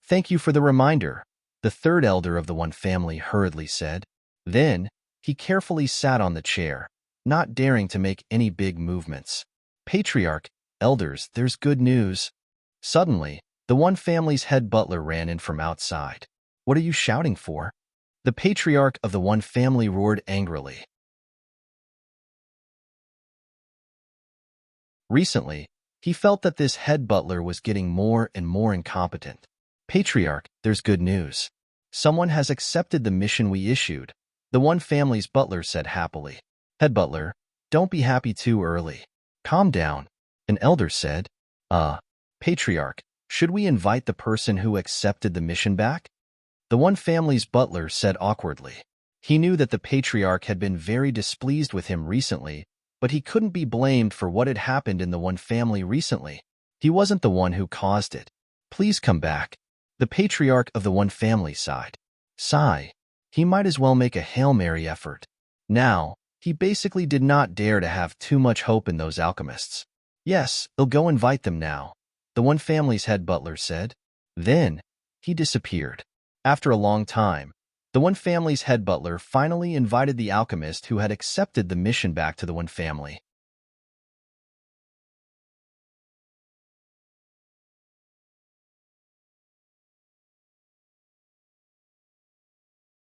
Thank you for the reminder, the third elder of the One family hurriedly said. Then, he carefully sat on the chair, not daring to make any big movements. Patriarch, elders, there's good news. Suddenly, the One family's head butler ran in from outside. What are you shouting for? The patriarch of the One family roared angrily. Recently, he felt that this head butler was getting more and more incompetent. Patriarch, there's good news. Someone has accepted the mission we issued, the One family's butler said happily. Head butler, don't be happy too early. Calm down, an elder said. Patriarch, should we invite the person who accepted the mission back? The one family's butler said awkwardly. He knew that the patriarch had been very displeased with him recently, but he couldn't be blamed for what had happened in the one family recently. He wasn't the one who caused it. Please come back. The patriarch of the one family sighed. He might as well make a Hail Mary effort. Now, he basically did not dare to have too much hope in those alchemists. Yes, they'll go invite them now, the one family's head butler said. Then, he disappeared. After a long time, the one family's head butler finally invited the alchemist who had accepted the mission back to the one family.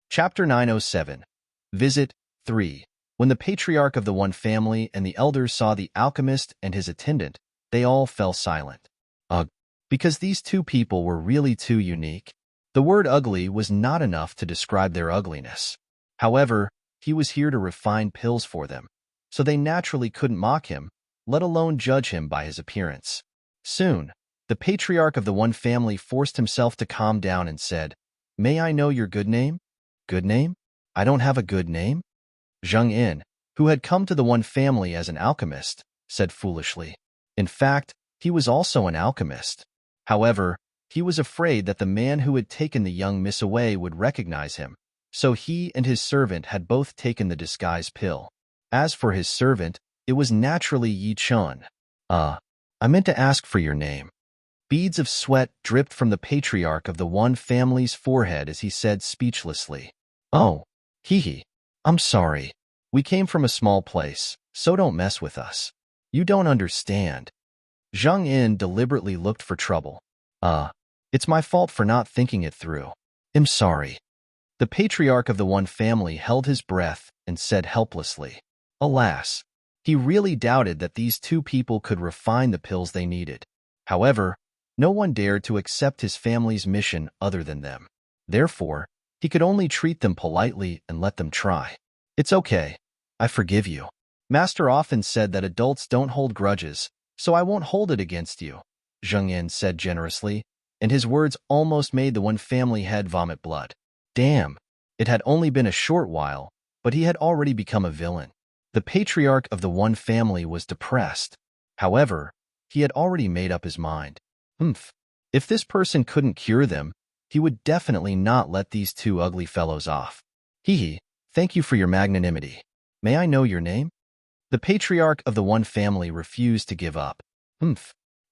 Chapter 907. Visit 3. When the patriarch of the one family and the elders saw the alchemist and his attendant, they all fell silent. Ugh. Because these two people were really too unique. The word ugly was not enough to describe their ugliness. However, he was here to refine pills for them, so they naturally couldn't mock him, let alone judge him by his appearance. Soon, the patriarch of the one family forced himself to calm down and said, "May I know your good name?" Good name? I don't have a good name? Zheng In, who had come to the one family as an alchemist, said foolishly. In fact, he was also an alchemist. However, he was afraid that the man who had taken the young miss away would recognize him, so he and his servant had both taken the disguise pill. As for his servant, it was naturally Yi Chun. I meant to ask for your name. Beads of sweat dripped from the patriarch of the one family's forehead as he said speechlessly. Oh, I'm sorry. We came from a small place, so don't mess with us. You don't understand. Zheng In deliberately looked for trouble. It's my fault for not thinking it through. I'm sorry. The patriarch of the one family held his breath and said helplessly. Alas, he really doubted that these two people could refine the pills they needed. However, no one dared to accept his family's mission other than them. Therefore, he could only treat them politely and let them try. It's okay. I forgive you. Master often said that adults don't hold grudges, so I won't hold it against you, Zheng In said generously, and his words almost made the one family head vomit blood. Damn, it had only been a short while, but he had already become a villain. The patriarch of the one family was depressed. However, he had already made up his mind. If this person couldn't cure them, he would definitely not let these two ugly fellows off. Thank you for your magnanimity. May I know your name? The patriarch of the one family refused to give up.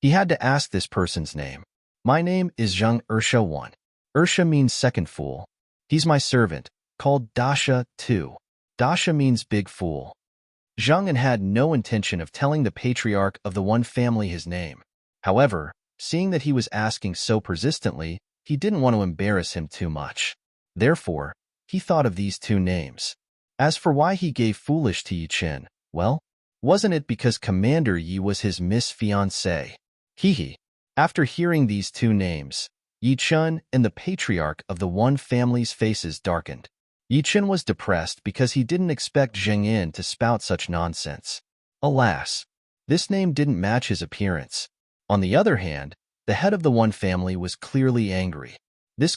He had to ask this person's name. My name is Zheng Ersha 1. Ersha means second fool. He's my servant, called Dasha 2. Dasha means big fool. Zheng In had no intention of telling the patriarch of the one family his name. However, seeing that he was asking so persistently, he didn't want to embarrass him too much. Therefore, he thought of these two names. As for why he gave foolish to Yi Chen, well, wasn't it because Commander Yi was his miss-fiancée? After hearing these two names, Yi Chen and the patriarch of the one family's faces darkened. Yi Chen was depressed because he didn't expect Zheng In to spout such nonsense. Alas, this name didn't match his appearance. On the other hand, the head of the one family was clearly angry.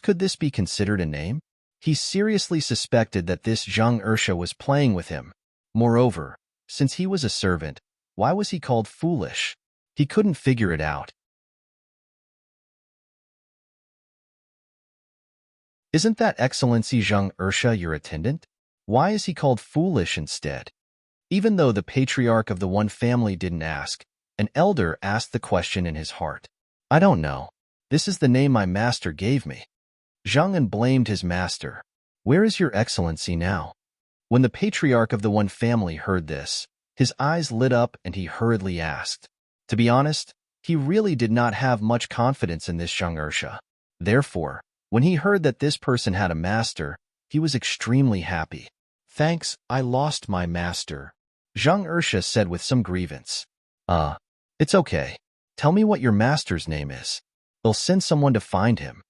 Could this be considered a name? He seriously suspected that this Zheng Ersha was playing with him. Moreover, since he was a servant, why was he called foolish? He couldn't figure it out. Isn't that Excellency Zheng Ersha your attendant? Why is he called foolish instead? Even though the patriarch of the one family didn't ask, an elder asked the question in his heart. I don't know. This is the name my master gave me. Zheng In blamed his master. Where is your excellency now? When the patriarch of the one family heard this, his eyes lit up and he hurriedly asked. To be honest, he really did not have much confidence in this Zheng Ersha. Therefore, when he heard that this person had a master, he was extremely happy. Thanks, I lost my master, Zheng Ersha said with some grievance. It's okay. Tell me what your master's name is. They'll send someone to find him.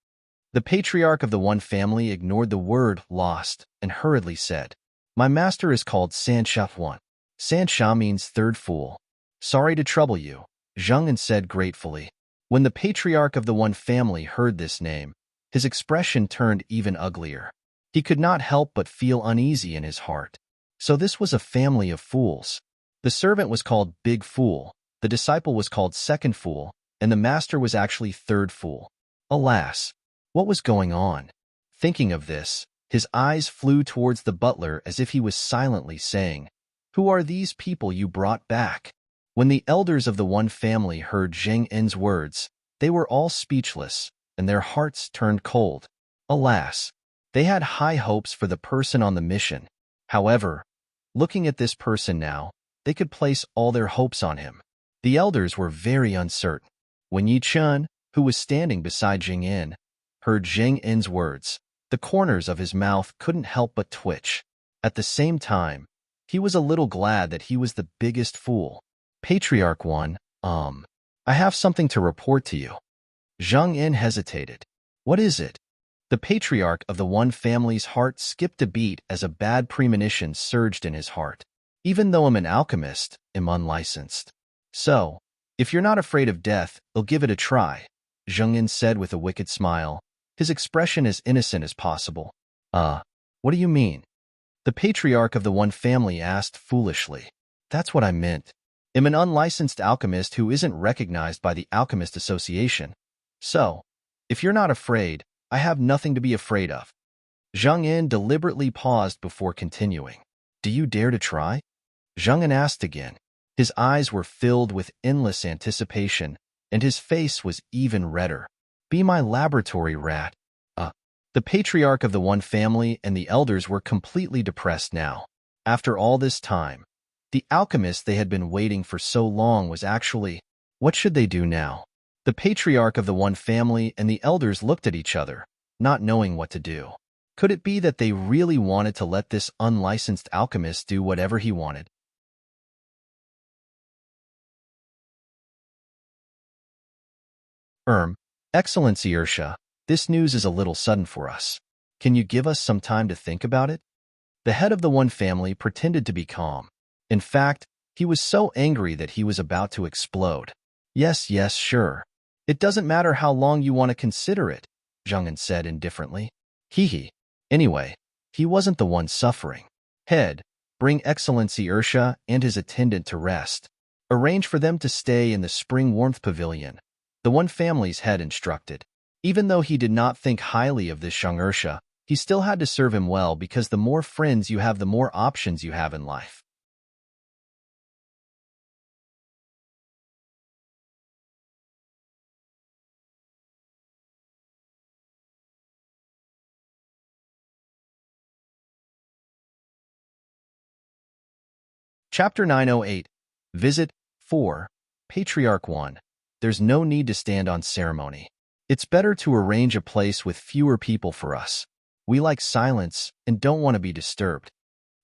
The patriarch of the one family ignored the word lost and hurriedly said, My master is called Sanshaf 1. San Sha means third fool. Sorry to trouble you, Zheng En said gratefully. When the patriarch of the One family heard this name, his expression turned even uglier. He could not help but feel uneasy in his heart. So this was a family of fools. The servant was called Big Fool, the disciple was called Second Fool, and the master was actually Third Fool. Alas, what was going on? Thinking of this, his eyes flew towards the butler as if he was silently saying, "Who are these people you brought back?" When the elders of the One family heard Zheng En's words, they were all speechless, and their hearts turned cold. Alas, they had high hopes for the person on the mission. However, looking at this person now, they could place all their hopes on him. The elders were very uncertain. When Yi Chun, who was standing beside Zheng En, heard Zheng En's words, the corners of his mouth couldn't help but twitch. At the same time, he was a little glad that he was the biggest fool. Patriarch 1, I have something to report to you. Zheng En hesitated. What is it? The patriarch of the One family's heart skipped a beat as a bad premonition surged in his heart. Even though I'm an alchemist, I'm unlicensed. So, if you're not afraid of death, I'll give it a try, Zheng En said with a wicked smile, his expression as innocent as possible. What do you mean? The patriarch of the One family asked foolishly. That's what I meant. I'm an unlicensed alchemist who isn't recognized by the Alchemist Association. So, if you're not afraid, I have nothing to be afraid of. Zheng En deliberately paused before continuing. Do you dare to try? Zheng En asked again. His eyes were filled with endless anticipation, and his face was even redder. Be my laboratory rat. The patriarch of the One family and the elders were completely depressed now. After all this time, the alchemist they had been waiting for so long was actually, what should they do now? The patriarch of the One family and the elders looked at each other, not knowing what to do. Could it be that they really wanted to let this unlicensed alchemist do whatever he wanted? Excellency Ursha, this news is a little sudden for us. Can you give us some time to think about it? The head of the One family pretended to be calm. In fact, he was so angry that he was about to explode. Yes, sure. It doesn't matter how long you want to consider it, Zheng En said indifferently. Hee. Anyway, he wasn't the one suffering. Head, bring Excellency Ursha and his attendant to rest. Arrange for them to stay in the Spring Warmth Pavilion, the One family's head instructed. Even though he did not think highly of this Zheng Ursha, he still had to serve him well because the more friends you have, the more options you have in life. Chapter 908. Visit 4. Patriarch 1. There's no need to stand on ceremony. It's better to arrange a place with fewer people for us. We like silence and don't want to be disturbed.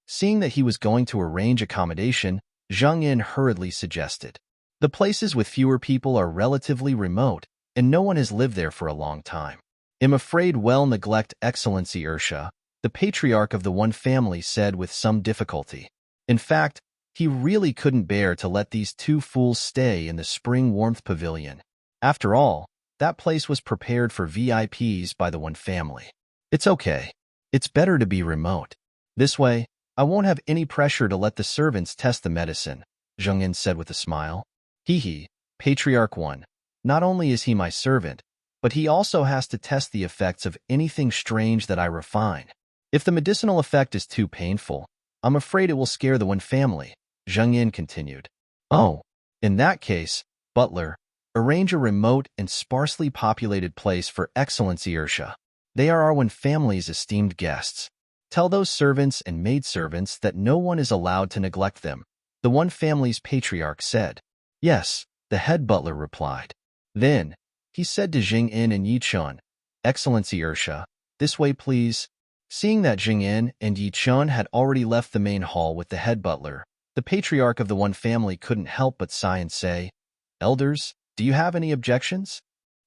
Seeing that he was going to arrange accommodation, Zheng En hurriedly suggested. The places with fewer people are relatively remote, and no one has lived there for a long time. I'm afraid we'll neglect Excellency Ursha, the patriarch of the One family said with some difficulty. In fact, he really couldn't bear to let these two fools stay in the Spring Warmth Pavilion. After all, that place was prepared for VIPs by the One family. It's okay. It's better to be remote. This way, I won't have any pressure to let the servants test the medicine, Zheng En said with a smile. Hee, Patriarch 1. Not only is he my servant, but he also has to test the effects of anything strange that I refine. If the medicinal effect is too painful, I'm afraid it will scare the One family, Zheng En continued. Oh, in that case, butler, arrange a remote and sparsely populated place for Excellency Ursha. They are our One family's esteemed guests. Tell those servants and maidservants that no one is allowed to neglect them, the One family's patriarch said. Yes, the head butler replied. Then, he said to Zheng En and Yi Chun, Excellency Ursha, this way please. Seeing that Zheng En and Yi Chun had already left the main hall with the head butler, the patriarch of the One family couldn't help but sigh and say, Elders, do you have any objections?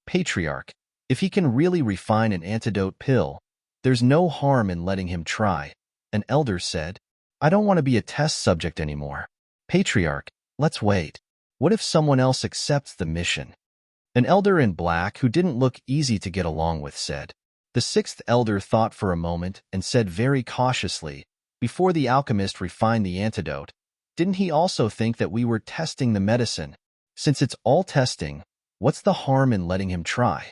Patriarch, if he can really refine an antidote pill, there's no harm in letting him try, an elder said. I don't want to be a test subject anymore. Patriarch, let's wait. What if someone else accepts the mission? An elder in black who didn't look easy to get along with said. The sixth elder thought for a moment and said very cautiously, before the alchemist refined the antidote, didn't he also think that we were testing the medicine? Since it's all testing, what's the harm in letting him try?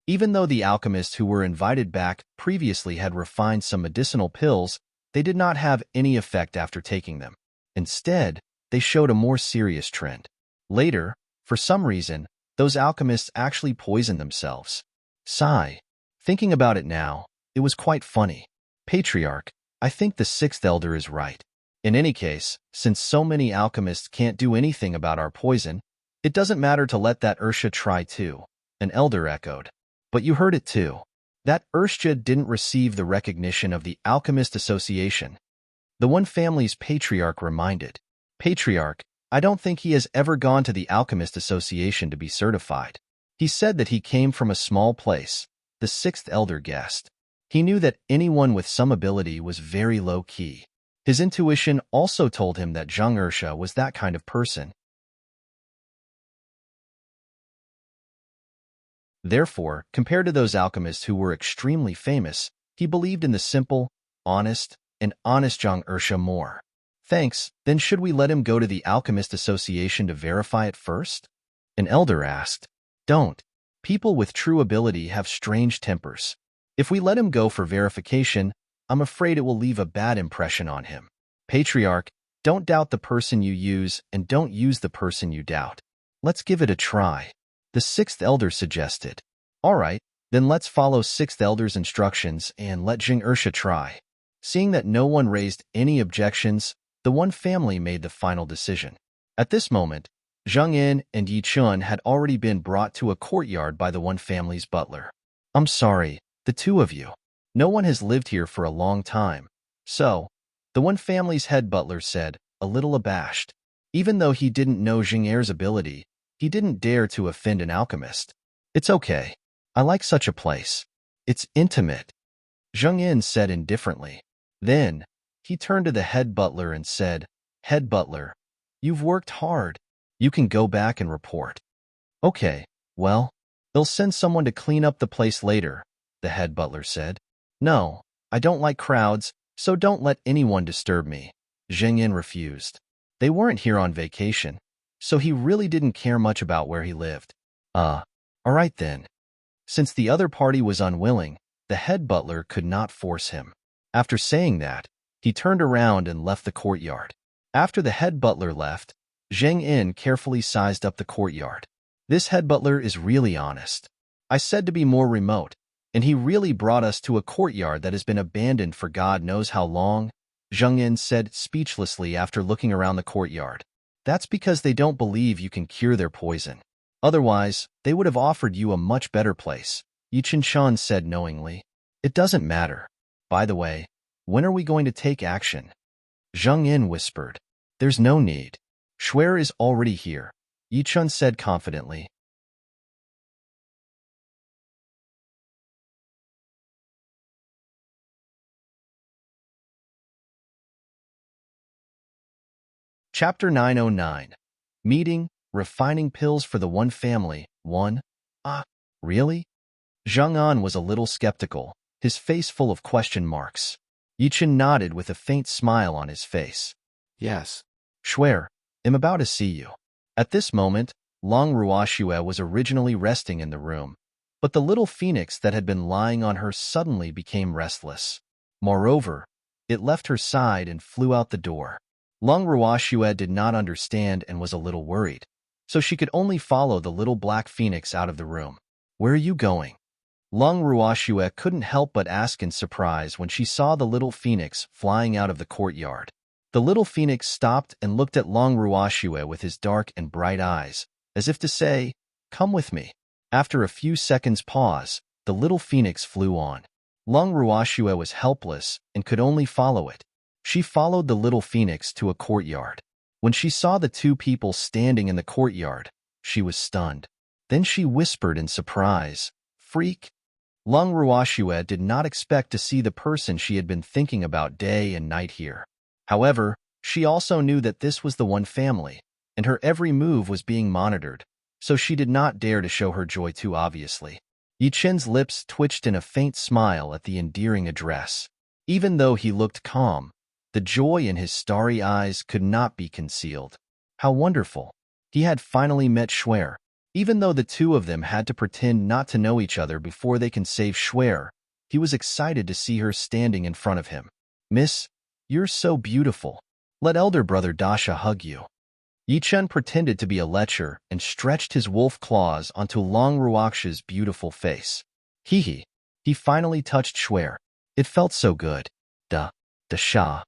Even though the alchemists who were invited back previously had refined some medicinal pills, they did not have any effect after taking them. Instead, they showed a more serious trend. Later, for some reason, those alchemists actually poisoned themselves. Sigh. Thinking about it now, it was quite funny. Patriarch, I think the sixth elder is right. In any case, since so many alchemists can't do anything about our poison, it doesn't matter to let that Ursha try too, an elder echoed. But you heard it too. That Ursha didn't receive the recognition of the Alchemist Association. The one family's patriarch reminded. Patriarch, I don't think he has ever gone to the Alchemist Association to be certified. He said that he came from a small place, the sixth elder guessed. He knew that anyone with some ability was very low-key. His intuition also told him that Zhang Ursha was that kind of person. Therefore, compared to those alchemists who were extremely famous, he believed in the simple, honest Zhang Ursha more. Thanks, then should we let him go to the Alchemist Association to verify it first? An elder asked. Don't. People with true ability have strange tempers. If we let him go for verification, I'm afraid it will leave a bad impression on him. Patriarch, don't doubt the person you use and don't use the person you doubt. Let's give it a try. The sixth elder suggested. All right, then let's follow sixth elder's instructions and let Zhang Ursha try. Seeing that no one raised any objections, the one family made the final decision. At this moment, Zhang Yin and Yi Chun had already been brought to a courtyard by the one family's butler. I'm sorry, the two of you. No one has lived here for a long time. So, the one family's head butler said, a little abashed. Even though he didn't know Zhang Er's ability, he didn't dare to offend an alchemist. It's okay. I like such a place. It's intimate, Zhang Yin said indifferently. Then, he turned to the head butler and said, Head butler, you've worked hard. You can go back and report. Okay, well, they'll send someone to clean up the place later, the head butler said. No, I don't like crowds, so don't let anyone disturb me, Zhang Yin refused. They weren't here on vacation, so he really didn't care much about where he lived. All right then. Since the other party was unwilling, the head butler could not force him. After saying that, he turned around and left the courtyard. After the head butler left, Zhang Yin carefully sized up the courtyard. This head butler is really honest. I said to be more remote, and he really brought us to a courtyard that has been abandoned for God knows how long, Zhang Yin said speechlessly after looking around the courtyard. That's because they don't believe you can cure their poison. Otherwise, they would have offered you a much better place, Yi Chen said knowingly. It doesn't matter. By the way, when are we going to take action? Zhang Yin whispered. There's no need. Shuer is already here, Yi Chen said confidently. Chapter 909. Meeting, Refining Pills for the One Family, 1. Really? Zhang An was a little skeptical, his face full of question marks. Yi Chen nodded with a faint smile on his face. Yes. Shuer, I'm about to see you. At this moment, Long Ruoxue was originally resting in the room, but the little phoenix that had been lying on her suddenly became restless. Moreover, it left her side and flew out the door. Long Ruoxue did not understand and was a little worried, so she could only follow the little black phoenix out of the room. Where are you going? Long Ruoxue couldn't help but ask in surprise when she saw the little phoenix flying out of the courtyard. The little phoenix stopped and looked at Long Ruoxue with his dark and bright eyes, as if to say, Come with me. After a few seconds' pause, the little phoenix flew on. Long Ruoxue was helpless and could only follow it. She followed the little phoenix to a courtyard. When she saw the two people standing in the courtyard, she was stunned. Then she whispered in surprise, Freak! Long Ruoxue did not expect to see the person she had been thinking about day and night here. However, She also knew that this was the one family, and her every move was being monitored, so she did not dare to show her joy too obviously. Yi Chen's lips twitched in a faint smile at the endearing address. Even though he looked calm, the joy in his starry eyes could not be concealed. How wonderful! He had finally met Schwer. Even though the two of them had to pretend not to know each other before they can save Schwer, he was excited to see her standing in front of him. Miss, you're so beautiful. Let elder brother Dasha hug you. Yi Chen pretended to be a lecher and stretched his wolf claws onto Long Ruox's beautiful face. Hee. He finally touched Schwer. It felt so good. The Sha.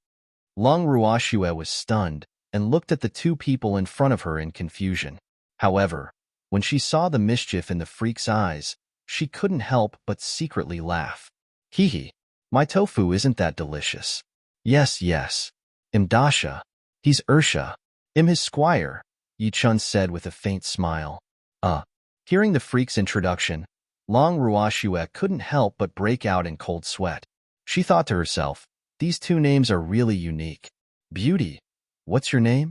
Long Ruoxue was stunned and looked at the two people in front of her in confusion. However, when she saw the mischief in the freak's eyes, she couldn't help but secretly laugh. Hee. My tofu isn't that delicious. Yes. Dasha. He's Ursha. His squire, Yi Chen said with a faint smile. Hearing the freak's introduction, Long Ruoxue couldn't help but break out in cold sweat. She thought to herself, these two names are really unique. Beauty, what's your name?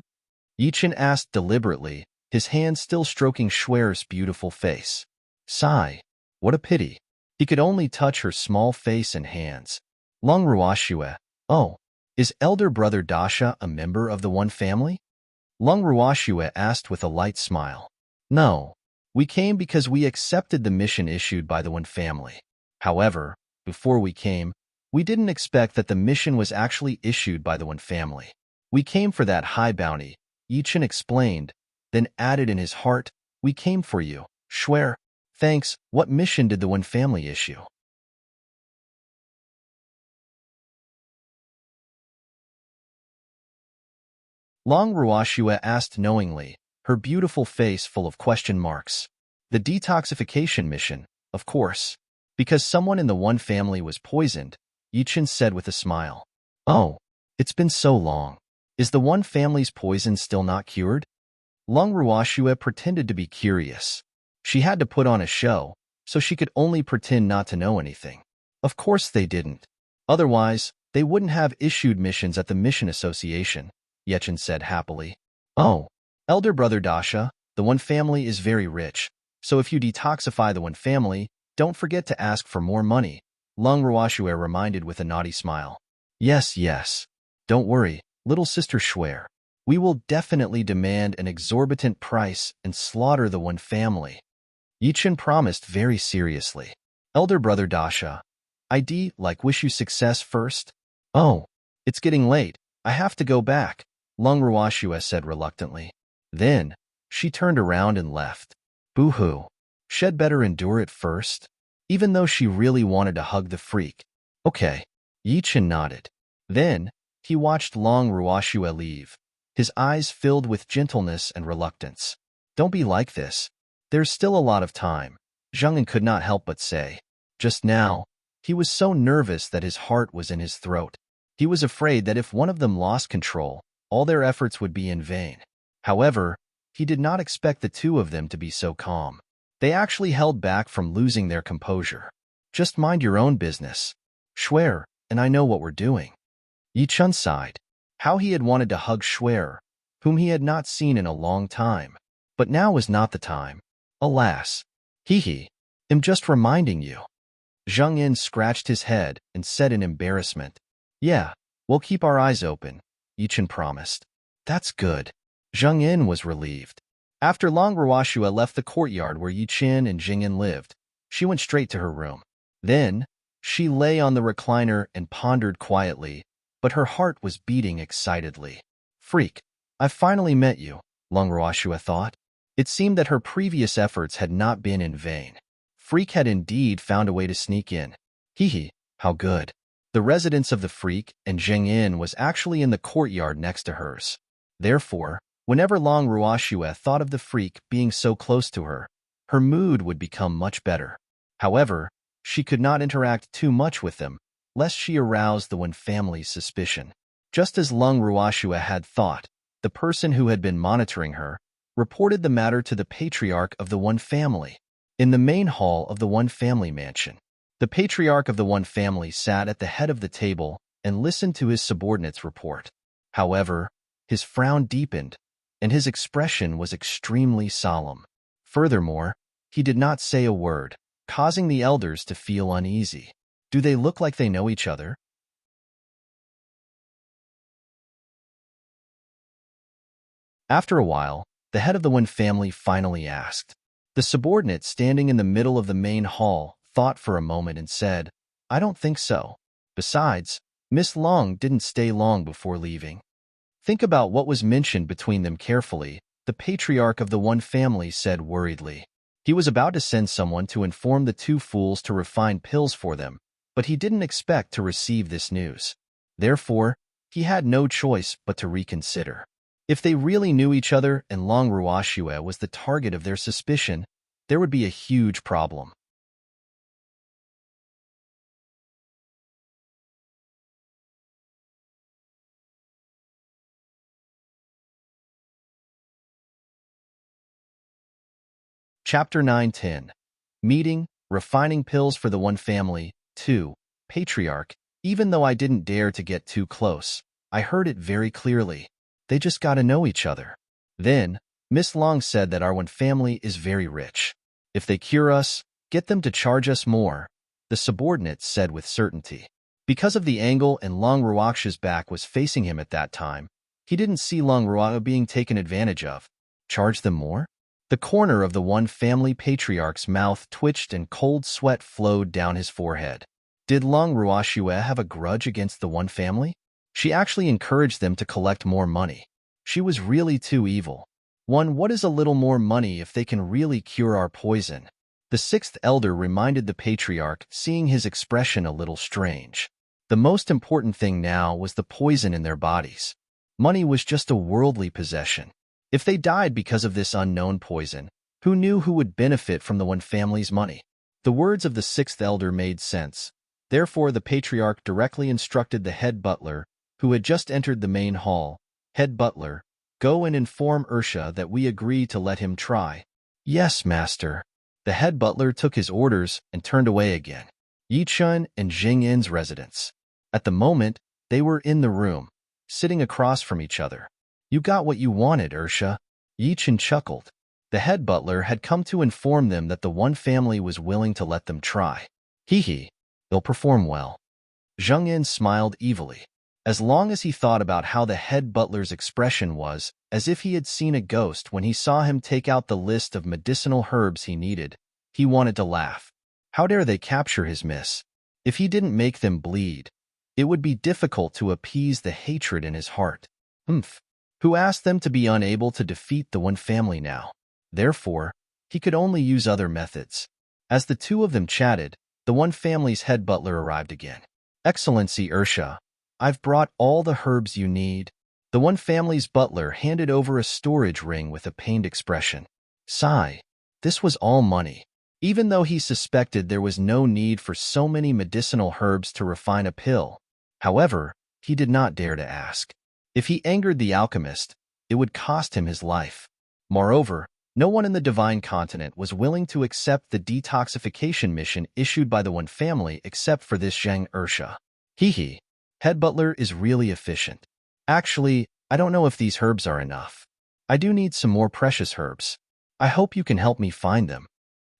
Yi Chen asked deliberately, his hand still stroking Schwer's beautiful face. Sigh. What a pity. He could only touch her small face and hands. Long Ruoxue. Oh, is elder brother Dasha a member of the one family? Long Ruoxue asked with a light smile. No. We came because we accepted the mission issued by the one family. However, before we came, we didn't expect that the mission was actually issued by the one family. We came for that high bounty, Yi Chen explained, then added in his heart, we came for you, Schwer. Thanks, what mission did the one family issue? Long Ruoxue asked knowingly, her beautiful face full of question marks. The detoxification mission, of course. Because someone in the one family was poisoned, Yi Chen said with a smile. Oh, it's been so long. Is the one family's poison still not cured? Long Ruoxue pretended to be curious. She had to put on a show, so she could only pretend not to know anything. Of course they didn't. Otherwise, they wouldn't have issued missions at the Mission Association, Yi Chen said happily. Oh, elder brother Dasha, the one family is very rich, so if you detoxify the one family, don't forget to ask for more money, Long Ruoxue reminded with a naughty smile. Yes. Don't worry, little sister Schwer. We will definitely demand an exorbitant price and slaughter the one family. Yi Chen promised very seriously. Elder brother Dasha, I'd wish you success first. Oh, it's getting late. I have to go back, Long Ruoxue said reluctantly. Then, she turned around and left. Boo-hoo. She'd better endure it first. Even though she really wanted to hug the freak. Okay. Yi Chen nodded. Then, he watched Long Ruoxue leave, his eyes filled with gentleness and reluctance. Don't be like this. There's still a lot of time, Zhengyan could not help but say. Just now, he was so nervous that his heart was in his throat. He was afraid that if one of them lost control, all their efforts would be in vain. However, he did not expect the two of them to be so calm. They actually held back from losing their composure. Just mind your own business. Schwer, and I know what we're doing. Yi Chen sighed. How he had wanted to hug Schwer, whom he had not seen in a long time. But now was not the time. Alas. I'm just reminding you. Zhengyan scratched his head and said in embarrassment. Yeah, we'll keep our eyes open, Yi Chen promised. That's good. Zhengyan was relieved. After Long Ruoxue left the courtyard where Yi Chen and Zhengyan lived, she went straight to her room. Then, she lay on the recliner and pondered quietly, but her heart was beating excitedly. Freak, I finally met you, Long Ruoxue thought. It seemed that her previous efforts had not been in vain. Freak had indeed found a way to sneak in. How good. The residence of the freak and Zhengyan was actually in the courtyard next to hers. Therefore, whenever Long Ruoxue thought of the freak being so close to her, her mood would become much better. However, she could not interact too much with them, lest she arouse the one family's suspicion. Just as Long Ruoxue had thought, the person who had been monitoring her reported the matter to the patriarch of the one family. In the main hall of the one family mansion, the patriarch of the one family sat at the head of the table and listened to his subordinate's report. However, His frown deepened, and his expression was extremely solemn. Furthermore, he did not say a word, causing the elders to feel uneasy. Do they look like they know each other? After a while, the head of the Wen family finally asked. The subordinate standing in the middle of the main hall thought for a moment and said, I don't think so. Besides, Miss Long didn't stay long before leaving. Think about what was mentioned between them carefully, the patriarch of the Wen family said worriedly. He was about to send someone to inform the two fools to refine pills for them, but he didn't expect to receive this news. Therefore, he had no choice but to reconsider. If they really knew each other and Long Ruoxue was the target of their suspicion, there would be a huge problem. Chapter 9-10. Meeting, Refining Pills for the One Family, 2. Patriarch. Even though I didn't dare to get too close, I heard it very clearly. They just got to know each other. Then, Miss Long said that our One family is very rich. If they cure us, get them to charge us more, the subordinate said with certainty. Because of the angle and Long Ruoxue's back was facing him at that time, he didn't see Long Ruoxue being taken advantage of. Charge them more? The corner of the One family patriarch's mouth twitched and cold sweat flowed down his forehead. Did Long Ruoxue have a grudge against the One family? She actually encouraged them to collect more money. She was really too evil. What is a little more money if they can really cure our poison? The sixth elder reminded the patriarch, seeing his expression a little strange. The most important thing now was the poison in their bodies. Money was just a worldly possession. If they died because of this unknown poison, who knew who would benefit from the One family's money? The words of the sixth elder made sense. Therefore, the patriarch directly instructed the head butler, who had just entered the main hall, Head butler, go and inform Ursha that we agree to let him try. Yes, master. The head butler took his orders and turned away again. Yichun and Jing Yin's residence. At the moment, they were in the room, sitting across from each other. You got what you wanted, Ursha. Yichun chuckled. The head butler had come to inform them that the One family was willing to let them try. Hee, they'll perform well. Zheng Yin smiled evilly. As long as he thought about how the head butler's expression was, as if he had seen a ghost when he saw him take out the list of medicinal herbs he needed, he wanted to laugh. How dare they capture his miss? If he didn't make them bleed, it would be difficult to appease the hatred in his heart. Who asked them to be unable to defeat the One family now? Therefore, he could only use other methods. As the two of them chatted, the One family's head butler arrived again. Excellency Ursha, I've brought all the herbs you need. The One family's butler handed over a storage ring with a pained expression. Sigh. This was all money. Even though he suspected there was no need for so many medicinal herbs to refine a pill. However, he did not dare to ask. If he angered the alchemist, it would cost him his life. Moreover, no one in the Divine Continent was willing to accept the detoxification mission issued by the One family except for this Zhang Ursha. Hee. Head butler is really efficient. Actually, I don't know if these herbs are enough. I do need some more precious herbs. I hope you can help me find them.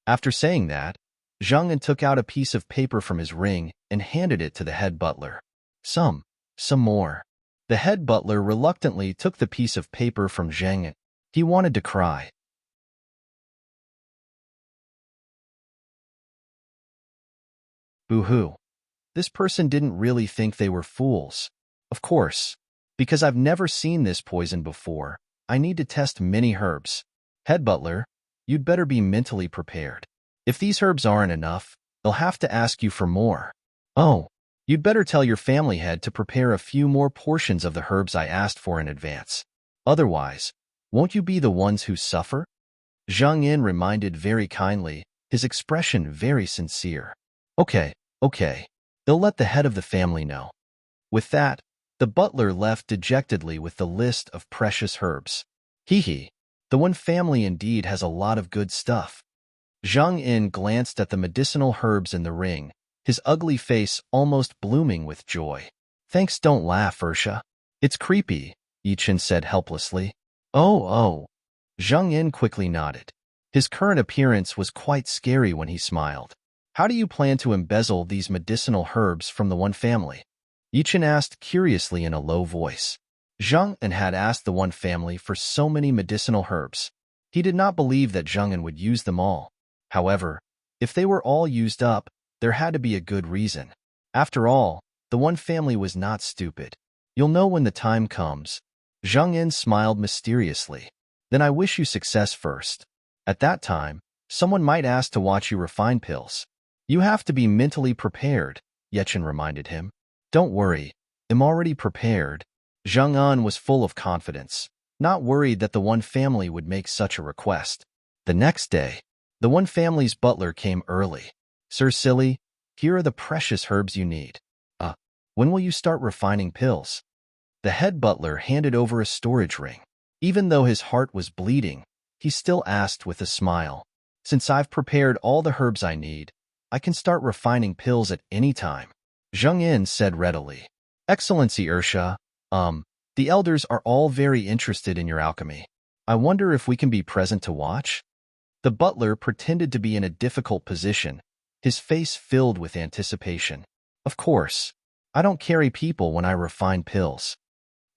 After saying that, Zhang Yin took out a piece of paper from his ring and handed it to the head butler. Some more. The head butler reluctantly took the piece of paper from Zhang Yin. He wanted to cry. Boo-hoo. This person didn't really think they were fools. Of course, because I've never seen this poison before, I need to test many herbs. Head butler, you'd better be mentally prepared. If these herbs aren't enough, they'll have to ask you for more. Oh, you'd better tell your family head to prepare a few more portions of the herbs I asked for in advance. Otherwise, won't you be the ones who suffer? Zhang Yin reminded very kindly, his expression very sincere. Okay. They'll let the head of the family know. With that, the butler left dejectedly with the list of precious herbs. Hee. The One family indeed has a lot of good stuff. Zhang Yin glanced at the medicinal herbs in the ring, his ugly face almost blooming with joy. Thanks, don't laugh, Ursha. It's creepy, Yichen said helplessly. Oh. Zheng Yin quickly nodded. His current appearance was quite scary when he smiled. How do you plan to embezzle these medicinal herbs from the One family? Yichen asked curiously in a low voice. Zheng Yin had asked the One family for so many medicinal herbs. He did not believe that Zheng Yin would use them all. However, if they were all used up, there had to be a good reason. After all, the One family was not stupid. You'll know when the time comes. Zheng Yin smiled mysteriously. Then I wish you success first. At that time, someone might ask to watch you refine pills. You have to be mentally prepared, Yichen reminded him. Don't worry, I'm already prepared. Zheng Yin was full of confidence, not worried that the One family would make such a request. The next day, the One family's butler came early. Sir Silly, here are the precious herbs you need. When will you start refining pills? The head butler handed over a storage ring. Even though his heart was bleeding, he still asked with a smile. Since I've prepared all the herbs I need, I can start refining pills at any time. Zheng Yin said readily. Excellency Ursha, the elders are all very interested in your alchemy. I wonder if we can be present to watch? The butler pretended to be in a difficult position, his face filled with anticipation. Of course. I don't carry people when I refine pills.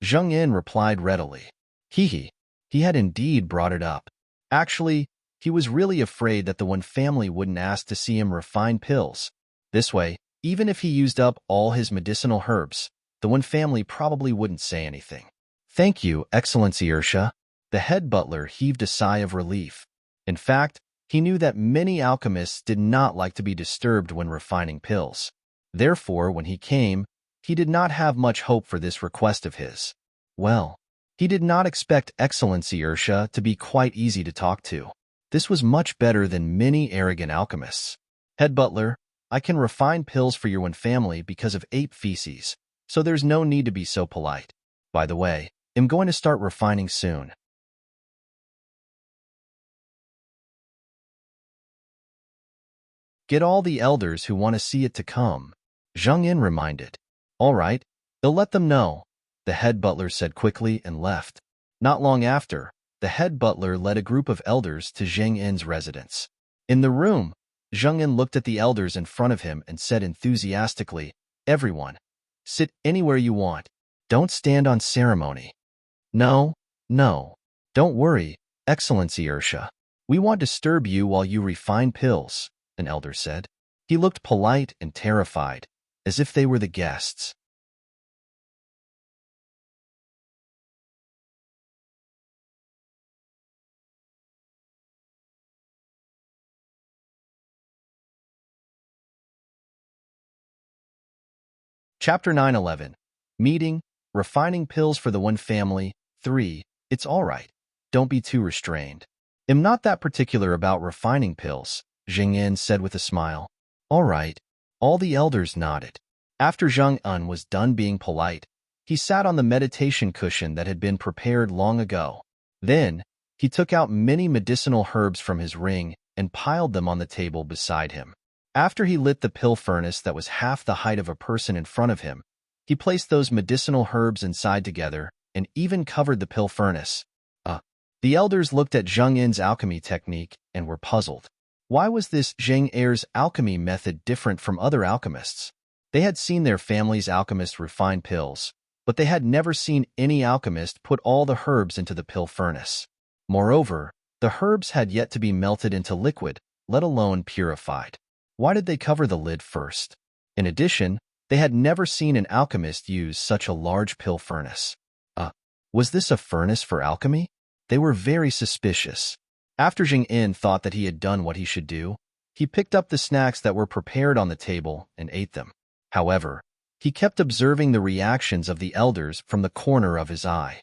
Zheng Yin replied readily. He had indeed brought it up. Actually, he was really afraid that the One family wouldn't ask to see him refine pills. This way, even if he used up all his medicinal herbs, the One family probably wouldn't say anything. Thank you, Excellency Ursha. The head butler heaved a sigh of relief. In fact, he knew that many alchemists did not like to be disturbed when refining pills. Therefore, when he came, he did not have much hope for this request of his. Well, he did not expect Excellency Ursha to be quite easy to talk to. This was much better than many arrogant alchemists. Head butler, I can refine pills for your One family because of ape feces, so there's no need to be so polite. By the way, I'm going to start refining soon. Get all the elders who want to see it to come. Zheng Yin reminded. All right, they'll let them know, the head butler said quickly and left. Not long after, the head butler led a group of elders to Zheng Yin's residence. In the room, Zheng Yin looked at the elders in front of him and said enthusiastically, Everyone, sit anywhere you want. Don't stand on ceremony. No. Don't worry, Excellency Ursha. We won't disturb you while you refine pills, an elder said. He looked polite and terrified, as if they were the guests. Chapter 911. Meeting, Refining Pills for the One Family, 3. It's all right. Don't be too restrained. I'm not that particular about refining pills, Zheng Yin said with a smile. All right. All the elders nodded. After Zheng Yin was done being polite, he sat on the meditation cushion that had been prepared long ago. Then, he took out many medicinal herbs from his ring and piled them on the table beside him. After he lit the pill furnace that was half the height of a person in front of him, he placed those medicinal herbs inside together and even covered the pill furnace. The elders looked at Zheng Yin's alchemy technique and were puzzled. Why was this Zheng Er's alchemy method different from other alchemists? They had seen their family's alchemist refine pills, but they had never seen any alchemist put all the herbs into the pill furnace. Moreover, the herbs had yet to be melted into liquid, let alone purified. Why did they cover the lid first? In addition, they had never seen an alchemist use such a large pill furnace. Was this a furnace for alchemy? They were very suspicious. After Zheng Yin thought that he had done what he should do, he picked up the snacks that were prepared on the table and ate them. However, he kept observing the reactions of the elders from the corner of his eye.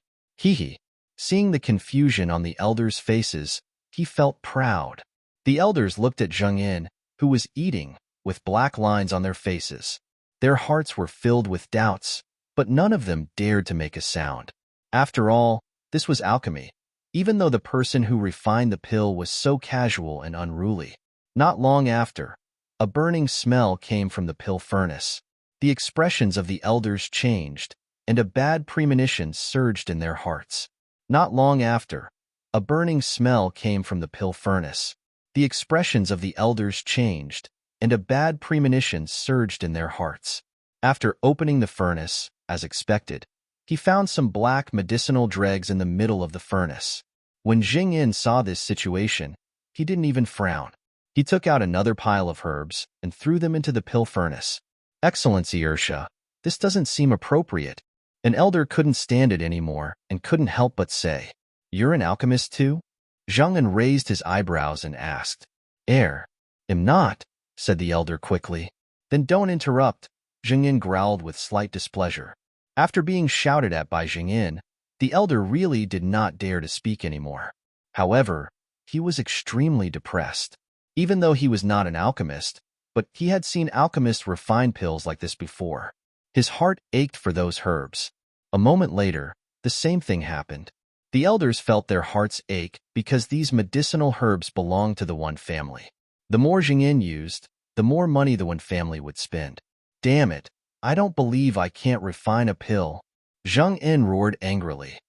Seeing the confusion on the elders' faces, he felt proud. The elders looked at Zheng Yin, who was eating, with black lines on their faces. Their hearts were filled with doubts, but none of them dared to make a sound. After all, this was alchemy, even though the person who refined the pill was so casual and unruly. Not long after, a burning smell came from the pill furnace. The expressions of the elders changed, and a bad premonition surged in their hearts. Not long after, a burning smell came from the pill furnace. The expressions of the elders changed, and a bad premonition surged in their hearts. After opening the furnace, as expected, he found some black medicinal dregs in the middle of the furnace. When Jingyin saw this situation, he didn't even frown. He took out another pile of herbs and threw them into the pill furnace. "Excellency Ursha, this doesn't seem appropriate." An elder couldn't stand it anymore and couldn't help but say, "You're an alchemist too?" Zhangyan raised his eyebrows and asked. "Am not," said the elder quickly. "Then don't interrupt," Jingyin growled with slight displeasure. After being shouted at by Jingyin, the elder really did not dare to speak anymore. However, he was extremely depressed. Even though he was not an alchemist, but he had seen alchemists refine pills like this before. His heart ached for those herbs. A moment later, the same thing happened. The elders felt their hearts ache because these medicinal herbs belonged to the One family. The more Jingyin used, the more money the One family would spend. "Damn it, I don't believe I can't refine a pill," Zhang En roared angrily.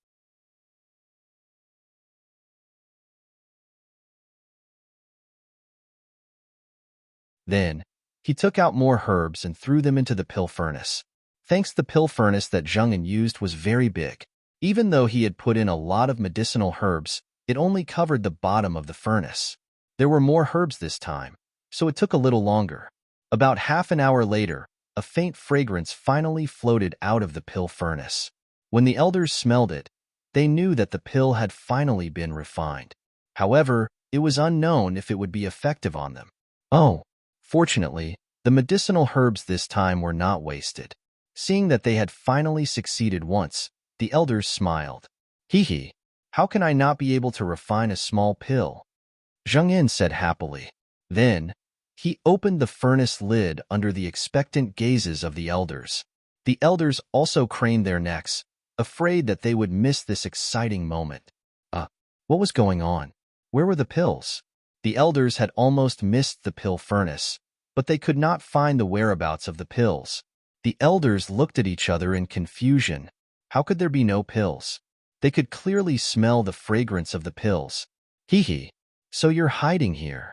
Then, he took out more herbs and threw them into the pill furnace. Thanks, the pill furnace that Zhang En used was very big. Even though he had put in a lot of medicinal herbs, it only covered the bottom of the furnace. There were more herbs this time, so it took a little longer. About half an hour later, a faint fragrance finally floated out of the pill furnace. When the elders smelled it, they knew that the pill had finally been refined. However, it was unknown if it would be effective on them. Oh, fortunately, the medicinal herbs this time were not wasted. Seeing that they had finally succeeded once, the elders smiled. "Hee hee, how can I not be able to refine a small pill?" Zhang En said happily. Then, he opened the furnace lid under the expectant gazes of the elders. The elders also craned their necks, afraid that they would miss this exciting moment. What was going on? Where were the pills? The elders had almost missed the pill furnace, but they could not find the whereabouts of the pills. The elders looked at each other in confusion. How could there be no pills? They could clearly smell the fragrance of the pills. "Hee hee, so you're hiding here."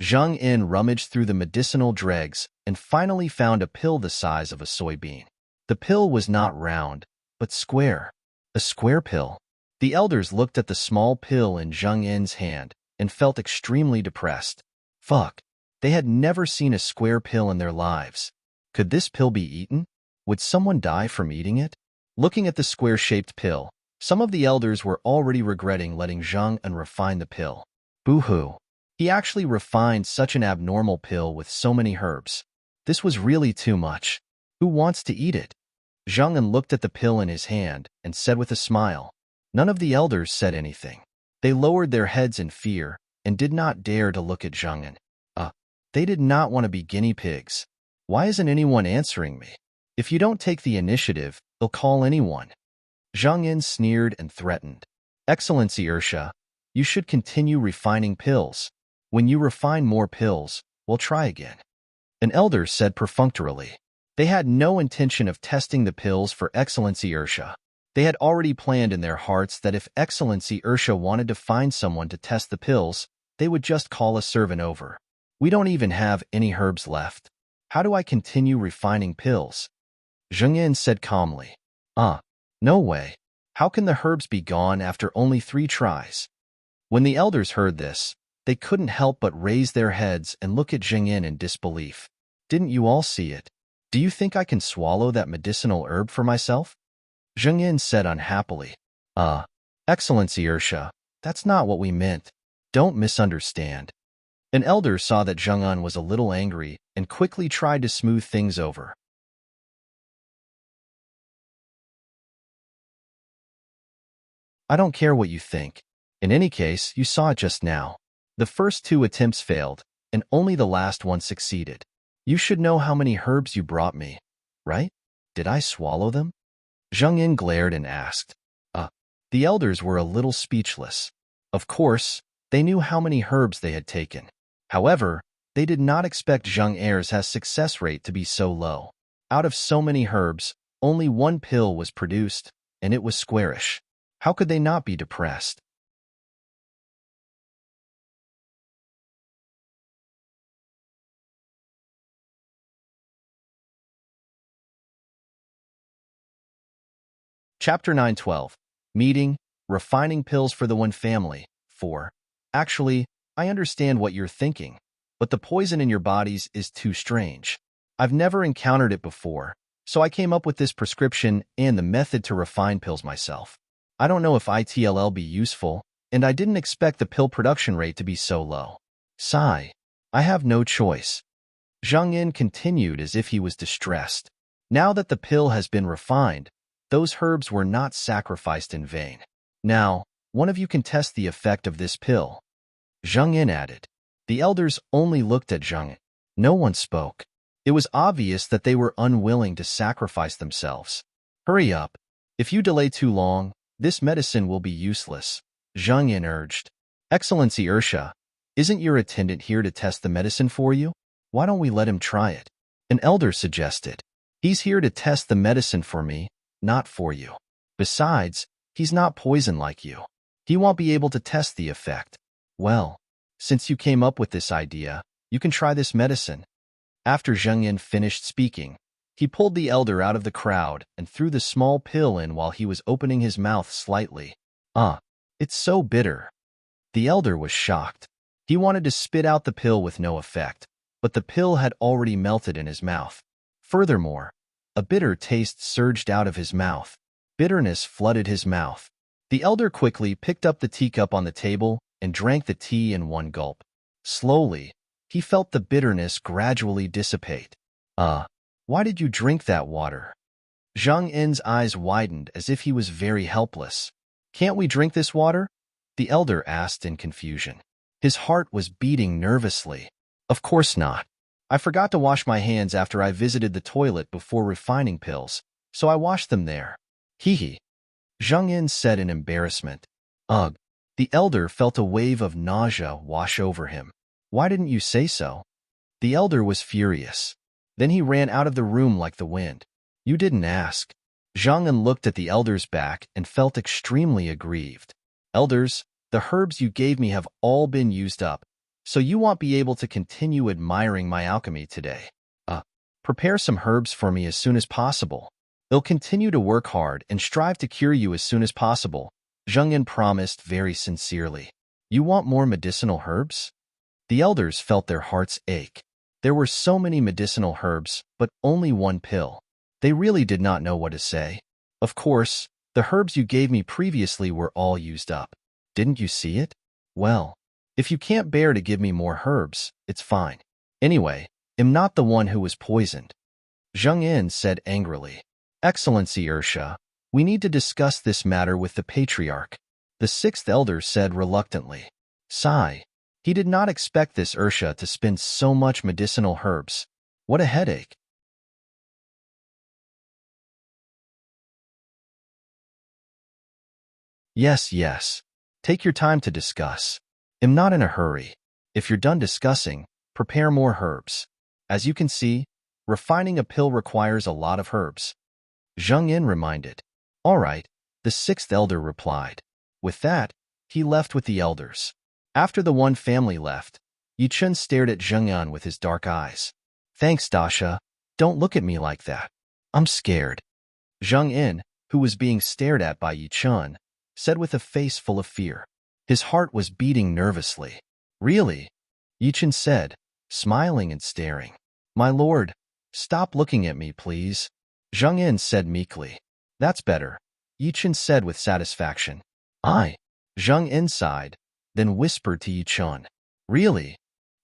Zhang En rummaged through the medicinal dregs and finally found a pill the size of a soybean. The pill was not round, but square. A square pill. The elders looked at the small pill in Zhang En's hand and felt extremely depressed. Fuck, they had never seen a square pill in their lives. Could this pill be eaten? Would someone die from eating it? Looking at the square-shaped pill, some of the elders were already regretting letting Zhang En refine the pill. Boo-hoo. He actually refined such an abnormal pill with so many herbs. This was really too much. Who wants to eat it? Zhang En looked at the pill in his hand and said with a smile. None of the elders said anything. They lowered their heads in fear and did not dare to look at Zhang En. They did not want to be guinea pigs. Why isn't anyone answering me? If you don't take the initiative, they'll call anyone. Zhang En sneered and threatened. "Excellency Ursha, you should continue refining pills. When you refine more pills, we'll try again." An elder said perfunctorily. They had no intention of testing the pills for Excellency Ursha. They had already planned in their hearts that if Excellency Ursha wanted to find someone to test the pills, they would just call a servant over. "We don't even have any herbs left. How do I continue refining pills?" Zheng En said calmly. No way. How can the herbs be gone after only 3 tries? When the elders heard this, they couldn't help but raise their heads and look at Zheng En in disbelief. "Didn't you all see it? Do you think I can swallow that medicinal herb for myself?" Zheng En said unhappily. Excellency Ursha, that's not what we meant. Don't misunderstand." An elder saw that Zheng En was a little angry and quickly tried to smooth things over. "I don't care what you think. In any case, you saw it just now. The first 2 attempts failed, and only the last one succeeded. You should know how many herbs you brought me, right? Did I swallow them?" Zheng En glared and asked. The elders were a little speechless. Of course, they knew how many herbs they had taken. However, they did not expect Zheng Er's success rate to be so low. Out of so many herbs, Only one pill was produced, and it was squarish. How could they not be depressed? Chapter 912. Meeting, Refining Pills for the One Family. 4. Actually, I understand what you're thinking, but the poison in your bodies is too strange. I've never encountered it before, so I came up with this prescription and the method to refine pills myself. I don't know if it'll be useful, and I didn't expect the pill production rate to be so low. Sigh. I have no choice. Zhang Yin continued as if he was distressed. Now that the pill has been refined, those herbs were not sacrificed in vain. Now, one of you can test the effect of this pill. Zhang Yin added. The elders only looked at Zhang Yin. No one spoke. It was obvious that they were unwilling to sacrifice themselves. Hurry up. If you delay too long, this medicine will be useless, Zhang Yin urged. Excellency Ursha, isn't your attendant here to test the medicine for you? Why don't we let him try it? An elder suggested. He's here to test the medicine for me, not for you. Besides, he's not poison like you. He won't be able to test the effect. Well, since you came up with this idea, you can try this medicine. After Zhang Yin finished speaking, he pulled the elder out of the crowd and threw the small pill in while he was opening his mouth slightly. It's so bitter. The elder was shocked. He wanted to spit out the pill with no effect, but the pill had already melted in his mouth. Furthermore, a bitter taste surged out of his mouth. Bitterness flooded his mouth. The elder quickly picked up the teacup on the table and drank the tea in one gulp. Slowly, he felt the bitterness gradually dissipate. Why did you drink that water? Zhang Yin's eyes widened as if he was very helpless. Can't we drink this water? The elder asked in confusion. His heart was beating nervously. Of course not. I forgot to wash my hands after I visited the toilet before refining pills, so I washed them there. Hee. Zhang Yin said in embarrassment. Ugh. The elder felt a wave of nausea wash over him. Why didn't you say so? The elder was furious. Then he ran out of the room like the wind. You didn't ask. Zhang Yin looked at the elder's back and felt extremely aggrieved. Elders, the herbs you gave me have all been used up, so you won't be able to continue admiring my alchemy today. Prepare some herbs for me as soon as possible. They'll continue to work hard and strive to cure you as soon as possible, Zhang Yin promised very sincerely. You want more medicinal herbs? The elders felt their hearts ache. There were so many medicinal herbs, but only one pill. They really did not know what to say. Of course, the herbs you gave me previously were all used up. Didn't you see it? Well, if you can't bear to give me more herbs, it's fine. Anyway, I'm not the one who was poisoned. Zhang Yin said angrily. Excellency Ursha, we need to discuss this matter with the patriarch. The sixth elder said reluctantly. Sigh. He did not expect this Ursha to spend so much medicinal herbs. What a headache. Yes. Take your time to discuss. I'm not in a hurry. If you're done discussing, prepare more herbs. As you can see, refining a pill requires a lot of herbs. Zhang Yin reminded. All right, the sixth elder replied. With that, he left with the elders. After the one family left, Yichun stared at Zhang Yan with his dark eyes. Thanks, Dasha. Don't look at me like that. I'm scared. Zhang Yin, who was being stared at by Yichun, said with a face full of fear. His heart was beating nervously. Really? Yichun said, smiling and staring. My lord, stop looking at me, please. Zhang Yin said meekly. That's better, Yichun said with satisfaction. Zhang Yin sighed, then whispered to Yichun. Really?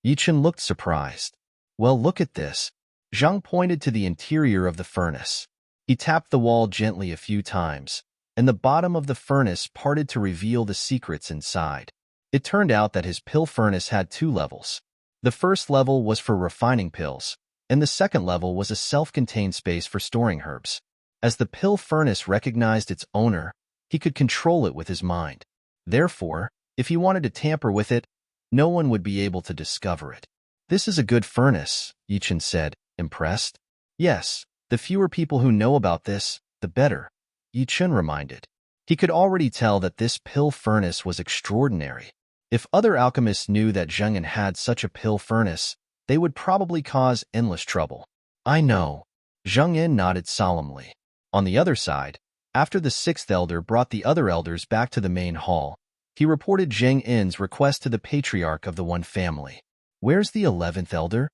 Yichun looked surprised. Well, look at this. Zhang pointed to the interior of the furnace. He tapped the wall gently a few times, and the bottom of the furnace parted to reveal the secrets inside. It turned out that his pill furnace had two levels. The first level was for refining pills, and the second level was a self-contained space for storing herbs. As the pill furnace recognized its owner, he could control it with his mind. Therefore, if he wanted to tamper with it, no one would be able to discover it. This is a good furnace, Yichun said, impressed. Yes, The fewer people who know about this, the better, Yi Chun reminded. He could already tell that this pill furnace was extraordinary. If other alchemists knew that Zheng had such a pill furnace, they would probably cause endless trouble. I know. Zheng Yin nodded solemnly. On the other side, after the sixth elder brought the other elders back to the main hall, he reported Zheng Yin's request to the patriarch of the one family. Where's the 11th elder?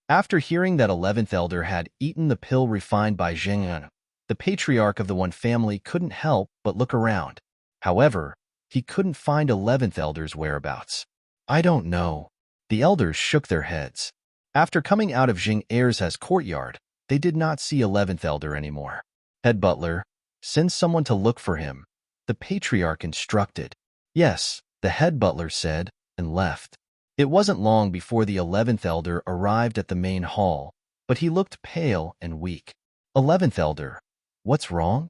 After hearing that 11th elder had eaten the pill refined by Zheng Yin, the patriarch of the one family couldn't help but look around. However, he couldn't find 11th elder's whereabouts. I don't know. The elders shook their heads. After coming out of Jing Er's courtyard, they did not see 11th elder anymore. Head butler, send someone to look for him, the patriarch instructed. Yes, the head butler said, and left. It wasn't long before the 11th elder arrived at the main hall, but he looked pale and weak. 11th elder, what's wrong?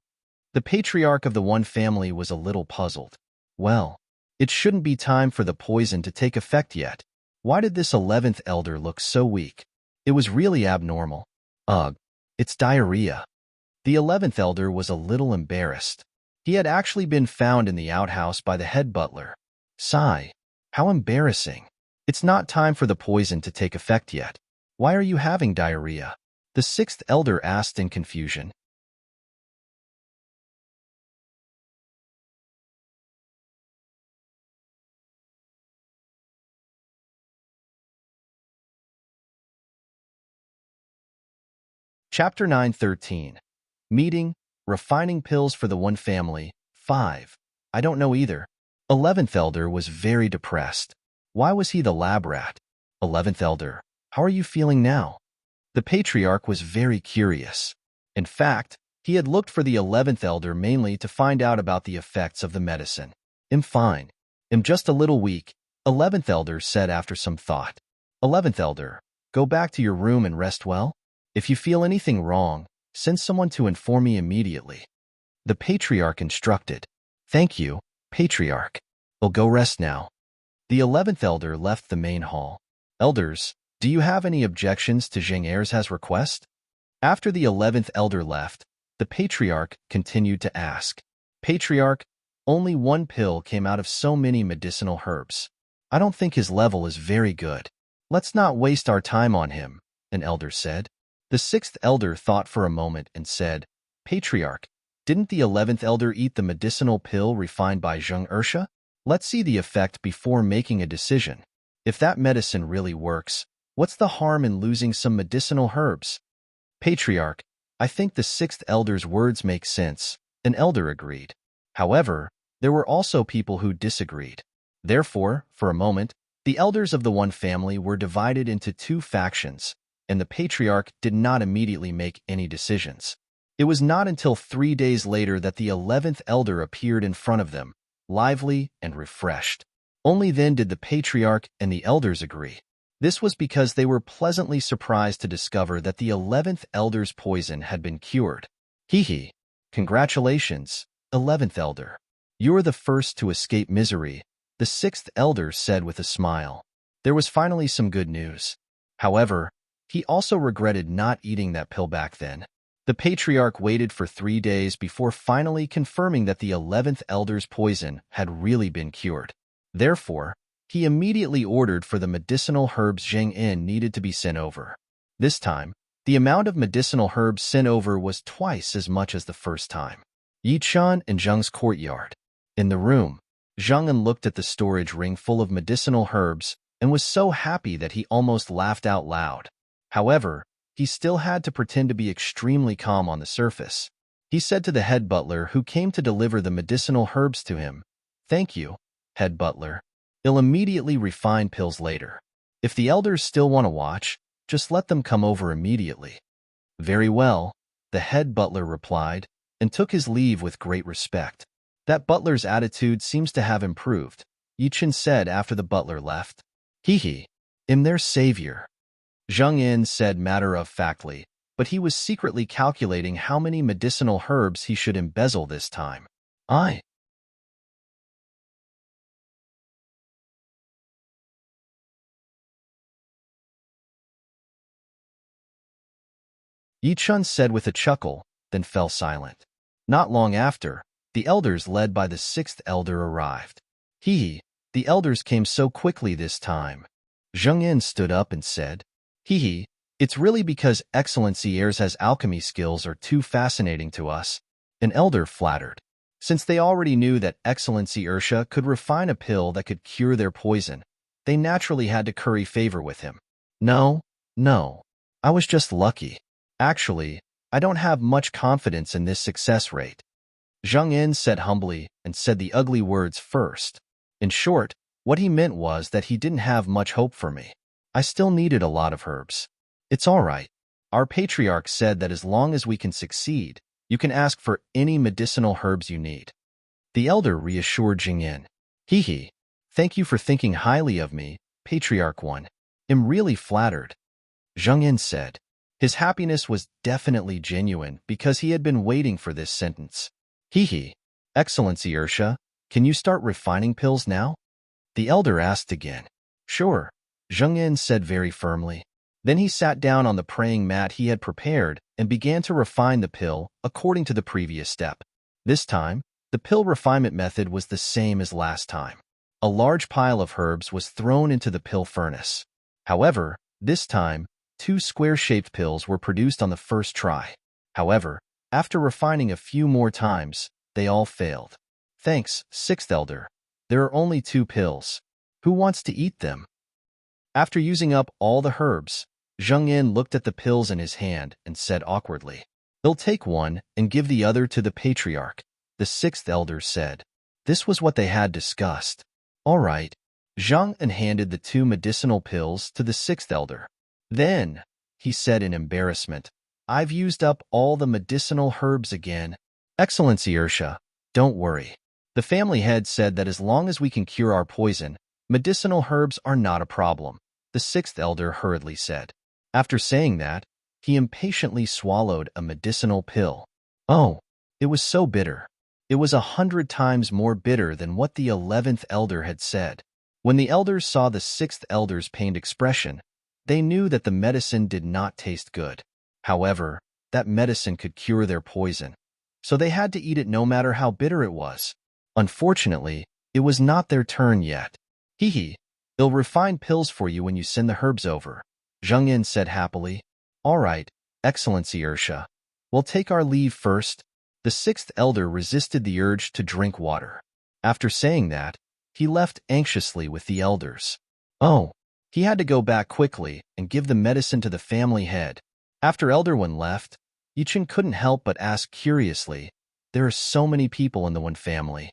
The patriarch of the one family was a little puzzled. Well, it shouldn't be time for the poison to take effect yet. Why did this 11th elder look so weak? It was really abnormal. Ugh, it's diarrhea. The 11th elder was a little embarrassed. He had actually been found in the outhouse by the head butler. Sigh. How embarrassing. It's not time for the poison to take effect yet. Why are you having diarrhea? The sixth elder asked in confusion. Chapter 9:13. Meeting, Refining Pills for the One Family, 5. I don't know either. 11th Elder was very depressed. Why was he the lab rat? 11th Elder, how are you feeling now? The patriarch was very curious. In fact, he had looked for the 11th Elder mainly to find out about the effects of the medicine. I'm fine. I'm just a little weak, 11th Elder said after some thought. 11th Elder, go back to your room and rest well. If you feel anything wrong, send someone to inform me immediately. The patriarch instructed. Thank you, patriarch. I'll go rest now. The 11th elder left the main hall. Elders, do you have any objections to Zheng Er's request? After the 11th elder left, the patriarch continued to ask. Patriarch, only one pill came out of so many medicinal herbs. I don't think his level is very good. Let's not waste our time on him, an elder said. The sixth elder thought for a moment and said, Patriarch, didn't the 11th elder eat the medicinal pill refined by Zheng Ersha? Let's see the effect before making a decision. If that medicine really works, what's the harm in losing some medicinal herbs? Patriarch, I think the sixth elder's words make sense, an elder agreed. However, there were also people who disagreed. Therefore, for a moment, the elders of the one family were divided into two factions, and the patriarch did not immediately make any decisions. It was not until 3 days later that the 11th elder appeared in front of them, lively and refreshed. Only then did the patriarch and the elders agree. This was because they were pleasantly surprised to discover that the 11th elder's poison had been cured. Hee hee. Congratulations, 11th elder. You are the first to escape misery, the 6th elder said with a smile. There was finally some good news. However, he also regretted not eating that pill back then. The patriarch waited for 3 days before finally confirming that the 11th elder's poison had really been cured. Therefore, he immediately ordered for the medicinal herbs Zheng Yin needed to be sent over. This time, the amount of medicinal herbs sent over was twice as much as the first time. Yi Chun in Zheng's courtyard. In the room, Zheng Yin looked at the storage ring full of medicinal herbs and was so happy that he almost laughed out loud. However, he still had to pretend to be extremely calm on the surface. He said to the head butler who came to deliver the medicinal herbs to him, Thank you, head butler. I'll immediately refine pills later. If the elders still want to watch, just let them come over immediately. Very well, the head butler replied, and took his leave with great respect. That butler's attitude seems to have improved, Yi Chun said after the butler left. Hee hee, I'm their savior. Zheng Yin said matter-of-factly, but he was secretly calculating how many medicinal herbs he should embezzle this time. I Yi-chun said with a chuckle, then fell silent. Not long after, the elders led by the sixth elder arrived. Hee, the elders came so quickly this time. Zheng Yin stood up and said, Hee, it's really because Excellency Heir's alchemy skills are too fascinating to us. An elder flattered. Since they already knew that Excellency Ursha could refine a pill that could cure their poison, they naturally had to curry favor with him. No, I was just lucky. Actually, I don't have much confidence in this success rate. Zheng Yin said humbly and said the ugly words first. In short, what he meant was that he didn't have much hope for me. I still needed a lot of herbs. It's all right. Our patriarch said that as long as we can succeed, you can ask for any medicinal herbs you need. The elder reassured Jing Yin. Hee, thank you for thinking highly of me, Patriarch One. I'm really flattered. Zheng Yin said. His happiness was definitely genuine because he had been waiting for this sentence. Hee, Excellency Ursha, can you start refining pills now? The elder asked again. Sure, Zheng Yin said very firmly. Then he sat down on the praying mat he had prepared and began to refine the pill according to the previous step. This time, the pill refinement method was the same as last time. A large pile of herbs was thrown into the pill furnace. However, this time, 2 square-shaped pills were produced on the first try. However, after refining a few more times, they all failed. Thanks, sixth elder. There are only 2 pills. Who wants to eat them? After using up all the herbs, Zheng Yin looked at the pills in his hand and said awkwardly, They'll take one and give the other to the patriarch, the sixth elder said. This was what they had discussed. All right. Zheng Yin handed the 2 medicinal pills to the sixth elder. Then, he said in embarrassment, I've used up all the medicinal herbs again. Excellency Ursha, don't worry. The family head said that as long as we can cure our poison, medicinal herbs are not a problem, the sixth elder hurriedly said. After saying that, he impatiently swallowed a medicinal pill. Oh, it was so bitter. It was 100 times more bitter than what the 11th elder had said. When the elders saw the sixth elder's pained expression, they knew that the medicine did not taste good. However, that medicine could cure their poison, so they had to eat it no matter how bitter it was. Unfortunately, it was not their turn yet. Hee, they'll refine pills for you when you send the herbs over, Zheng Yin said happily. All right, Excellency Ursha. We'll take our leave first. The sixth elder resisted the urge to drink water. After saying that, he left anxiously with the elders. Oh, he had to go back quickly and give the medicine to the family head. After Elder One left, Yichen couldn't help but ask curiously, there are so many people in the One family.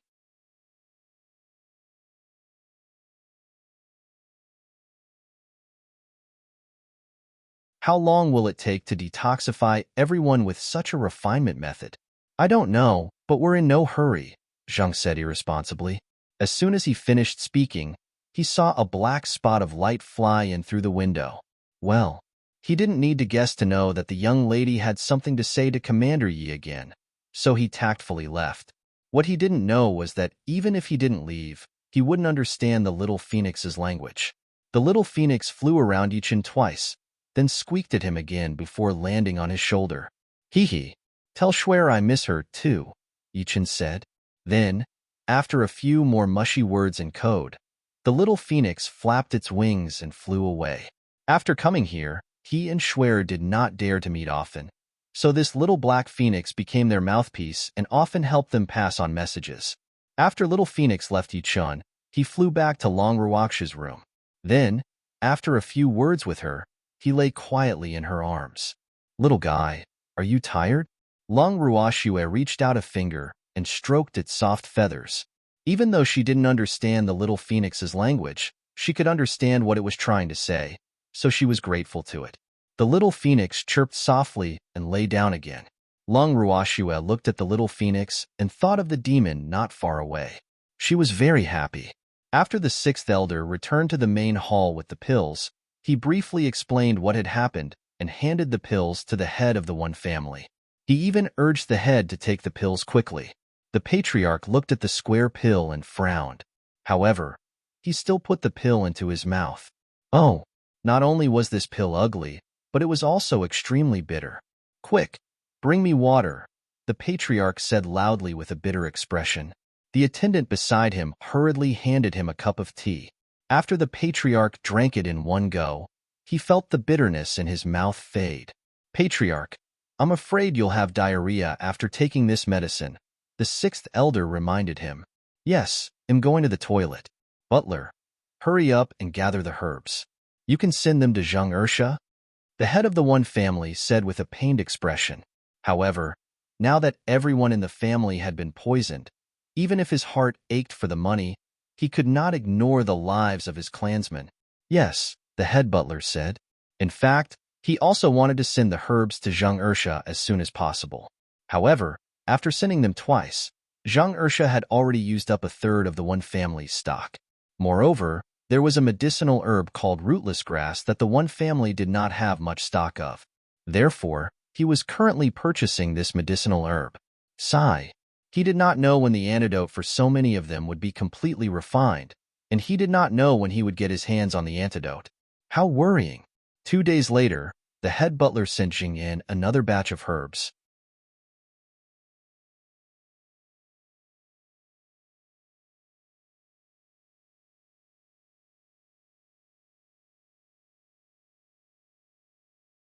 How long will it take to detoxify everyone with such a refinement method? I don't know, but we're in no hurry, Zheng said irresponsibly. As soon as he finished speaking, he saw a black spot of light fly in through the window. Well, he didn't need to guess to know that the young lady had something to say to Commander Yi again, so he tactfully left. What he didn't know was that even if he didn't leave, he wouldn't understand the little phoenix's language. The little phoenix flew around Yichen twice, then squeaked at him again before landing on his shoulder. Hee, tell Shuer I miss her too, Yichen said. Then, after a few more mushy words in code, the little phoenix flapped its wings and flew away. After coming here, he and Shuer did not dare to meet often, so this little black phoenix became their mouthpiece and often helped them pass on messages. After little phoenix left Yichun, he flew back to Long Ruox's room. Then, after a few words with her, he lay quietly in her arms. Little guy, are you tired? Long Ruoxue reached out a finger and stroked its soft feathers. Even though she didn't understand the little phoenix's language, she could understand what it was trying to say, so she was grateful to it. The little phoenix chirped softly and lay down again. Long Ruoxue looked at the little phoenix and thought of the demon not far away. She was very happy. After the sixth elder returned to the main hall with the pills, he briefly explained what had happened and handed the pills to the head of the One family. He even urged the head to take the pills quickly. The patriarch looked at the square pill and frowned. However, he still put the pill into his mouth. Oh, not only was this pill ugly, but it was also extremely bitter. Quick, bring me water, the patriarch said loudly with a bitter expression. The attendant beside him hurriedly handed him a cup of tea. After the patriarch drank it in one go, he felt the bitterness in his mouth fade. Patriarch, I'm afraid you'll have diarrhea after taking this medicine, the sixth elder reminded him. Yes, I'm going to the toilet. Butler, hurry up and gather the herbs. You can send them to Zhang Ersha? The head of the one family said with a pained expression. However, now that everyone in the family had been poisoned, even if his heart ached for the money, he could not ignore the lives of his clansmen. Yes, the head butler said. In fact, he also wanted to send the herbs to Zhang Ersha as soon as possible. However, after sending them twice, Zhang Ersha had already used up a third of the one family's stock. Moreover, there was a medicinal herb called rootless grass that the one family did not have much stock of. Therefore, he was currently purchasing this medicinal herb. Sigh. He did not know when the antidote for so many of them would be completely refined, and he did not know when he would get his hands on the antidote. How worrying. 2 days later, the head butler sent Jing in another batch of herbs.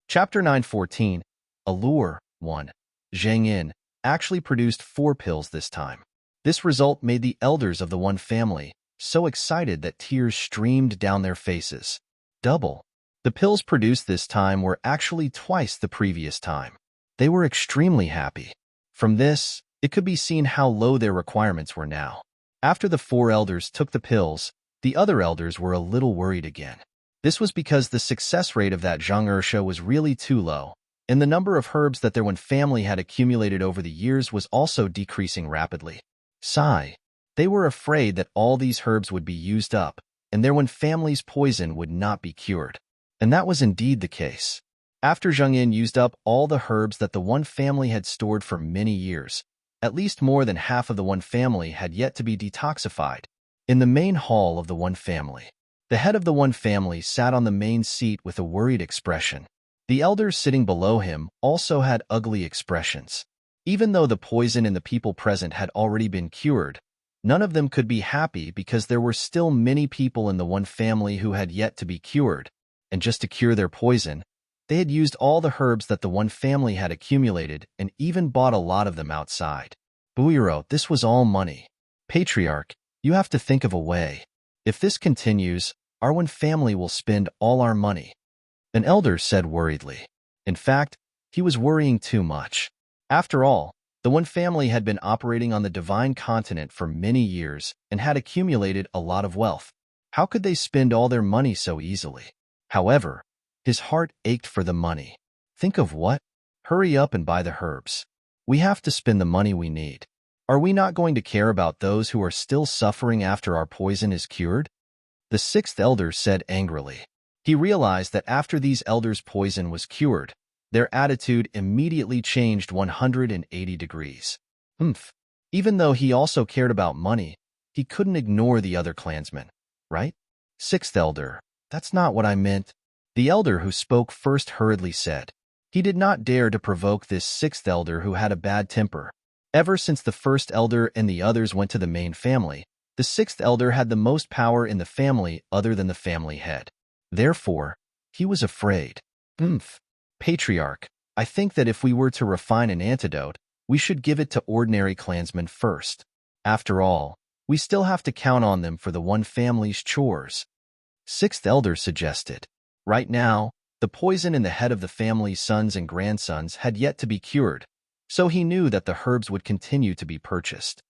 Chapter 914, Allure 1. Zhang Yin actually produced 4 pills this time. This result made the elders of the one family so excited that tears streamed down their faces. Double. The pills produced this time were actually twice the previous time. They were extremely happy. From this, it could be seen how low their requirements were now. After the 4 elders took the pills, the other elders were a little worried again. This was because the success rate of that Zhang Ersha was really too low, and the number of herbs that their one family had accumulated over the years was also decreasing rapidly. Sigh. They were afraid that all these herbs would be used up, and their one family's poison would not be cured. And that was indeed the case. After Zhang Yin used up all the herbs that the one family had stored for many years, at least more than half of the one family had yet to be detoxified. In the main hall of the one family, the head of the one family sat on the main seat with a worried expression. The elders sitting below him also had ugly expressions. Even though the poison in the people present had already been cured, none of them could be happy because there were still many people in the one family who had yet to be cured, and just to cure their poison, they had used all the herbs that the one family had accumulated and even bought a lot of them outside. Buiro, this was all money. Patriarch, you have to think of a way. If this continues, our one family will spend all our money. An elder said worriedly. In fact, he was worrying too much. After all, the one family had been operating on the divine continent for many years and had accumulated a lot of wealth. How could they spend all their money so easily? However, his heart ached for the money. Think of what? Hurry up and buy the herbs. We have to spend the money we need. Are we not going to care about those who are still suffering after our poison is cured? The 6th elder said angrily. He realized that after these elders' poison was cured, their attitude immediately changed 180 degrees. Even though he also cared about money, he couldn't ignore the other clansmen, right? 6th elder, that's not what I meant. The elder who spoke first hurriedly said. He did not dare to provoke this 6th elder who had a bad temper. Ever since the 1st elder and the others went to the main family, the 6th elder had the most power in the family other than the family head. Therefore, he was afraid. Patriarch, I think that if we were to refine an antidote, we should give it to ordinary clansmen first. After all, we still have to count on them for the one family's chores. 6th elder suggested. Right now, the poison in the head of the family's sons and grandsons had yet to be cured, so he knew that the herbs would continue to be purchased.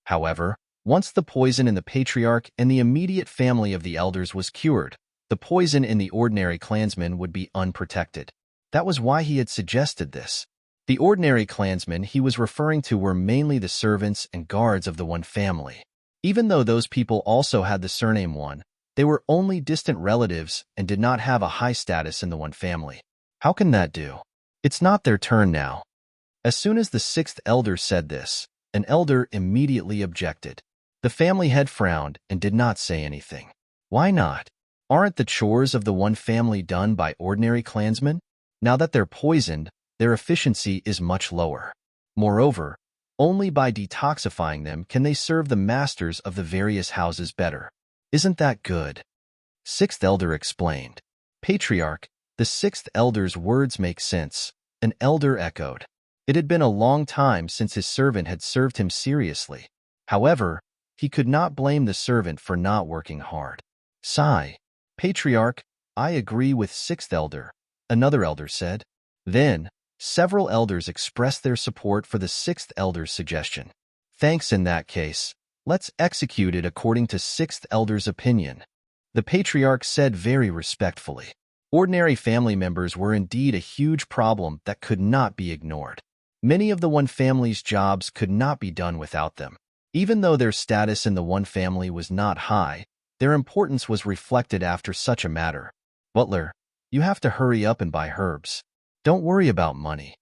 However, once the poison in the patriarch and the immediate family of the elders was cured, the poison in the ordinary clansmen would be unprotected. That was why he had suggested this. The ordinary clansmen he was referring to were mainly the servants and guards of the one family. Even though those people also had the surname One, they were only distant relatives and did not have a high status in the one family. How can that do? It's not their turn now. As soon as the sixth elder said this, an elder immediately objected. The family head frowned and did not say anything. Why not? Aren't the chores of the one family done by ordinary clansmen? Now that they're poisoned, their efficiency is much lower. Moreover, only by detoxifying them can they serve the masters of the various houses better. Isn't that good? Sixth elder explained. Patriarch, the sixth elder's words make sense, an elder echoed. It had been a long time since his servant had served him seriously. However, he could not blame the servant for not working hard. Sigh. Patriarch, I agree with sixth elder, another elder said. Then, several elders expressed their support for the sixth elder's suggestion. Thanks in that case. Let's execute it according to sixth elder's opinion. The patriarch said very respectfully. Ordinary family members were indeed a huge problem that could not be ignored. Many of the one family's jobs could not be done without them. Even though their status in the one family was not high, their importance was reflected after such a matter. Butler, you have to hurry up and buy herbs. Don't worry about money.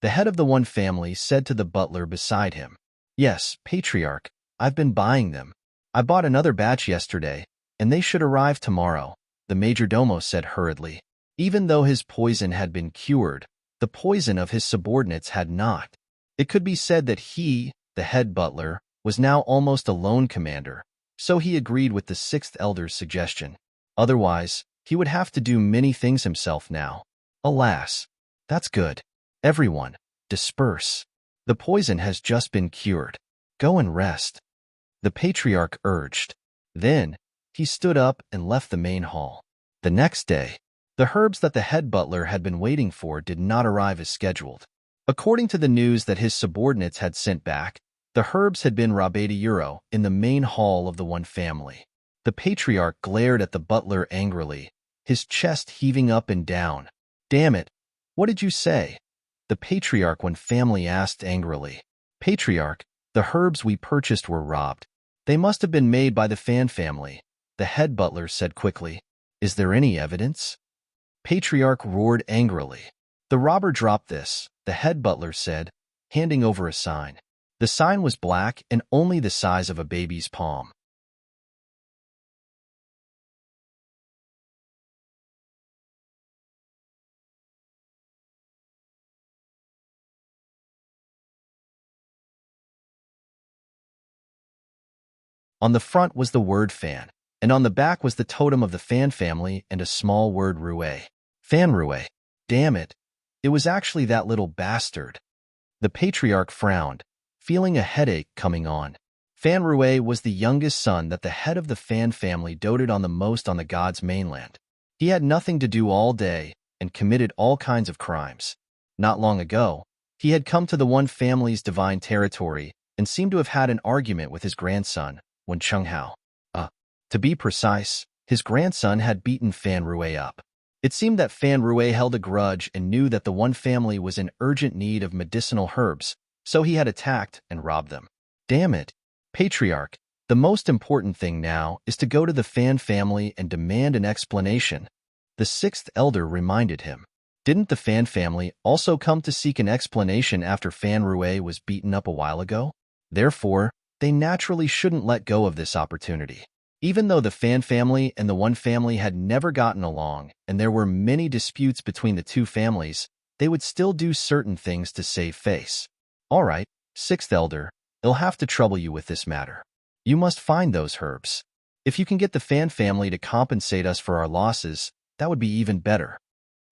The head of the one family said to the butler beside him. Yes, Patriarch, I've been buying them. I bought another batch yesterday, and they should arrive tomorrow, the majordomo said hurriedly. Even though his poison had been cured, the poison of his subordinates had not. It could be said that he, the head butler, was now almost a lone commander, so he agreed with the sixth elder's suggestion. Otherwise, he would have to do many things himself now. Alas, that's good. Everyone, disperse. The poison has just been cured. Go and rest. The patriarch urged. Then, he stood up and left the main hall. The next day, the herbs that the head butler had been waiting for did not arrive as scheduled. According to the news that his subordinates had sent back, the herbs had been Rabadiuro in the main hall of the one family. The patriarch glared at the butler angrily, his chest heaving up and down. Damn it, what did you say? The patriarch one family asked angrily. Patriarch, the herbs we purchased were robbed. They must have been made by the Fan family, the head butler said quickly. Is there any evidence? Patriarch roared angrily. The robber dropped this, the head butler said, handing over a sign. The sign was black and only the size of a baby's palm. On the front was the word Fan, and on the back was the totem of the Fan family and a small word Rouet. Fan Rouet. Damn it. It was actually that little bastard. The patriarch frowned, feeling a headache coming on. Fan Rouet was the youngest son that the head of the Fan family doted on the most on the god's mainland. He had nothing to do all day and committed all kinds of crimes. Not long ago, he had come to the one family's divine territory and seemed to have had an argument with his grandson, Wen Chunghao. To be precise, his grandson had beaten Fan Rouet up. It seemed that Fan Rouet held a grudge and knew that the one family was in urgent need of medicinal herbs, so he had attacked and robbed them. Damn it. Patriarch, the most important thing now is to go to the Fan family and demand an explanation. The sixth elder reminded him. Didn't the Fan family also come to seek an explanation after Fan Rouet was beaten up a while ago? Therefore, they naturally shouldn't let go of this opportunity. Even though the Fan family and the one family had never gotten along and there were many disputes between the two families, they would still do certain things to save face. All right, sixth elder, I'll have to trouble you with this matter. You must find those herbs. If you can get the Fan family to compensate us for our losses, that would be even better.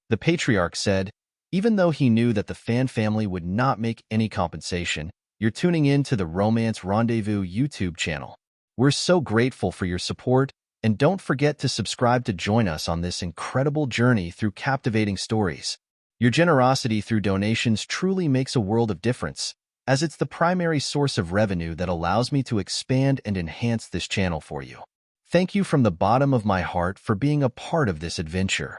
The patriarch said, even though he knew that the Fan family would not make any compensation, you're tuning in to the Romance Rendezvous YouTube channel. We're so grateful for your support, and don't forget to subscribe to join us on this incredible journey through captivating stories. Your generosity through donations truly makes a world of difference, as it's the primary source of revenue that allows me to expand and enhance this channel for you. Thank you from the bottom of my heart for being a part of this adventure.